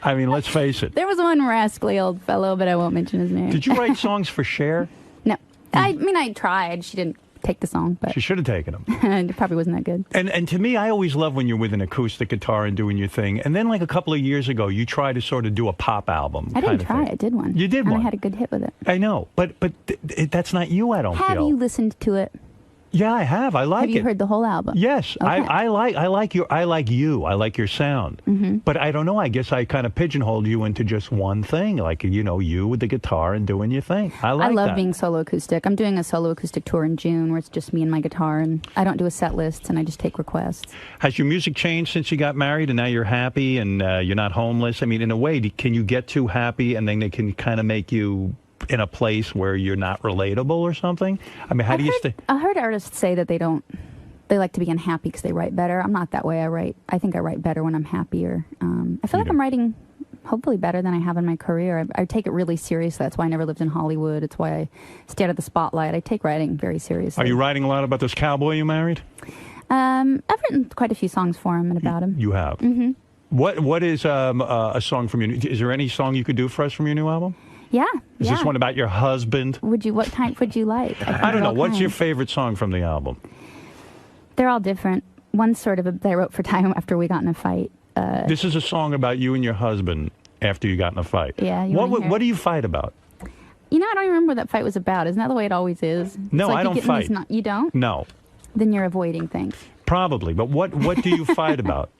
I mean, let's face it. There was one rascally old fellow, but I won't mention his name. Did you write songs for Cher? No. I tried. She didn't take the song, but she should have taken them. It probably wasn't that good. And to me, I always love when you're with an acoustic guitar and doing your thing. And then like a couple of years ago, you tried to sort of do a pop album. I didn't try. I did one. You did one. I had a good hit with it. I know, but that's not you. I don't feel. Have you listened to it? Yeah, I have. I like it. Have you heard the whole album? Yes, okay. I like you. I like your sound. But I don't know. I guess I kind of pigeonholed you into just one thing, like you with the guitar and doing your thing. I love that. Being solo acoustic. I'm doing a solo acoustic tour in June where it's just me and my guitar, and I don't do a set list, and I just take requests. Has your music changed since you got married, and now you're happy and you're not homeless? I mean, in a way, can you get too happy, and then they can kind of make you in a place where you're not relatable or something? I mean, how do you stay? I heard artists say that they like to be unhappy because they write better. I'm not that way. I think I write better when I'm happier. I feel like I'm writing hopefully better than I have in my career. I take it really seriously. That's why I never lived in Hollywood. It's why I stay out of the spotlight. I take writing very seriously. Are you writing a lot about this cowboy you married? I've written quite a few songs for him and about him. You have? Mm-hmm. What is a song from your... Is there any song you could do for us from your new album? Yeah. Is this one about your husband? What type would you like? I don't know. What's your favorite song from the album? They're all different. One's sort of that I wrote for time after we got in a fight. This is a song about you and your husband after you got in a fight. Yeah. What do you fight about? I don't even remember what that fight was about. Isn't that the way it always is? No, I don't fight. You don't? No. Then you're avoiding things. Probably. But what do you fight about?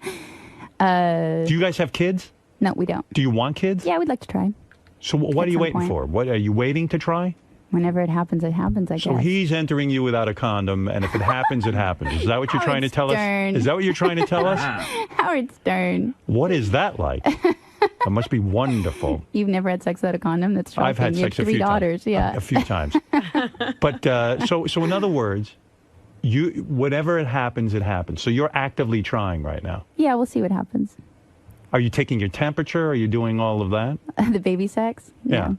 Do you guys have kids? No, we don't. Do you want kids? Yeah, we'd like to try. So what are you waiting for? What are you waiting to try? Whenever it happens, I guess. So he's entering you without a condom, and if it happens, it happens. Is that what you're trying to tell us? Is that what you're trying to tell us? Howard Stern. What is that like? It must be wonderful. You've never had sex without a condom? That's shocking. I've had sex a few daughters, times. Yeah. A few times. But so in other words, whatever it happens, it happens. So you're actively trying right now. Yeah, we'll see what happens. Are you taking your temperature? Are you doing all of that? The baby sex? Yeah. No.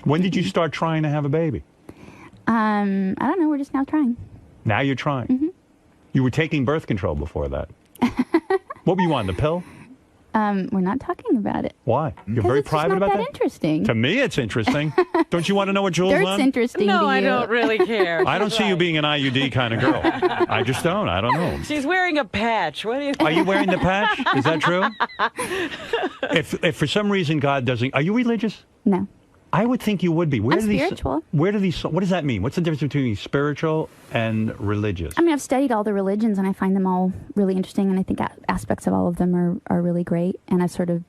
When did you start trying to have a baby? I don't know. We're just now trying. Now you're trying? You were taking birth control before that. What were you on, the pill? We're not talking about it. Why? You're very private about that? It's not that interesting. To me, it's interesting. Don't you want to know what Jules on? Dirt's interesting No, to you. I don't really care. I don't see you being an IUD kind of girl. I just don't. I don't know. She's wearing a patch. What do you think? Are you wearing the patch? Is that true? If for some reason God doesn't... Are you religious? No. I would think you would be. I'm spiritual. What does that mean? What's the difference between spiritual and religious? I mean, I've studied all the religions, and I find them all really interesting, and I think aspects of all of them are really great, and I've sort of,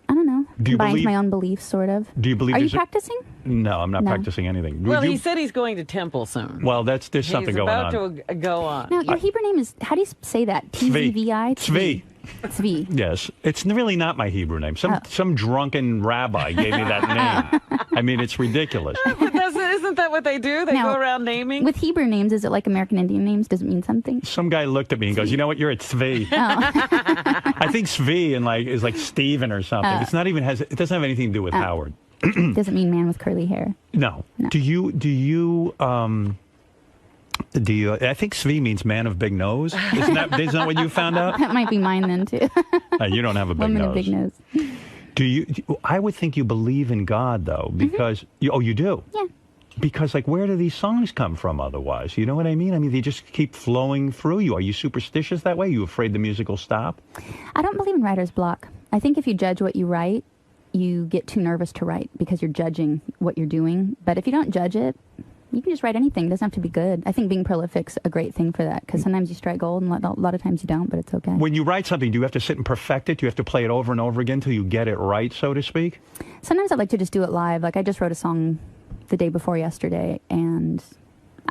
I don't know, combined my own beliefs, sort of. Do you believe... Are you practicing? No, I'm not practicing anything. Well, he said he's going to temple soon. Well, there's something going on. He's about to go on. Now, your Hebrew name is, how do you say that? T-Z-V-I? Tzvi. Tzvi. Yes. It's really not my Hebrew name. Some drunken rabbi gave me that name. I mean, it's ridiculous. But isn't that what they do? They go around naming? With Hebrew names, is it like American Indian names? Does it mean something? Some guy looked at me and goes, you know what? You're a Tzvi. I think Tzvi is like Steven or something. It's not even it doesn't have anything to do with Howard. Doesn't mean man with curly hair. No. Do you, I think Svi means man of big nose. Isn't that what you found out? That might be mine then, too. You don't have a big Woman nose. of big nose. I would think you believe in God, though, because, you do? Yeah. Because, like, where do these songs come from otherwise? You know what I mean? I mean, they just keep flowing through you. Are you superstitious that way? Are you afraid the music will stop? I don't believe in writer's block. I think if you judge what you write, you get too nervous to write because you're judging what you're doing. But if you don't judge it, you can just write anything. It doesn't have to be good. I think being prolific's a great thing for that because sometimes you strike gold and a lot of times you don't, but it's okay. When you write something, do you have to sit and perfect it? Do you have to play it over and over again till you get it right, so to speak? Sometimes I like to just do it live. Like I just wrote a song the day before yesterday, and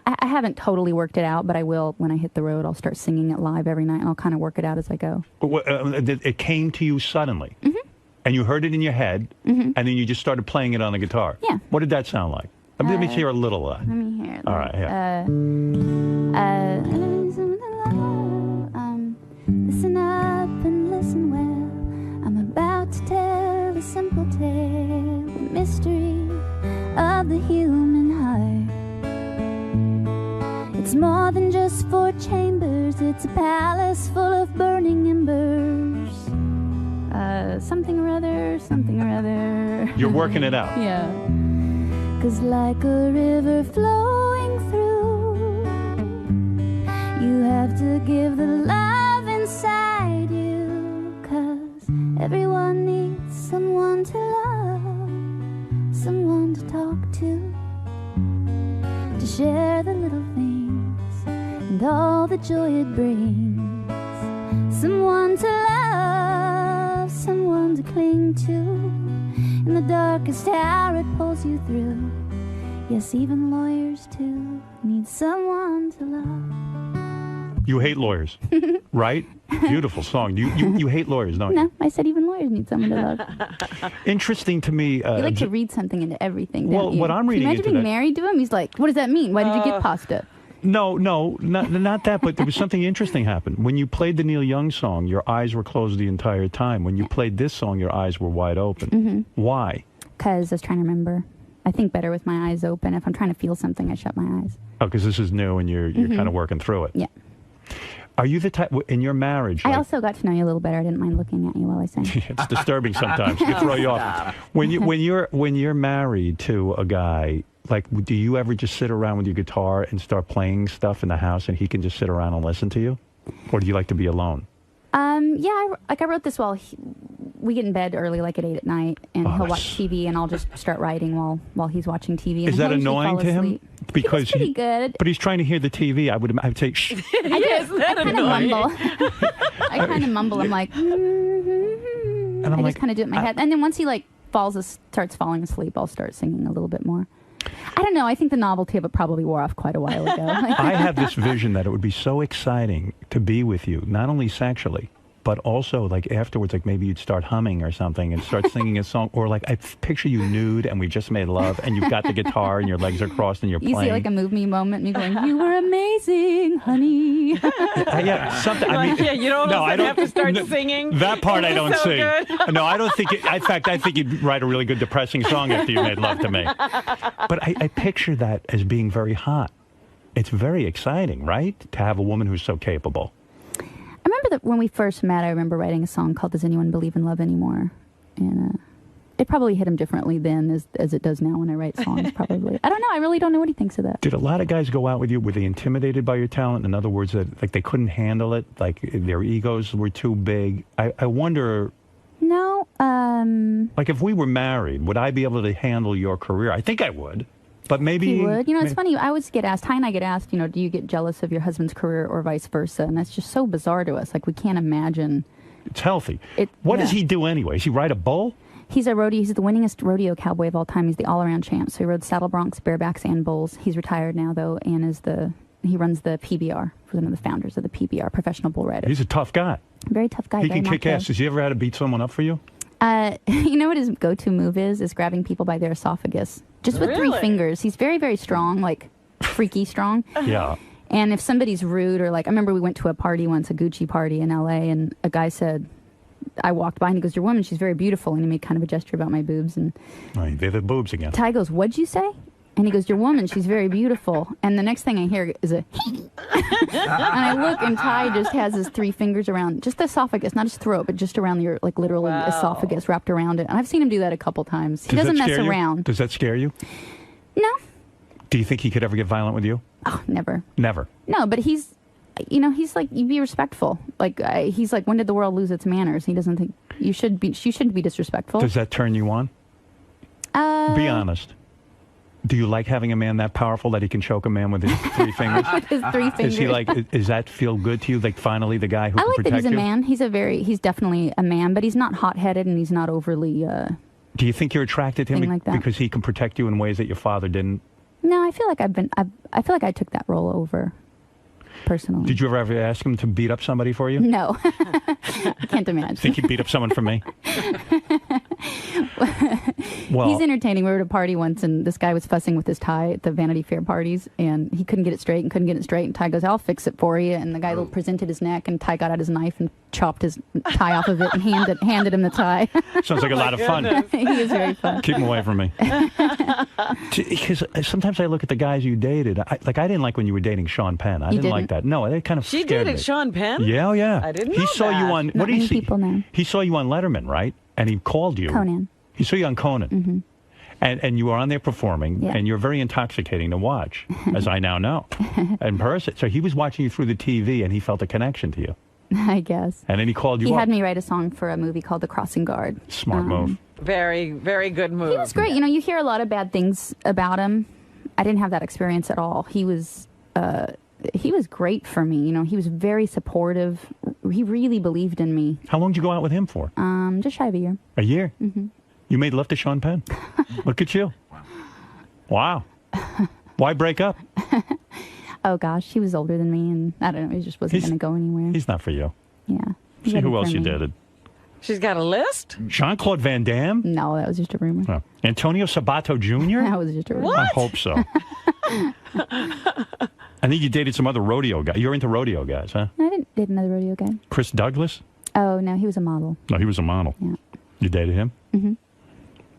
I haven't totally worked it out, but I will when I hit the road. I'll start singing it live every night, and I'll kind of work it out as I go. It came to you suddenly, and you heard it in your head, and then you just started playing it on the guitar. Yeah. What did that sound like? Let me hear a little of that. Let me hear it. All right, yeah. Listen up and listen well. I'm about to tell a simple tale, the mystery of the human heart. It's more than just 4 chambers, it's a palace full of burning embers. Something or other, something or other. You're working it out. Yeah. 'Cause like a river flowing through, you have to give the love inside you. 'Cause everyone needs someone to love, someone to talk to share the little things and all the joy it brings. Someone to love, someone to cling to. In the darkest hour it pulls you through. Yes, even lawyers too need someone to love. You hate lawyers, right? Beautiful song. You hate lawyers, don't you? No, I said even lawyers need someone to love. Interesting to me. You like to read something into everything, don't well, you? what I'm reading Imagine being married to him. He's like, what does that mean? Why did you get pasta? No, not that, but there was something interesting happened. When you played the Neil Young song, your eyes were closed the entire time. When you played this song, your eyes were wide open. Why? Because I was trying to remember. I think better with my eyes open. If I'm trying to feel something, I shut my eyes. Oh, because this is new and you're kind of working through it. Yeah. Are you the type, in your marriage? I also got to know you a little better. I didn't mind looking at you while I sang. It's disturbing sometimes. It can throw you off. When you're married to a guy, like, do you ever just sit around with your guitar and start playing stuff in the house and he can just sit around and listen to you? Or do you like to be alone? Yeah, I wrote this while we get in bed early, like at 8 at night, and he'll watch TV, and I'll just start writing while he's watching TV. And is that annoying to him? Because he's pretty good. But he's trying to hear the TV. I'd say, shh. I kind of mumble. I kind of mumble. I'm like, and I just kind of do it in my head. And then once he like starts falling asleep, I'll start singing a little bit more. I don't know. I think the novelty of it probably wore off quite a while ago. I have this vision that it would be so exciting to be with you, not only sexually, but also like afterwards, like maybe you'd start humming or something and start singing a song, or like I picture you nude and we just made love and you've got the guitar and your legs are crossed and you're playing. You see like a move me moment and you're going, you were amazing, honey. Yeah, something. I mean, yeah, you don't have to start singing. That part I don't so sing. Good. No, I don't think. In fact, I think you'd write a really good depressing song after you made love to me. But I picture that as being very hot. It's very exciting, right? To have a woman who's so capable. I remember that when we first met, I remember writing a song called Does Anyone Believe in Love Anymore? And it probably hit him differently then as it does now when I write songs, probably. I don't know. I really don't know what he thinks of that. Did a lot of guys go out with you? Were they intimidated by your talent? In other words, that like they couldn't handle it? Like their egos were too big? I wonder... No. Like if we were married, would I be able to handle your career? I think I would. But maybe he would. You know, it's funny. I always get asked, Ty and I get asked, you know, do you get jealous of your husband's career or vice versa? And that's just so bizarre to us. Like, we can't imagine. It's healthy. What does he do anyway? Does he ride a bull? He's a rodeo. He's the winningest rodeo cowboy of all time. He's the all-around champ. So he rode saddle broncs, barebacks, and bulls. He's retired now, though, and he runs the PBR. He's one of the founders of the PBR, Professional Bull Rider. He's a tough guy. Very tough guy. He can kick ass. Has he ever had to beat someone up for you? You know what his go-to move is grabbing people by their esophagus. Just with 3 fingers. He's very, very strong, like freaky strong. Yeah. And if somebody's rude or like, I remember we went to a party once, a Gucci party in L.A., and a guy said, I walked by and he goes, your woman, she's very beautiful. And he made kind of a gesture about my boobs. And they're the boobs again. Ty goes, what'd you say? And he goes, your woman, she's very beautiful. And the next thing I hear is a and I look, and Ty just has his 3 fingers around, just the esophagus, not his throat, but just around your, like, literally esophagus wrapped around it. And I've seen him do that a couple times. He doesn't mess around. Does that scare you? No. Do you think he could ever get violent with you? Oh, never. Never? No, but he's, you know, he's like, you be respectful. Like, he's like, when did the world lose its manners? He doesn't think, you shouldn't be disrespectful. Does that turn you on? Be honest. Do you like having a man that powerful that he can choke a man with his 3 fingers? With his 3 fingers. Is he like? Does that feel good to you? Like finally, the guy who I can like protect that he's you? a man. He's definitely a man, but he's not hot-headed and he's not overly. Do you think you're attracted to him like that. because he can protect you in ways that your father didn't? No, I feel like I feel like I took that role over. Personally. Did you ever ask him to beat up somebody for you? No. I can't imagine. Think he'd beat up someone for me? Well, he's entertaining. We were at a party once, and this guy was fussing with his tie at the Vanity Fair parties, and he couldn't get it straight. And Ty goes, I'll fix it for you. And the guy presented his neck, and Ty got out his knife and chopped his tie off of it and handed him the tie. Sounds like a lot of fun. He is very fun. Keep him away from me. Because sometimes I look at the guys you dated. I didn't like when you were dating Sean Penn. I didn't like that. No, they kind of She scared dated me. Sean Penn? Yeah, oh, yeah. I didn't know He saw that. you on, Not many people know. He saw you on Letterman, right? And he called you. Conan. He saw you on Conan. Mm-hmm. And you were on there performing, and you're very intoxicating to watch, as I now know, in person. So he was watching you through the TV, and he felt a connection to you. I guess. And then he called you He up. had me write a song for a movie called The Crossing Guard. Smart move. Very, very good move. He was great. You know, you hear a lot of bad things about him. I didn't have that experience at all. He was great for me. You know, he was very supportive. He really believed in me. How long did you go out with him for? Just shy of a year. A year? Mm-hmm. You made love to Sean Penn? Look at you. Wow. Why break up? Oh, gosh. He was older than me, and I don't know. He just wasn't going to go anywhere. He's not for you. Yeah. See who else you dated. She's got a list? Jean-Claude Van Damme? No, that was just a rumor. Oh. Antonio Sabato Jr.? That was just a rumor. What? I hope so. I think you dated some other rodeo guy. You're into rodeo guys, huh? I didn't date another rodeo guy. Chris Douglas? Oh, no, he was a model. No, he was a model. Yeah. You dated him? Mm-hmm.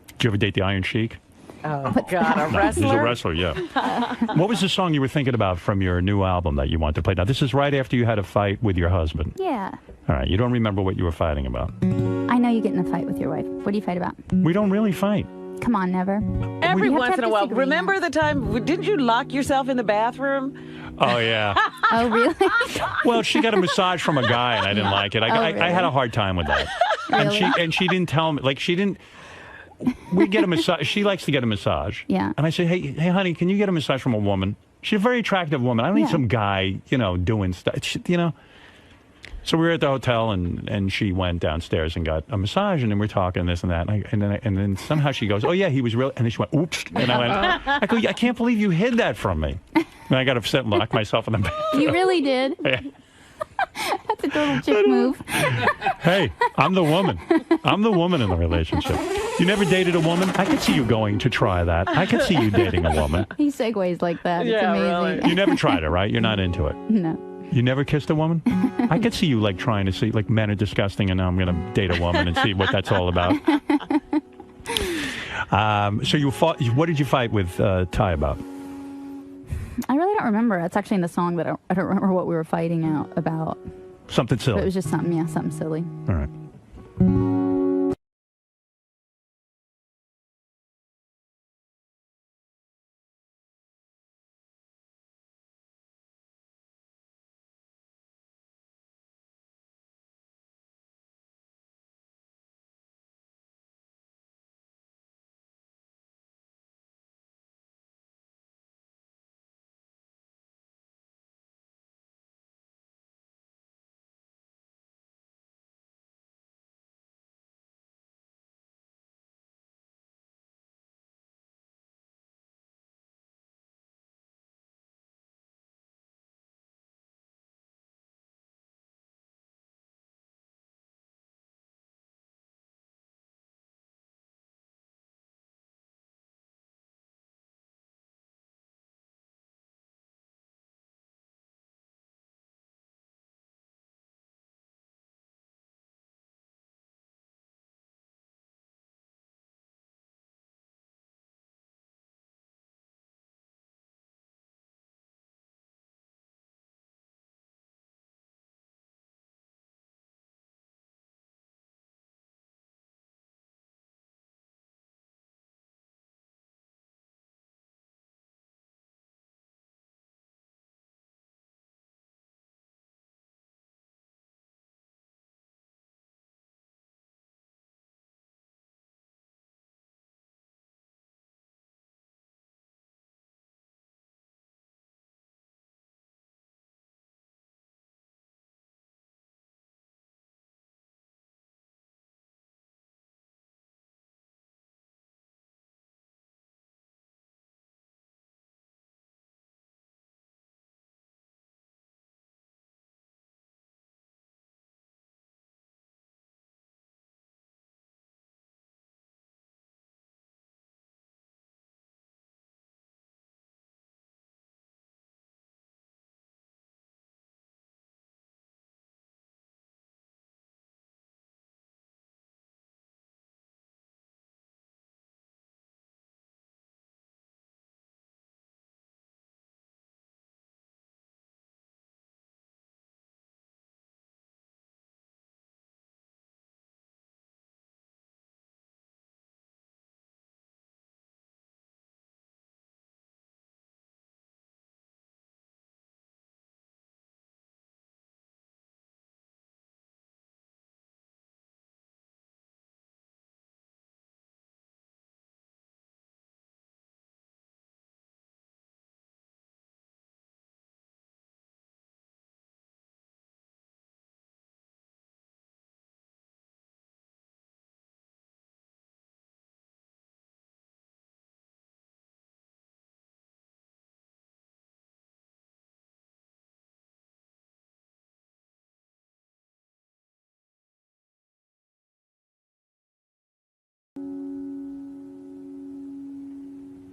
Did you ever date the Iron Sheik? Oh, God, a No, wrestler? he's a wrestler, yeah. What was the song you were thinking about from your new album that you wanted to play? Now, this is right after you had a fight with your husband. Yeah. All right, you don't remember what you were fighting about. I know you get in a fight with your wife. What do you fight about? We don't really fight. Come on, never. Every You have to once have in a while. disagreements. Remember the time, didn't you lock yourself in the bathroom? Oh, yeah. Oh, really? Well, she got a massage from a guy, and I didn't like it. I had a hard time with that. Really? And she didn't tell me, like, she didn't. We get a massage. She likes to get a massage. Yeah. And I say, hey, honey, can you get a massage from a woman? She's a very attractive woman. I don't need some guy, doing stuff, So we were at the hotel, and she went downstairs and got a massage, and then we're talking this and that, and then somehow she goes, oh, yeah, he was real, and then she went, oops, and I go, I can't believe you hid that from me. And I got upset and locked myself in the bathroom. You really did? Yeah. That's a total chick move. Hey, I'm the woman. I'm the woman in the relationship. You never dated a woman? I could see you going to try that. I could see you dating a woman. He segues like that. Yeah, it's amazing. really. You never tried it, right? You're not into it. No. You never kissed a woman? I could see you like trying to see, like, men are disgusting and now I'm going to date a woman and see what that's all about. So you fought, what did you fight with Ty about? I really don't remember. It's actually in the song, but I don't remember what we were fighting out about. Something silly. But it was just something silly. All right.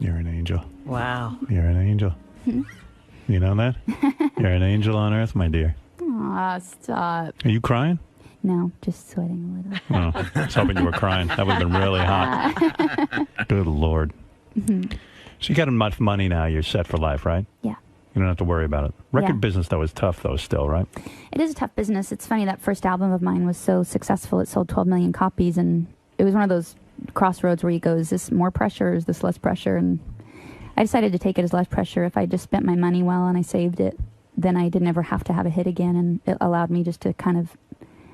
You're an angel. Wow. You're an angel. You know that? You're an angel on earth, my dear. Aw, stop. Are you crying? No, just sweating a little. Oh, I was hoping you were crying. That would have been really hot. Good Lord. So you got enough money now. You're set for life, right? Yeah. You don't have to worry about it. Record Yeah. business, though, is tough, though, still, right? It is a tough business. It's funny, that first album of mine was so successful. It sold 12 million copies, and it was one of those crossroads where you go, is this more pressure or is this less pressure? And I decided to take it as less pressure. If I just spent my money well and I saved it, then I didn't ever have to have a hit again, and it allowed me just to kind of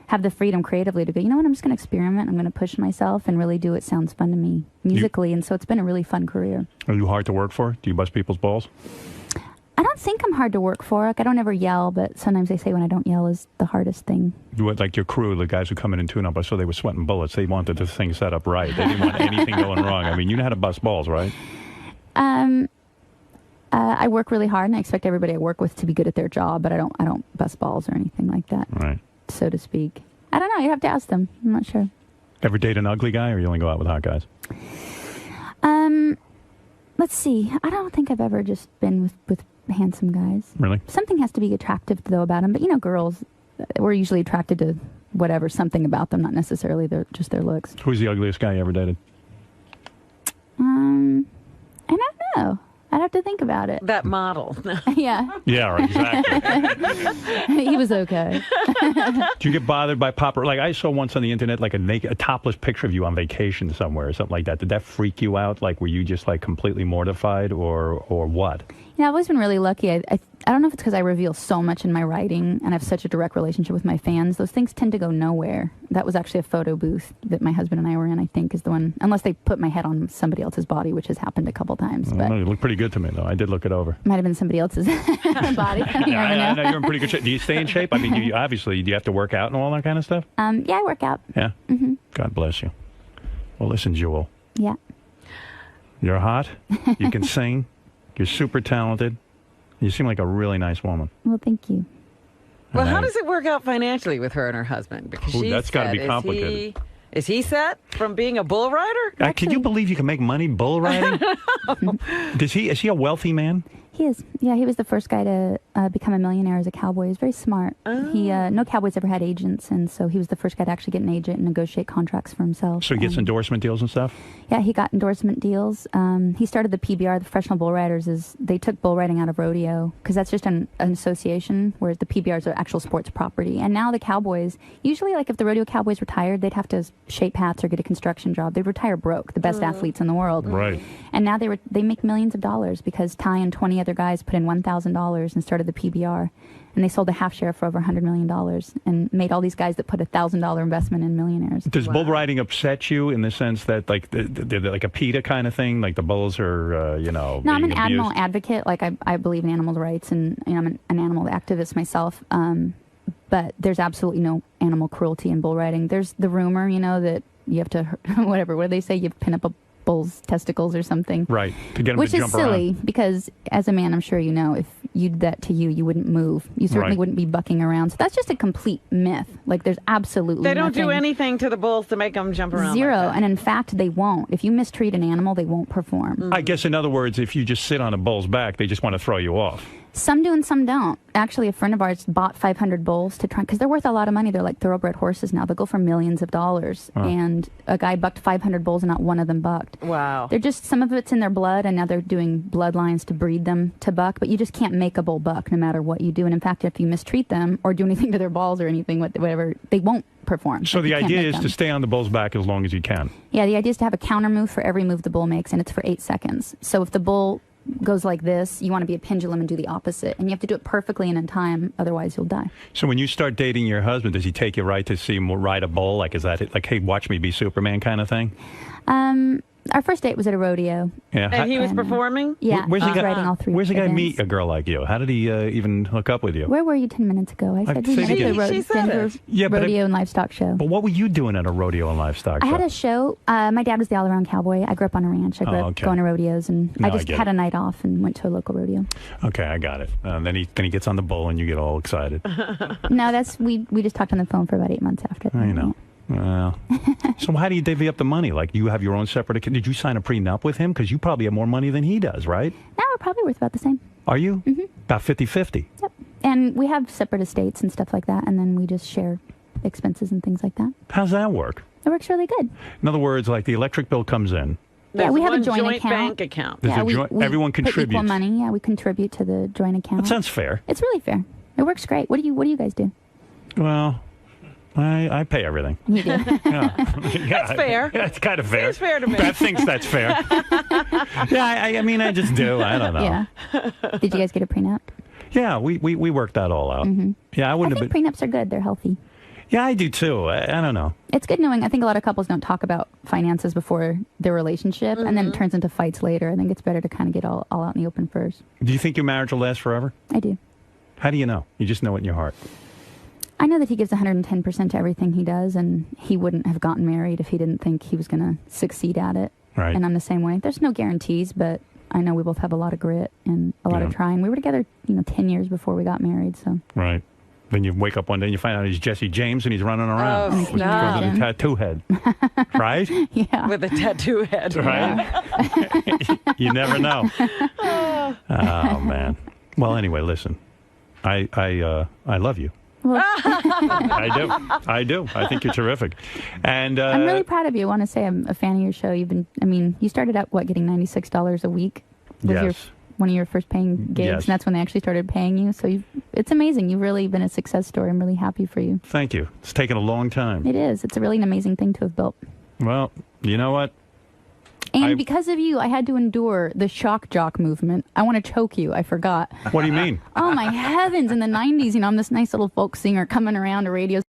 have the freedom creatively to go, you know what, I'm just going to experiment. I'm going to push myself and really do what sounds fun to me musically, and so it's been a really fun career. Are you hard to work for? Do you bust people's balls? I don't think I'm hard to work for. Like, I don't ever yell, but sometimes they say when I don't yell is the hardest thing. Like your crew, the guys who come in and tune up, I saw they were sweating bullets. They wanted the thing set up right. They didn't want anything going wrong. I mean, you know how to bust balls, right? I work really hard, and I expect everybody I work with to be good at their job, but I don't bust balls or anything like that, right? So to speak. I don't know. You have to ask them. I'm not sure. Ever date an ugly guy, or you only go out with hot guys? Let's see. I don't think I've ever just been with handsome guys. Really? Something has to be attractive, though, about them. But, you know, girls, we're usually attracted to whatever, something about them, not necessarily just their looks. Who's the ugliest guy you ever dated? I don't know. I'd have to think about it. That model. Yeah. Yeah, exactly. He was okay. Do you get bothered by like I saw once on the internet, like a topless picture of you on vacation somewhere or something like that. Did that freak you out? Like, were you just like completely mortified or what? Yeah, I've always been really lucky. I don't know if it's because I reveal so much in my writing and I have such a direct relationship with my fans. Those things tend to go nowhere. That was actually a photo booth that my husband and I were in, I think, is the one, unless they put my head on somebody else's body, which has happened a couple times. But you look pretty good to me, though. I did look it over. Might have been somebody else's body. I know you're in pretty good shape. Do you stay in shape? I mean, do you have to work out and all that kind of stuff? Yeah, I work out. Yeah? Mm-hmm. God bless you. Well, listen, Jewel. Yeah. You're hot. You can sing. You're super talented. You seem like a really nice woman. Well, thank you. Well, how does it work out financially with her and her husband? Because that's got to be complicated. Is he set from being a bull rider? Can you believe you can make money bull riding? Is he a wealthy man? He is. Yeah, he was the first guy to become a millionaire as a cowboy. He's very smart. Oh. He no cowboys ever had agents, and so he was the first guy to actually get an agent and negotiate contracts for himself. So he gets endorsement deals and stuff? Yeah, he got endorsement deals. He started the PBR, the Professional Bull Riders. They took bull riding out of rodeo because that's just an association, whereas the PBR is an actual sports property. And now the cowboys, usually like if the rodeo cowboys retired, they'd have to shape hats or get a construction job. They'd retire broke, the best athletes in the world. Right. And now they make millions of dollars because Ty and 20 other guys put in $1,000 and started the PBR, and they sold a half share for over $100 million and made all these guys that put $1,000 investment in millionaires. Does bull riding upset you in the sense that like they're like a PETA kind of thing, like the bulls are No, I'm an animal advocate. Like I believe in animal rights, and I'm an animal activist myself. But there's absolutely no animal cruelty in bull riding. There's the rumor, that you have to what do they say? You pin up a bull's testicles or something. Right, to get him Which to is jump silly, around. because as a man, I'm sure you know, if you did that to you, you wouldn't move. You certainly Right. wouldn't be bucking around. So that's just a complete myth. Like, there's absolutely They don't do nothing. anything to the bulls to make them jump around. Zero. Like that. And in fact, they won't. If you mistreat an animal, they won't perform. I guess, in other words, if you just sit on a bull's back, they just want to throw you off. Some do and some don't. Actually, a friend of ours bought 500 bulls to try, because they're worth a lot of money. They're like thoroughbred horses now. They'll go for millions of dollars. Huh. And a guy bucked 500 bulls and not one of them bucked. Wow. They're just, some of it's in their blood, and now they're doing bloodlines to breed them to buck. But you just can't make a bull buck no matter what you do. And in fact, if you mistreat them or do anything to their balls or anything, whatever, they won't perform. So Like, the you can't idea make is them. to stay on the bull's back as long as you can. Yeah, the idea is to have a counter move for every move the bull makes, and it's for 8 seconds. So if the bull goes like this, you want to be a pendulum and do the opposite. And you have to do it perfectly and in time, otherwise you'll die. So when you start dating your husband, does he take you right to see him ride a bull? Like, is that it? Like, hey, watch me be Superman kind of thing? Our first date was at a rodeo. Yeah. And he was performing? Yeah, Where's he the was guy, riding all three where's the guy events. meet a girl like you? How did he even hook up with you? Where were you 10 minutes ago? I said we say met it at again. the She said Denver it. Yeah, but Rodeo and Livestock Show. But what were you doing at a rodeo and livestock I show? had a show. My dad was the all-around cowboy. I grew up on a ranch. I grew up okay. going to rodeos, and No, I I just get had it. a night off and went to a local rodeo. Okay, I got it. Then he gets on the bull and you get all excited. No, we just talked on the phone for about 8 months after that. I know. Well, so how do you divvy up the money? Like, you have your own separate account? Did you sign a prenup with him? Because you probably have more money than he does, right? Now we're probably worth about the same. Are you? Mm-hmm. About 50-50? Yep. And we have separate estates and stuff like that, and then we just share expenses and things like that. How's that work? It works really good. In other words, like the electric bill comes in. Yeah, we have a joint account. bank account. Yeah, we everyone contributes. Put equal money. Yeah, we contribute to the joint account. That sounds fair. It's really fair. It works great. What do you guys do? Well, I pay everything. You do. Yeah. That's fair. Yeah, it's kind of fair. It's fair to me. Beth thinks that's fair. Yeah, I mean, I just do. I don't know. Yeah. Did you guys get a prenup? Yeah, we worked that all out. Mm-hmm. Yeah, I think prenups are good. They're healthy. Yeah, I do too. I don't know. It's good knowing. I think a lot of couples don't talk about finances before their relationship, and then it turns into fights later. I think it's better to kind of get all out in the open first. Do you think your marriage will last forever? I do. How do you know? You just know it in your heart. I know that he gives 110% to everything he does, and he wouldn't have gotten married if he didn't think he was going to succeed at it. Right. And I'm the same way. There's no guarantees, but I know we both have a lot of grit and a lot of trying. We were together, 10 years before we got married, so. Right. Then you wake up one day and you find out he's Jesse James and he's running around. Oh, with a tattoo head. Right? Yeah. With a tattoo head. Right? You never know. Oh, man. Well, anyway, listen. I love you. I do. I think you're terrific. And I'm really proud of you. I want to say I'm a fan of your show. You started out, getting $96 a week? Was one of your first paying gigs, and that's when they actually started paying you. So it's amazing. You've really been a success story. I'm really happy for you. Thank you. It's taken a long time. It is. It's really an amazing thing to have built. Well, you know what? And because of you, I had to endure the shock jock movement. I want to choke you. I forgot. What do you mean? Oh, my heavens. In the 90s, I'm this nice little folk singer coming around a radio